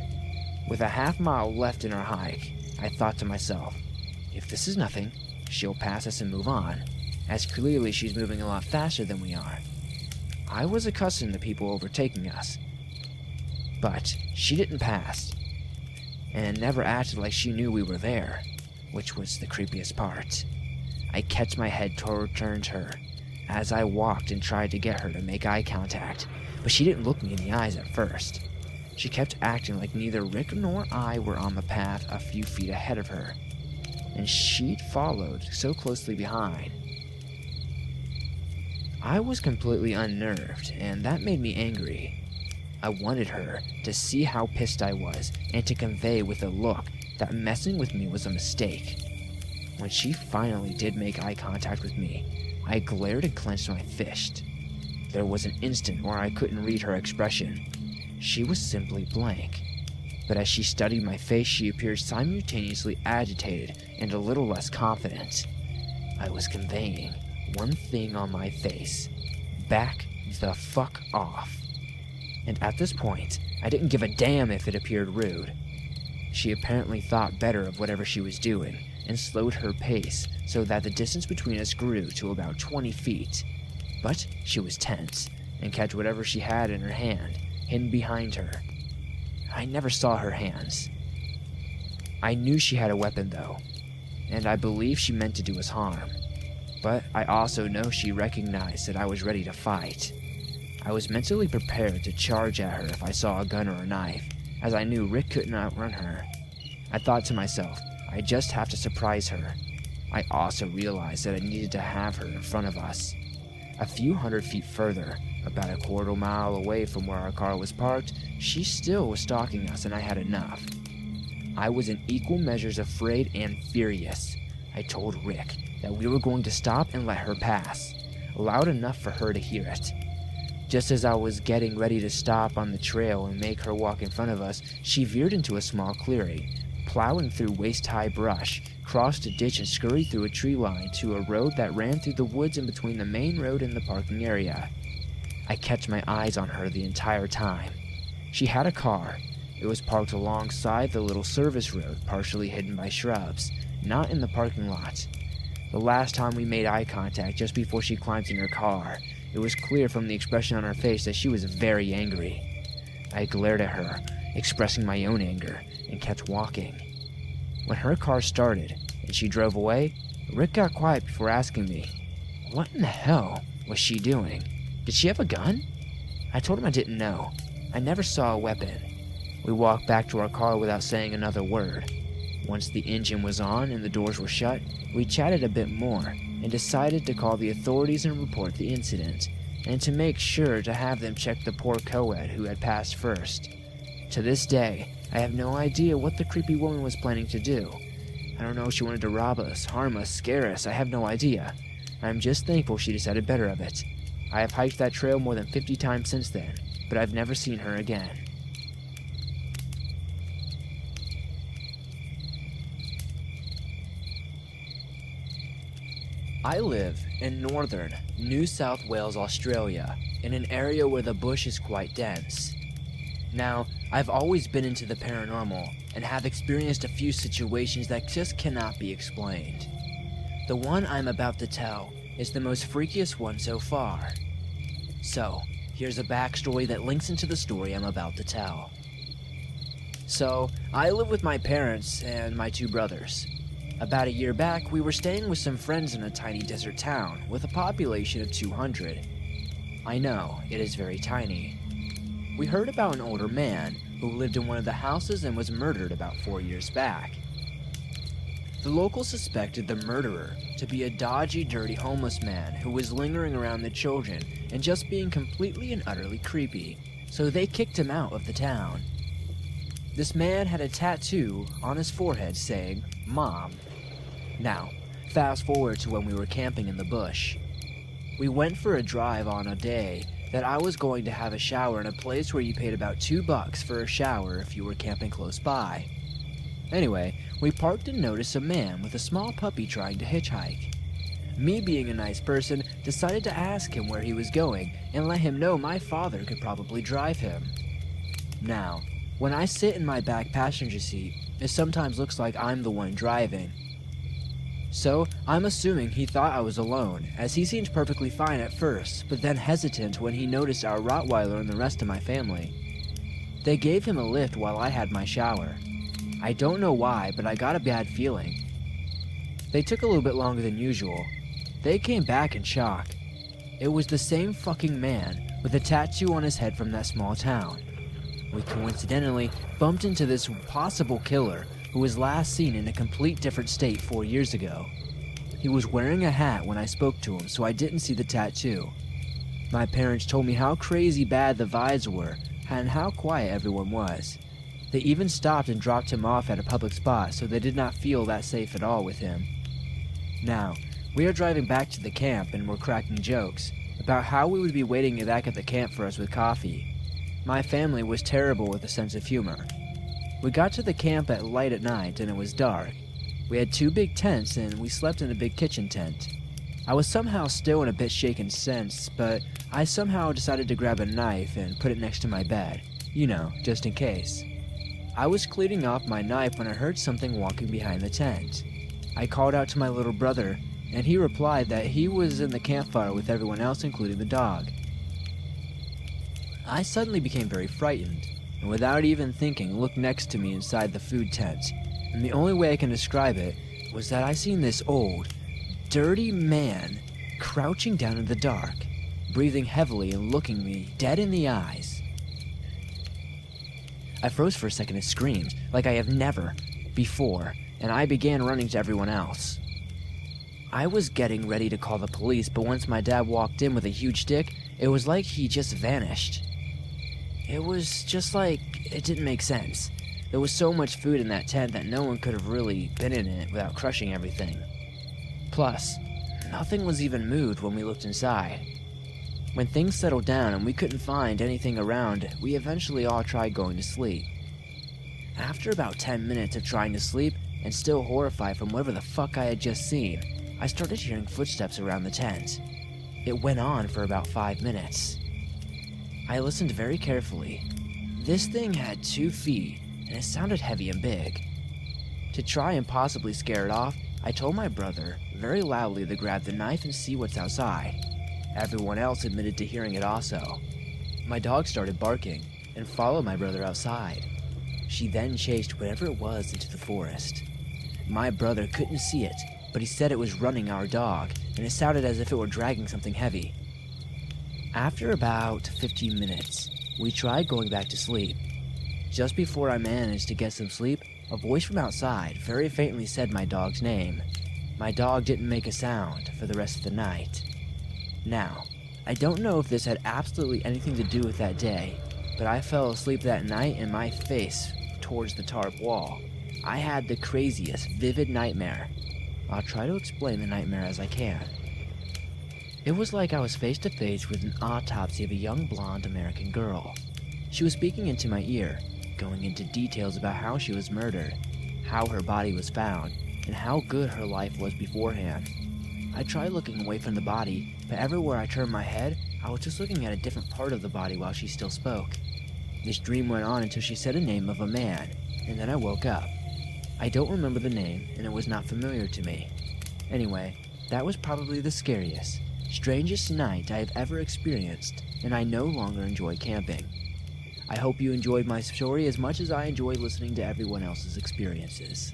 With a half mile left in our hike, I thought to myself, if this is nothing, she'll pass us and move on, as clearly she's moving a lot faster than we are. I was accustomed to people overtaking us, but she didn't pass, and never acted like she knew we were there, which was the creepiest part. I kept my head turned to her, as I walked and tried to get her to make eye contact, but she didn't look me in the eyes at first. She kept acting like neither Rick nor I were on the path a few feet ahead of her, and she'd followed so closely behind. I was completely unnerved, and that made me angry. I wanted her to see how pissed I was, and to convey with a look that messing with me was a mistake. When she finally did make eye contact with me, I glared and clenched my fist. There was an instant where I couldn't read her expression. She was simply blank. But as she studied my face, she appeared simultaneously agitated and a little less confident. I was conveying one thing on my face: back the fuck off. And at this point, I didn't give a damn if it appeared rude. She apparently thought better of whatever she was doing, and slowed her pace so that the distance between us grew to about 20 feet. But she was tense, and kept whatever she had in her hand, hidden behind her. I never saw her hands. I knew she had a weapon though, and I believe she meant to do us harm. But I also know she recognized that I was ready to fight. I was mentally prepared to charge at her if I saw a gun or a knife, as I knew Rick couldn't outrun her. I thought to myself, I just have to surprise her. I also realized that I needed to have her in front of us. A few hundred feet further, About a quarter mile away from where our car was parked, she still was stalking us, and I had enough. I was in equal measures afraid and furious. I told Rick that we were going to stop and let her pass, loud enough for her to hear it. Just as I was getting ready to stop on the trail and make her walk in front of us, she veered into a small clearing, plowing through waist-high brush, crossed a ditch and scurried through a tree line to a road that ran through the woods in between the main road and the parking area. I kept my eyes on her the entire time. She had a car. It was parked alongside the little service road, partially hidden by shrubs, not in the parking lot. The last time we made eye contact, just before she climbed in her car, it was clear from the expression on her face that she was very angry. I glared at her, expressing my own anger, and kept walking. When her car started and she drove away, Rick got quiet before asking me, "What in the hell was she doing? Did she have a gun?" I told him I didn't know. I never saw a weapon. We walked back to our car without saying another word. Once the engine was on and the doors were shut, we chatted a bit more and decided to call the authorities and report the incident, and to make sure to have them check the poor co-ed who had passed first. To this day, I have no idea what the creepy woman was planning to do. I don't know if she wanted to rob us, harm us, scare us, I have no idea. I'm just thankful she decided better of it. I have hiked that trail more than 50 times since then, but I've never seen her again. I live in northern New South Wales, Australia, in an area where the bush is quite dense. Now, I've always been into the paranormal and have experienced a few situations that just cannot be explained. The one I'm about to tell is the most freakiest one so far. So, here's a backstory that links into the story I'm about to tell. So, I live with my parents and my two brothers. About a year back, we were staying with some friends in a tiny desert town with a population of 200. I know, it is very tiny. We heard about an older man who lived in one of the houses and was murdered about 4 years back. The locals suspected the murderer to be a dodgy, dirty homeless man who was lingering around the children and just being completely and utterly creepy, so they kicked him out of the town. This man had a tattoo on his forehead saying, "Mom." Now, fast forward to when we were camping in the bush. We went for a drive on a day that I was going to have a shower in a place where you paid about $2 for a shower if you were camping close by. Anyway, we parked and noticed a man with a small puppy trying to hitchhike. Me, being a nice person, decided to ask him where he was going and let him know my father could probably drive him. Now, when I sit in my back passenger seat, it sometimes looks like I'm the one driving. So, I'm assuming he thought I was alone, as he seemed perfectly fine at first, but then hesitant when he noticed our Rottweiler and the rest of my family. They gave him a lift while I had my shower. I don't know why, but I got a bad feeling. They took a little bit longer than usual. They came back in shock. It was the same fucking man with a tattoo on his head from that small town. We coincidentally bumped into this possible killer who was last seen in a complete different state 4 years ago. He was wearing a hat when I spoke to him, so I didn't see the tattoo. My parents told me how crazy bad the vibes were and how quiet everyone was. They even stopped and dropped him off at a public spot, so they did not feel that safe at all with him. Now, we are driving back to the camp and we're cracking jokes about how we would be waiting back at the camp for us with coffee. My family was terrible with a sense of humor. We got to the camp at light at night and it was dark. We had 2 big tents and we slept in a big kitchen tent. I was somehow still in a bit shaken sense, but I somehow decided to grab a knife and put it next to my bed. You know, just in case. I was cleaning off my knife when I heard something walking behind the tent. I called out to my little brother, and he replied that he was in the campfire with everyone else, including the dog. I suddenly became very frightened, and without even thinking, looked next to me inside the food tent, and the only way I can describe it was that I seen this old, dirty man crouching down in the dark, breathing heavily and looking me dead in the eyes. I froze for a second and screamed like I have never before, and I began running to everyone else. I was getting ready to call the police, but once my dad walked in with a huge stick, It was like he just vanished. It was just like it didn't make sense. There was so much food in that tent that no one could have really been in it without crushing everything. Plus, nothing was even moved when we looked inside. When things settled down and we couldn't find anything around, we eventually all tried going to sleep. After about 10 minutes of trying to sleep, and still horrified from whatever the fuck I had just seen, I started hearing footsteps around the tent. It went on for about 5 minutes. I listened very carefully. This thing had 2 feet, and it sounded heavy and big. To try and possibly scare it off, I told my brother very loudly to grab the knife and see what's outside. Everyone else admitted to hearing it also. My dog started barking and followed my brother outside. She then chased whatever it was into the forest. My brother couldn't see it, but he said it was running our dog, and it sounded as if it were dragging something heavy. After about 15 minutes, we tried going back to sleep. Just before I managed to get some sleep, a voice from outside very faintly said my dog's name. My dog didn't make a sound for the rest of the night. Now, I don't know if this had absolutely anything to do with that day, but I fell asleep that night and my face towards the tarp wall. I had the craziest, vivid nightmare. I'll try to explain the nightmare as I can. It was like I was face to face with an autopsy of a young blonde American girl. She was speaking into my ear, going into details about how she was murdered, how her body was found, and how good her life was beforehand. I tried looking away from the body, but everywhere I turned my head, I was just looking at a different part of the body while she still spoke. This dream went on until she said a name of a man, and then I woke up. I don't remember the name, and it was not familiar to me. Anyway, that was probably the scariest, strangest night I have ever experienced, and I no longer enjoy camping. I hope you enjoyed my story as much as I enjoy listening to everyone else's experiences.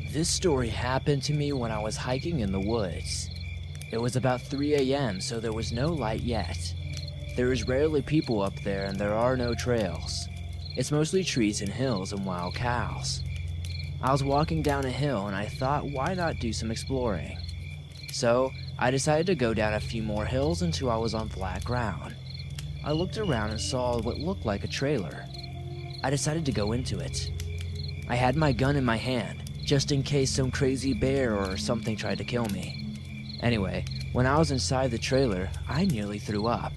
This story happened to me when I was hiking in the woods. It was about 3 a.m., so there was no light yet. There is rarely people up there and there are no trails. It's mostly trees and hills and wild cows. I was walking down a hill and I thought, why not do some exploring? So I decided to go down a few more hills until I was on flat ground. I looked around and saw what looked like a trailer. I decided to go into it. I had my gun in my hand, just in case some crazy bear or something tried to kill me. Anyway, when I was inside the trailer, I nearly threw up.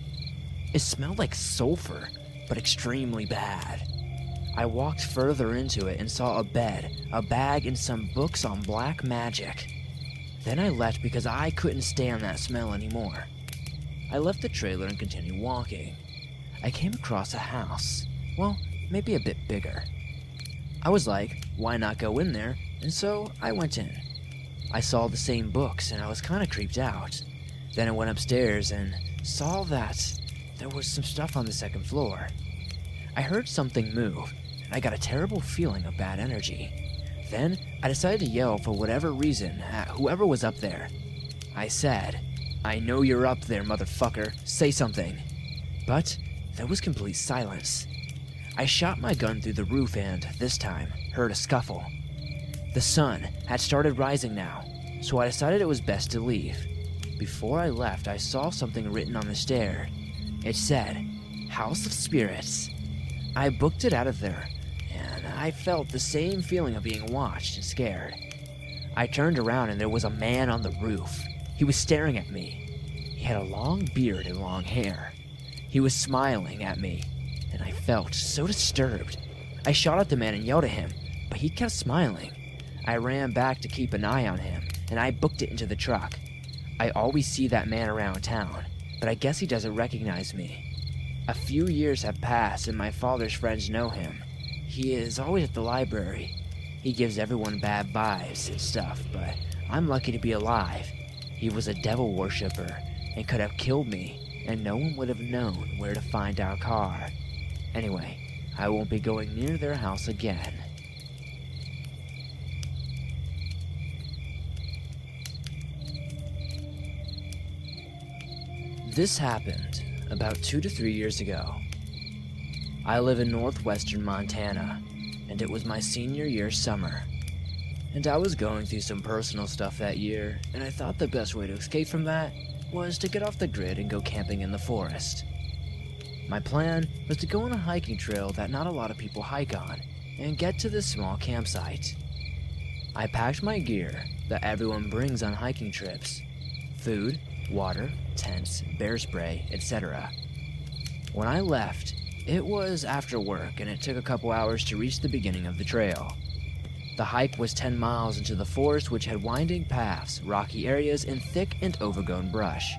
It smelled like sulfur, but extremely bad. I walked further into it and saw a bed, a bag, and some books on black magic. Then I left because I couldn't stand that smell anymore. I left the trailer and continued walking. I came across a house, well, maybe a bit bigger. I was like, why not go in there? And so I went in. I saw the same books and I was kind of creeped out. Then I went upstairs and saw that there was some stuff on the second floor. I heard something move, and I got a terrible feeling of bad energy. Then I decided to yell for whatever reason at whoever was up there. I said, "I know you're up there, motherfucker. Say something." But there was complete silence. I shot my gun through the roof and, this time, heard a scuffle. The sun had started rising now, so I decided it was best to leave. Before I left, I saw something written on the stair. It said, "House of Spirits." I booked it out of there, and I felt the same feeling of being watched and scared. I turned around and there was a man on the roof. He was staring at me. He had a long beard and long hair. He was smiling at me, and I felt so disturbed. I shot at the man and yelled at him, but he kept smiling. I ran back to keep an eye on him, and I booked it into the truck. I always see that man around town, but I guess he doesn't recognize me. A few years have passed and my father's friends know him. He is always at the library. He gives everyone bad vibes and stuff, but I'm lucky to be alive. He was a devil worshiper and could have killed me, and no one would have known where to find our car. Anyway, I won't be going near their house again. This happened about 2 to 3 years ago. I live in northwestern Montana, and it was my senior year summer. and I was going through some personal stuff that year, and I thought the best way to escape from that was to get off the grid and go camping in the forest. My plan was to go on a hiking trail that not a lot of people hike on, and get to this small campsite. I packed my gear that everyone brings on hiking trips: food, water, tents, bear spray, etc. When I left, it was after work, and it took a couple hours to reach the beginning of the trail. The hike was 10 miles into the forest, which had winding paths, rocky areas, and thick and overgrown brush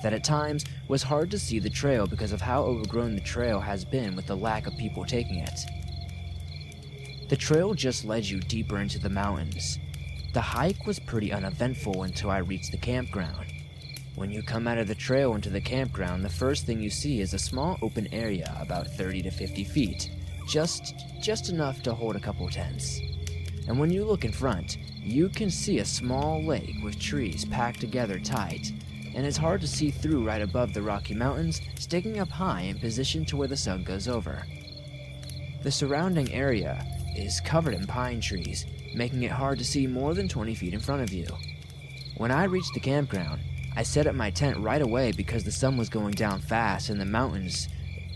that at times was hard to see the trail because of how overgrown the trail has been with the lack of people taking it. The trail just led you deeper into the mountains. The hike was pretty uneventful until I reached the campground. When you come out of the trail into the campground, the first thing you see is a small open area about 30 to 50 feet, just enough to hold a couple tents. And when you look in front, you can see a small lake with trees packed together tight, and it's hard to see through right above the Rocky Mountains, sticking up high in position to where the sun goes over. The surrounding area is covered in pine trees, making it hard to see more than 20 feet in front of you. When I reached the campground, I set up my tent right away because the sun was going down fast in the mountains.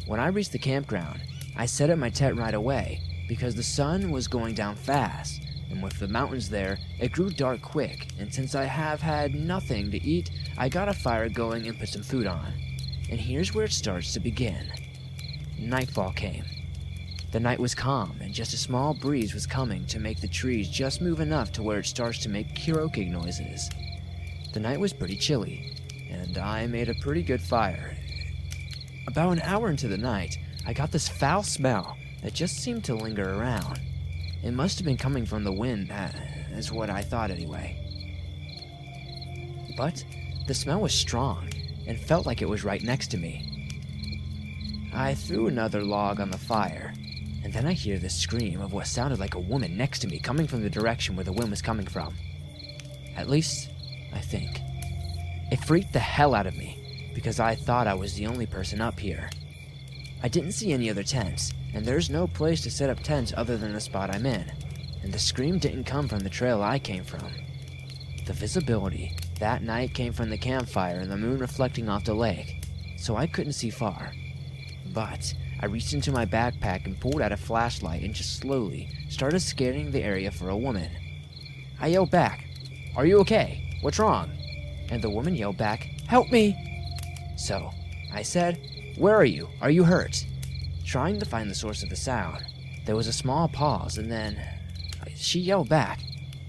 When I reached the campground, I set up my tent right away because the sun was going down fast, and with the mountains there, it grew dark quick, and since I have had nothing to eat, I got a fire going and put some food on. And here's where it starts to begin. Nightfall came. The night was calm, and just a small breeze was coming to make the trees just move enough to where it starts to make croaking noises. The night was pretty chilly, and I made a pretty good fire. About an hour into the night, I got this foul smell that just seemed to linger around. It must have been coming from the wind, is what I thought anyway. But the smell was strong, and felt like it was right next to me. I threw another log on the fire, and then I hear the scream of what sounded like a woman next to me coming from the direction where the wind was coming from. At least, I think. It freaked the hell out of me, because I thought I was the only person up here. I didn't see any other tents, and there's no place to set up tents other than the spot I'm in, and the scream didn't come from the trail I came from. The visibility that night came from the campfire and the moon reflecting off the lake, so I couldn't see far. But I reached into my backpack and pulled out a flashlight and just slowly started scanning the area for a woman. I yelled back, "Are you okay? What's wrong?" And the woman yelled back, "Help me!" So I said, "Where are you? Are you hurt?" Trying to find the source of the sound. There was a small pause, and then she yelled back,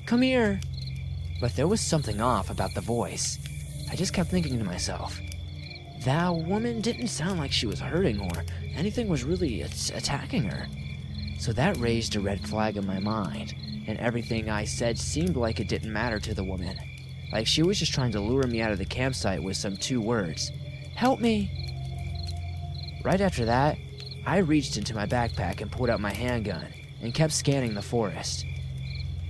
"Come here!" But there was something off about the voice. I just kept thinking to myself, that woman didn't sound like she was hurting or anything was really attacking her. So that raised a red flag in my mind, and everything I said seemed like it didn't matter to the woman. Like she was just trying to lure me out of the campsite with some 2 words. "Help me!" Right after that, I reached into my backpack and pulled out my handgun and kept scanning the forest.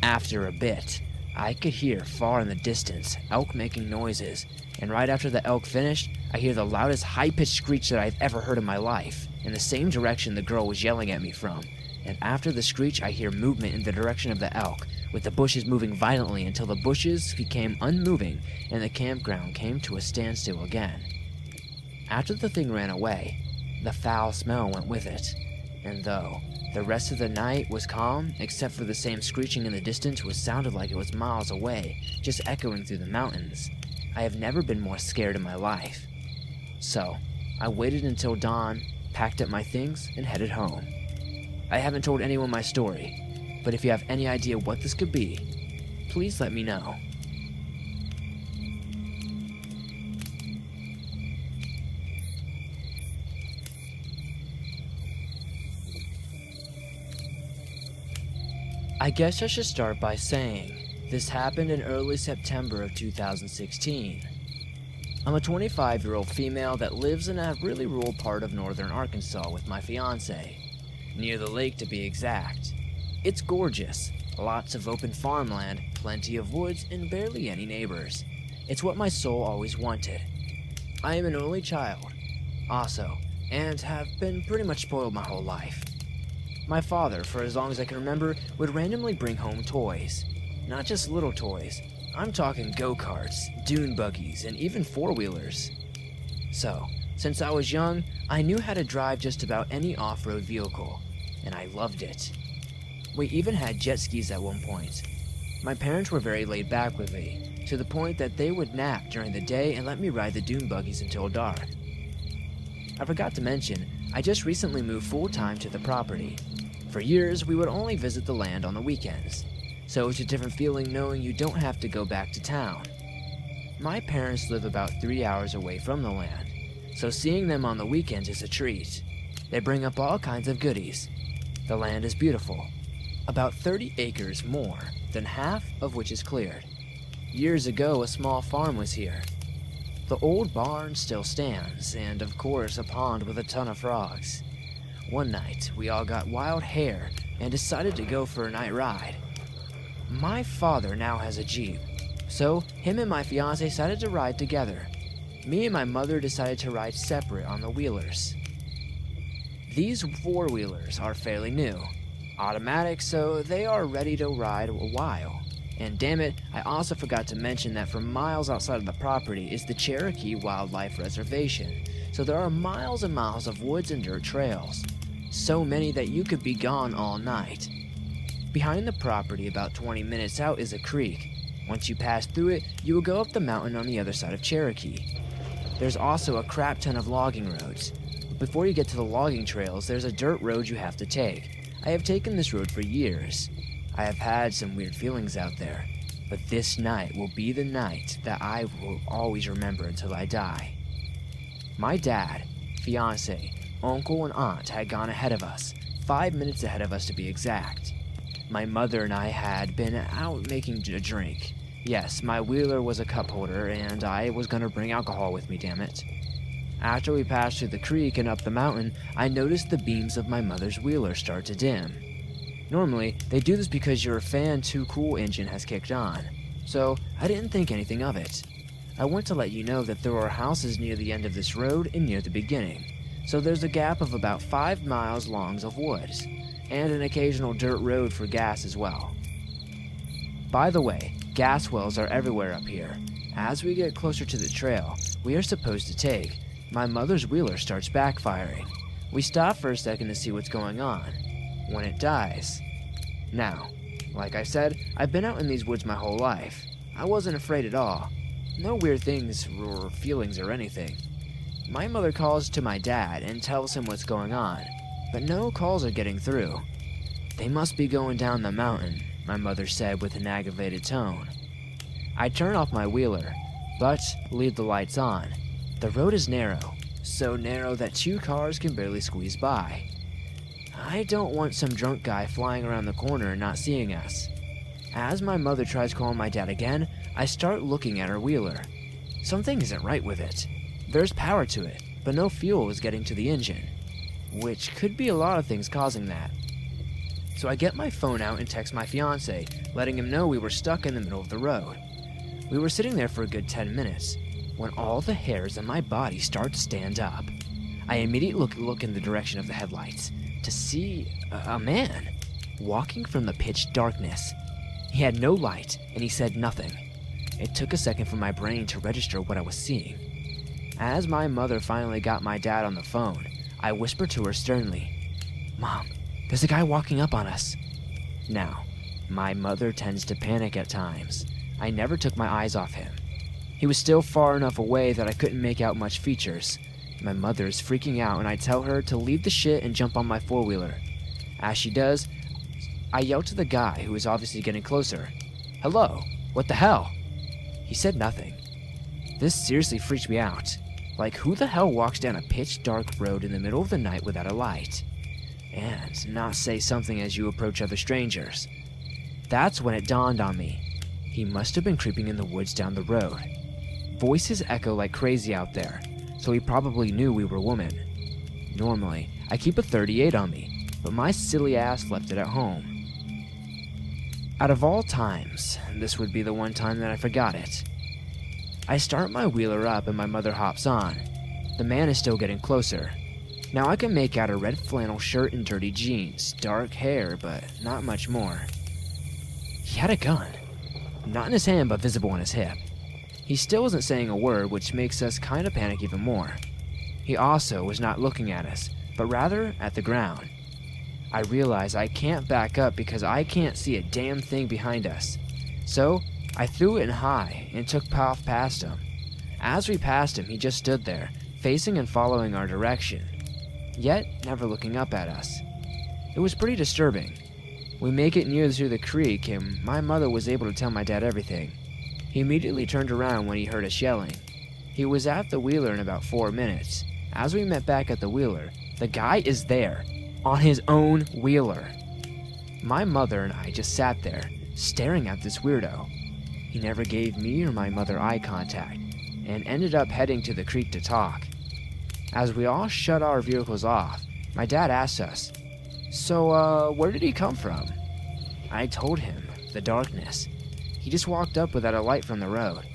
After a bit, I could hear far in the distance elk making noises, and right after the elk finished, I hear the loudest high-pitched screech that I've ever heard in my life, in the same direction the girl was yelling at me from. And after the screech, I hear movement in the direction of the elk, with the bushes moving violently until the bushes became unmoving and the campground came to a standstill again. After the thing ran away, the foul smell went with it, and though the rest of the night was calm, except for the same screeching in the distance which sounded like it was miles away, just echoing through the mountains, I have never been more scared in my life. So, I waited until dawn, packed up my things, and headed home. I haven't told anyone my story, but if you have any idea what this could be, please let me know. I guess I should start by saying, this happened in early September of 2016. I'm a 25-year-old female that lives in a really rural part of northern Arkansas with my fiance, near the lake to be exact. It's gorgeous, lots of open farmland, plenty of woods, and barely any neighbors. It's what my soul always wanted. I am an only child, also, and have been pretty much spoiled my whole life. My father, for as long as I can remember, would randomly bring home toys. Not just little toys. I'm talking go-karts, dune buggies, and even four-wheelers. So, since I was young, I knew how to drive just about any off-road vehicle, and I loved it. We even had jet skis at one point. My parents were very laid back with me, to the point that they would nap during the day and let me ride the dune buggies until dark. I forgot to mention, I just recently moved full-time to the property. For years, we would only visit the land on the weekends, so it's a different feeling knowing you don't have to go back to town. My parents live about 3 hours away from the land, so seeing them on the weekends is a treat. They bring up all kinds of goodies. The land is beautiful, about 30 acres more than half of which is cleared. Years ago, a small farm was here. The old barn still stands, and of course a pond with a ton of frogs. One night, we all got wild hair and decided to go for a night ride. My father now has a Jeep, so him and my fiance decided to ride together. Me and my mother decided to ride separate on the wheelers. These four-wheelers are fairly new, automatic, so they are ready to ride a while. And damn it, I also forgot to mention that for miles outside of the property is the Cherokee Wildlife Reservation, so there are miles and miles of woods and dirt trails. So many that you could be gone all night. Behind the property, about 20 minutes out, is a creek. Once you pass through it, you will go up the mountain on the other side of Cherokee. There's also a crap ton of logging roads. But before you get to the logging trails, there's a dirt road you have to take. I have taken this road for years. I have had some weird feelings out there, but this night will be the night that I will always remember until I die. My dad, fiance, uncle, and aunt had gone ahead of us, 5 minutes ahead of us to be exact. My mother and I had been out making a drink. Yes, my wheeler was a cup holder, and I was gonna bring alcohol with me, damn it. After we passed through the creek and up the mountain, I noticed the beams of my mother's wheeler start to dim. Normally, they do this because your fan too cool engine has kicked on, so I didn't think anything of it. I want to let you know that there are houses near the end of this road and near the beginning, so there's a gap of about 5 miles long of woods, and an occasional dirt road for gas as well. By the way, gas wells are everywhere up here. As we get closer to the trail we are supposed to take, my mother's wheeler starts backfiring. We stop for a second to see what's going on, when it dies. Now, like I said, I've been out in these woods my whole life. I wasn't afraid at all. No weird things or feelings or anything. My mother calls to my dad and tells him what's going on, but no calls are getting through. They must be going down the mountain, my mother said with an aggravated tone. I turn off my wheeler, but leave the lights on. The road is narrow, so narrow that 2 cars can barely squeeze by. I don't want some drunk guy flying around the corner and not seeing us. As my mother tries calling my dad again, I start looking at her wheeler. Something isn't right with it. There's power to it, but no fuel is getting to the engine, which could be a lot of things causing that. So I get my phone out and text my fiance, letting him know we were stuck in the middle of the road. We were sitting there for a good 10 minutes, when all the hairs on my body start to stand up. I immediately look in the direction of the headlights to see a man walking from the pitch darkness. He had no light, and he said nothing. It took a second for my brain to register what I was seeing. As my mother finally got my dad on the phone, I whispered to her sternly, "Mom, there's a guy walking up on us." Now, my mother tends to panic at times. I never took my eyes off him. He was still far enough away that I couldn't make out much features. My mother is freaking out, and I tell her to leave the shit and jump on my four-wheeler. As she does, I yell to the guy, who is obviously getting closer, "Hello, what the hell?" He said nothing. This seriously freaked me out. Like, who the hell walks down a pitch-dark road in the middle of the night without a light? And not say something as you approach other strangers. That's when it dawned on me. He must have been creeping in the woods down the road. Voices echo like crazy out there, so he probably knew we were women. Normally, I keep a .38 on me, but my silly ass left it at home. Out of all times, this would be the one time that I forgot it. I start my wheeler up and my mother hops on. The man is still getting closer. Now I can make out a red flannel shirt and dirty jeans, dark hair, but not much more. He had a gun. not in his hand but visible on his hip. He still wasn't saying a word, which makes us kind of panic even more. He also was not looking at us, but rather at the ground. I realize I can't back up because I can't see a damn thing behind us. So I threw it in high and took off past him. As we passed him, he just stood there, facing and following our direction, yet never looking up at us. It was pretty disturbing. We make it near to the creek, and my mother was able to tell my dad everything. He immediately turned around when he heard us yelling. He was at the wheeler in about 4 minutes. As we met back at the wheeler, the guy is there, on his own wheeler. My mother and I just sat there, staring at this weirdo. He never gave me or my mother eye contact, and ended up heading to the creek to talk. As we all shut our vehicles off, my dad asked us, "So, where did he come from?" I told him, the darkness. He just walked up without a light from the road.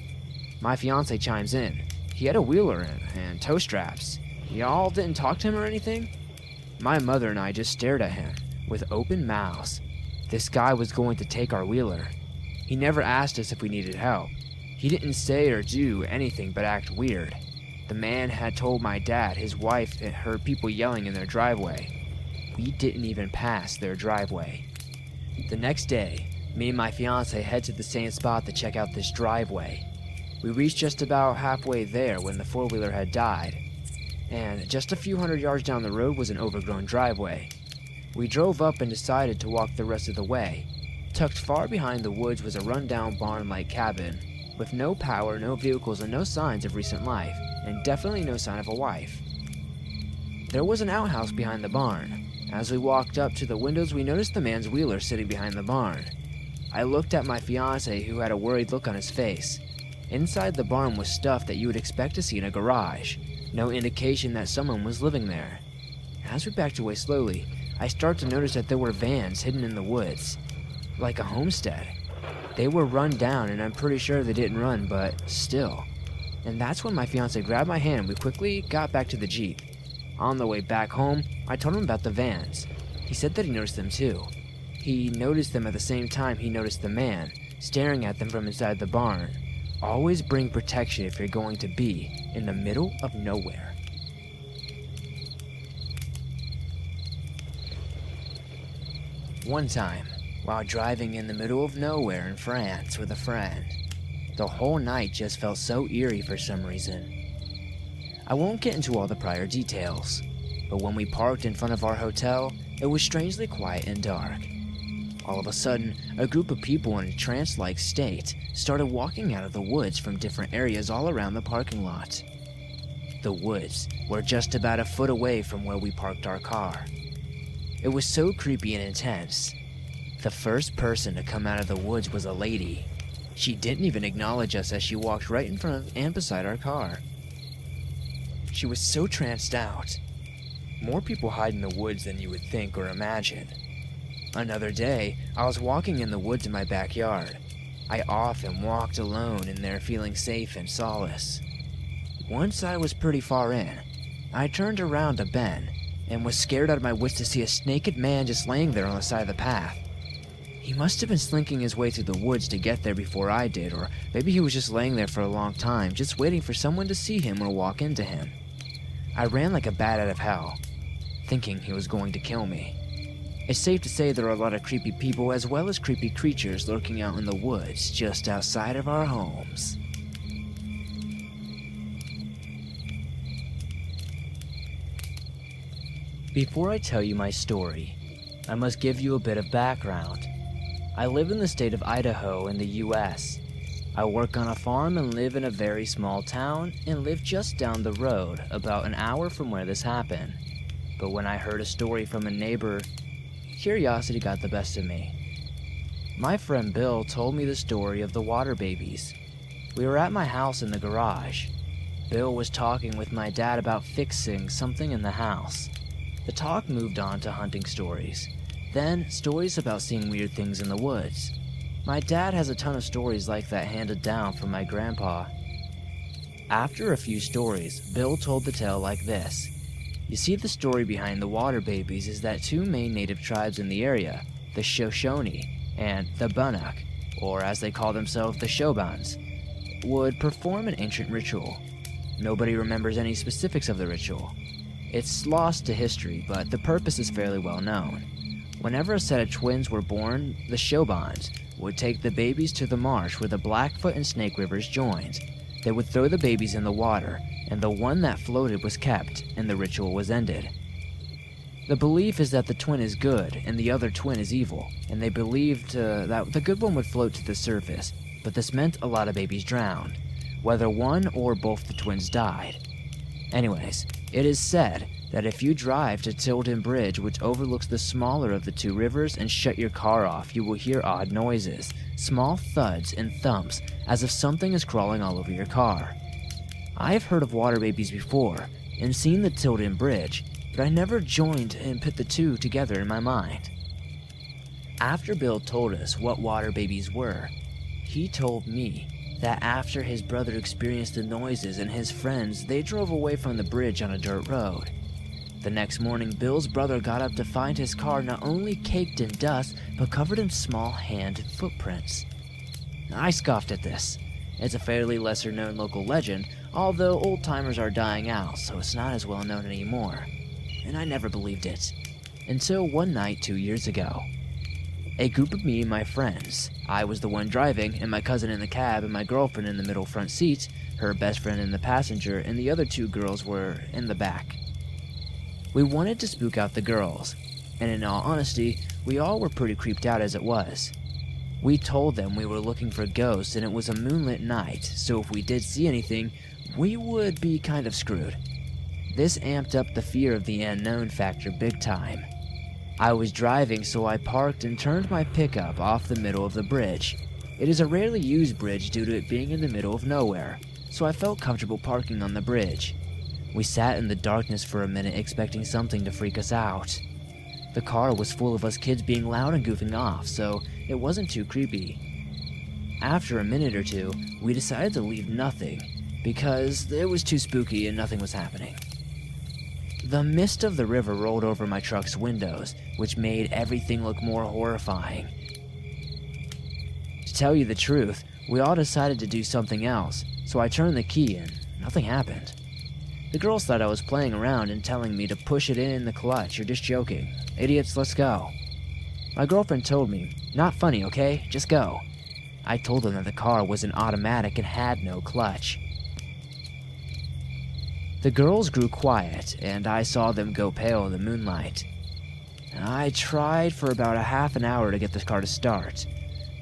My fiance chimes in. He had a wheeler in and tow straps. Y'all didn't talk to him or anything? My mother and I just stared at him, with open mouths. This guy was going to take our wheeler. He never asked us if we needed help. He didn't say or do anything but act weird. The man had told my dad his wife had heard people yelling in their driveway. We didn't even pass their driveway. The next day, me and my fiance head to the same spot to check out this driveway. We reached just about halfway there when the four-wheeler had died, and just a few hundred yards down the road was an overgrown driveway. We drove up and decided to walk the rest of the way. Tucked far behind the woods was a rundown barn-like cabin, with no power, no vehicles, and no signs of recent life, and definitely no sign of a wife. There was an outhouse behind the barn. As we walked up to the windows, we noticed the man's wheeler sitting behind the barn. I looked at my fiance, who had a worried look on his face. Inside the barn was stuff that you would expect to see in a garage. No indication that someone was living there. As we backed away slowly, I started to notice that there were vans hidden in the woods, like a homestead. They were run down, and I'm pretty sure they didn't run, but still. And that's when my fiance grabbed my hand and we quickly got back to the Jeep. On the way back home, I told him about the vans. He said that he noticed them too. He noticed them at the same time he noticed the man, staring at them from inside the barn. Always bring protection if you're going to be in the middle of nowhere. One time, while driving in the middle of nowhere in France with a friend, the whole night just felt so eerie for some reason. I won't get into all the prior details, but when we parked in front of our hotel, it was strangely quiet and dark. All of a sudden, a group of people in a trance-like state started walking out of the woods from different areas all around the parking lot. The woods were just about a foot away from where we parked our car. It was so creepy and intense. The first person to come out of the woods was a lady. She didn't even acknowledge us as she walked right in front of and beside our car. She was so tranced out. More people hide in the woods than you would think or imagine. Another day, I was walking in the woods in my backyard. I often walked alone in there feeling safe and solace. Once I was pretty far in, I turned around a bend and was scared out of my wits to see a naked man just laying there on the side of the path. He must have been slinking his way through the woods to get there before I did, or maybe he was just laying there for a long time, just waiting for someone to see him or walk into him. I ran like a bat out of hell, thinking he was going to kill me. It's safe to say there are a lot of creepy people as well as creepy creatures lurking out in the woods just outside of our homes. Before I tell you my story, I must give you a bit of background. I live in the state of Idaho in the US. I work on a farm and live in a very small town and live just down the road, about an hour from where this happened. But when I heard a story from a neighbor, curiosity got the best of me. My friend Bill told me the story of the water babies. We were at my house in the garage. Bill was talking with my dad about fixing something in the house. The talk moved on to hunting stories, then stories about seeing weird things in the woods. My dad has a ton of stories like that handed down from my grandpa. After a few stories, Bill told the tale like this. You see, the story behind the water babies is that two main native tribes in the area, the Shoshone and the Bannock, or as they call themselves, the Shobans, would perform an ancient ritual. Nobody remembers any specifics of the ritual. It's lost to history, but the purpose is fairly well known. Whenever a set of twins were born, the Shobans would take the babies to the marsh where the Blackfoot and Snake Rivers joined. They would throw the babies in the water, and the one that floated was kept, and the ritual was ended. The belief is that the twin is good and the other twin is evil, and they believed that the good one would float to the surface, but this meant a lot of babies drowned, whether one or both the twins died. Anyways, it is said that if you drive to Tilden Bridge, which overlooks the smaller of the two rivers, and shut your car off, you will hear odd noises, small thuds and thumps, as if something is crawling all over your car. I have heard of water babies before, and seen the Tilden Bridge, but I never joined and put the two together in my mind. After Bill told us what water babies were, he told me that after his brother experienced the noises and his friends, they drove away from the bridge on a dirt road. The next morning, Bill's brother got up to find his car not only caked in dust, but covered in small hand footprints. I scoffed at this. It's a fairly lesser-known local legend, although old-timers are dying out, so it's not as well known anymore. And I never believed it. Until one night 2 years ago. A group of me and my friends. I was the one driving, and my cousin in the cab, and my girlfriend in the middle front seat, her best friend in the passenger, and the other two girls were in the back. We wanted to spook out the girls, and in all honesty, we all were pretty creeped out as it was. We told them we were looking for ghosts and it was a moonlit night, so if we did see anything, we would be kind of screwed. This amped up the fear of the unknown factor big time. I was driving, so I parked and turned my pickup off the middle of the bridge. It is a rarely used bridge due to it being in the middle of nowhere, so I felt comfortable parking on the bridge. We sat in the darkness for a minute expecting something to freak us out. The car was full of us kids being loud and goofing off, so it wasn't too creepy. After a minute or two, we decided to leave nothing, because it was too spooky and nothing was happening. The mist of the river rolled over my truck's windows, which made everything look more horrifying. To tell you the truth, we all decided to do something else, so I turned the key and nothing happened. The girls thought I was playing around and telling me to push it in the clutch. You're just joking. Idiots, let's go. My girlfriend told me, not funny, okay? Just go. I told them that the car was an automatic and had no clutch. The girls grew quiet, and I saw them go pale in the moonlight. I tried for about a half an hour to get the car to start,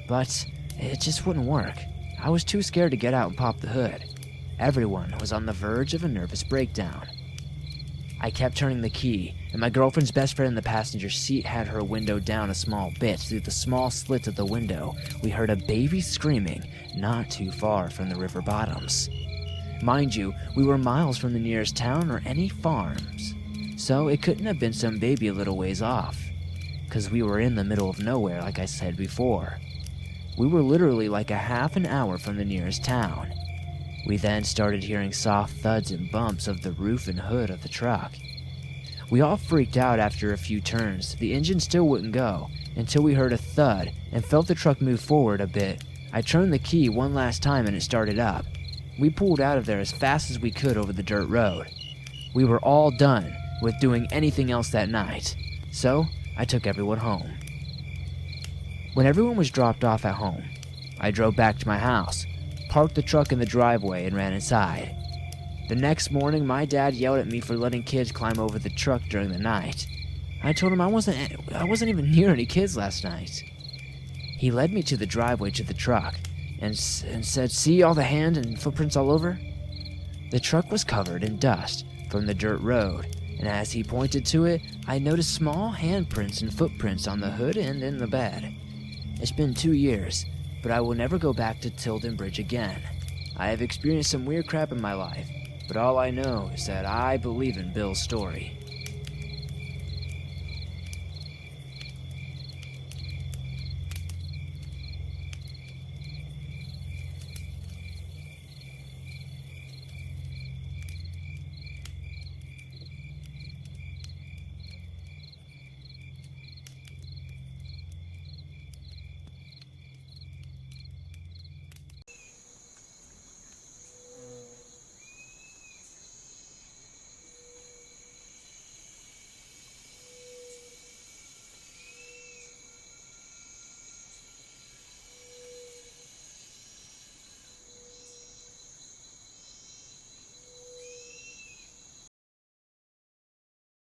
but it just wouldn't work. I was too scared to get out and pop the hood. Everyone was on the verge of a nervous breakdown. I kept turning the key, and my girlfriend's best friend in the passenger seat had her window down a small bit. Through the small slit of the window, we heard a baby screaming not too far from the river bottoms. Mind you, we were miles from the nearest town or any farms, so it couldn't have been some baby a little ways off, because we were in the middle of nowhere like I said before. We were literally like a half an hour from the nearest town. We then started hearing soft thuds and bumps of the roof and hood of the truck. We all freaked out after a few turns. The engine still wouldn't go, until we heard a thud and felt the truck move forward a bit. I turned the key one last time and it started up. We pulled out of there as fast as we could over the dirt road. We were all done with doing anything else that night, so I took everyone home. When everyone was dropped off at home, I drove back to my house, parked the truck in the driveway, and ran inside. The next morning, my dad yelled at me for letting kids climb over the truck during the night. I told him I wasn't even near any kids last night. He led me to the driveway to the truck and said, "See all the hand and footprints all over?" The truck was covered in dust from the dirt road, and as he pointed to it, I noticed small handprints and footprints on the hood and in the bed. It's been 2 years, but I will never go back to Tilden Bridge again. I have experienced some weird crap in my life, but all I know is that I believe in Bill's story.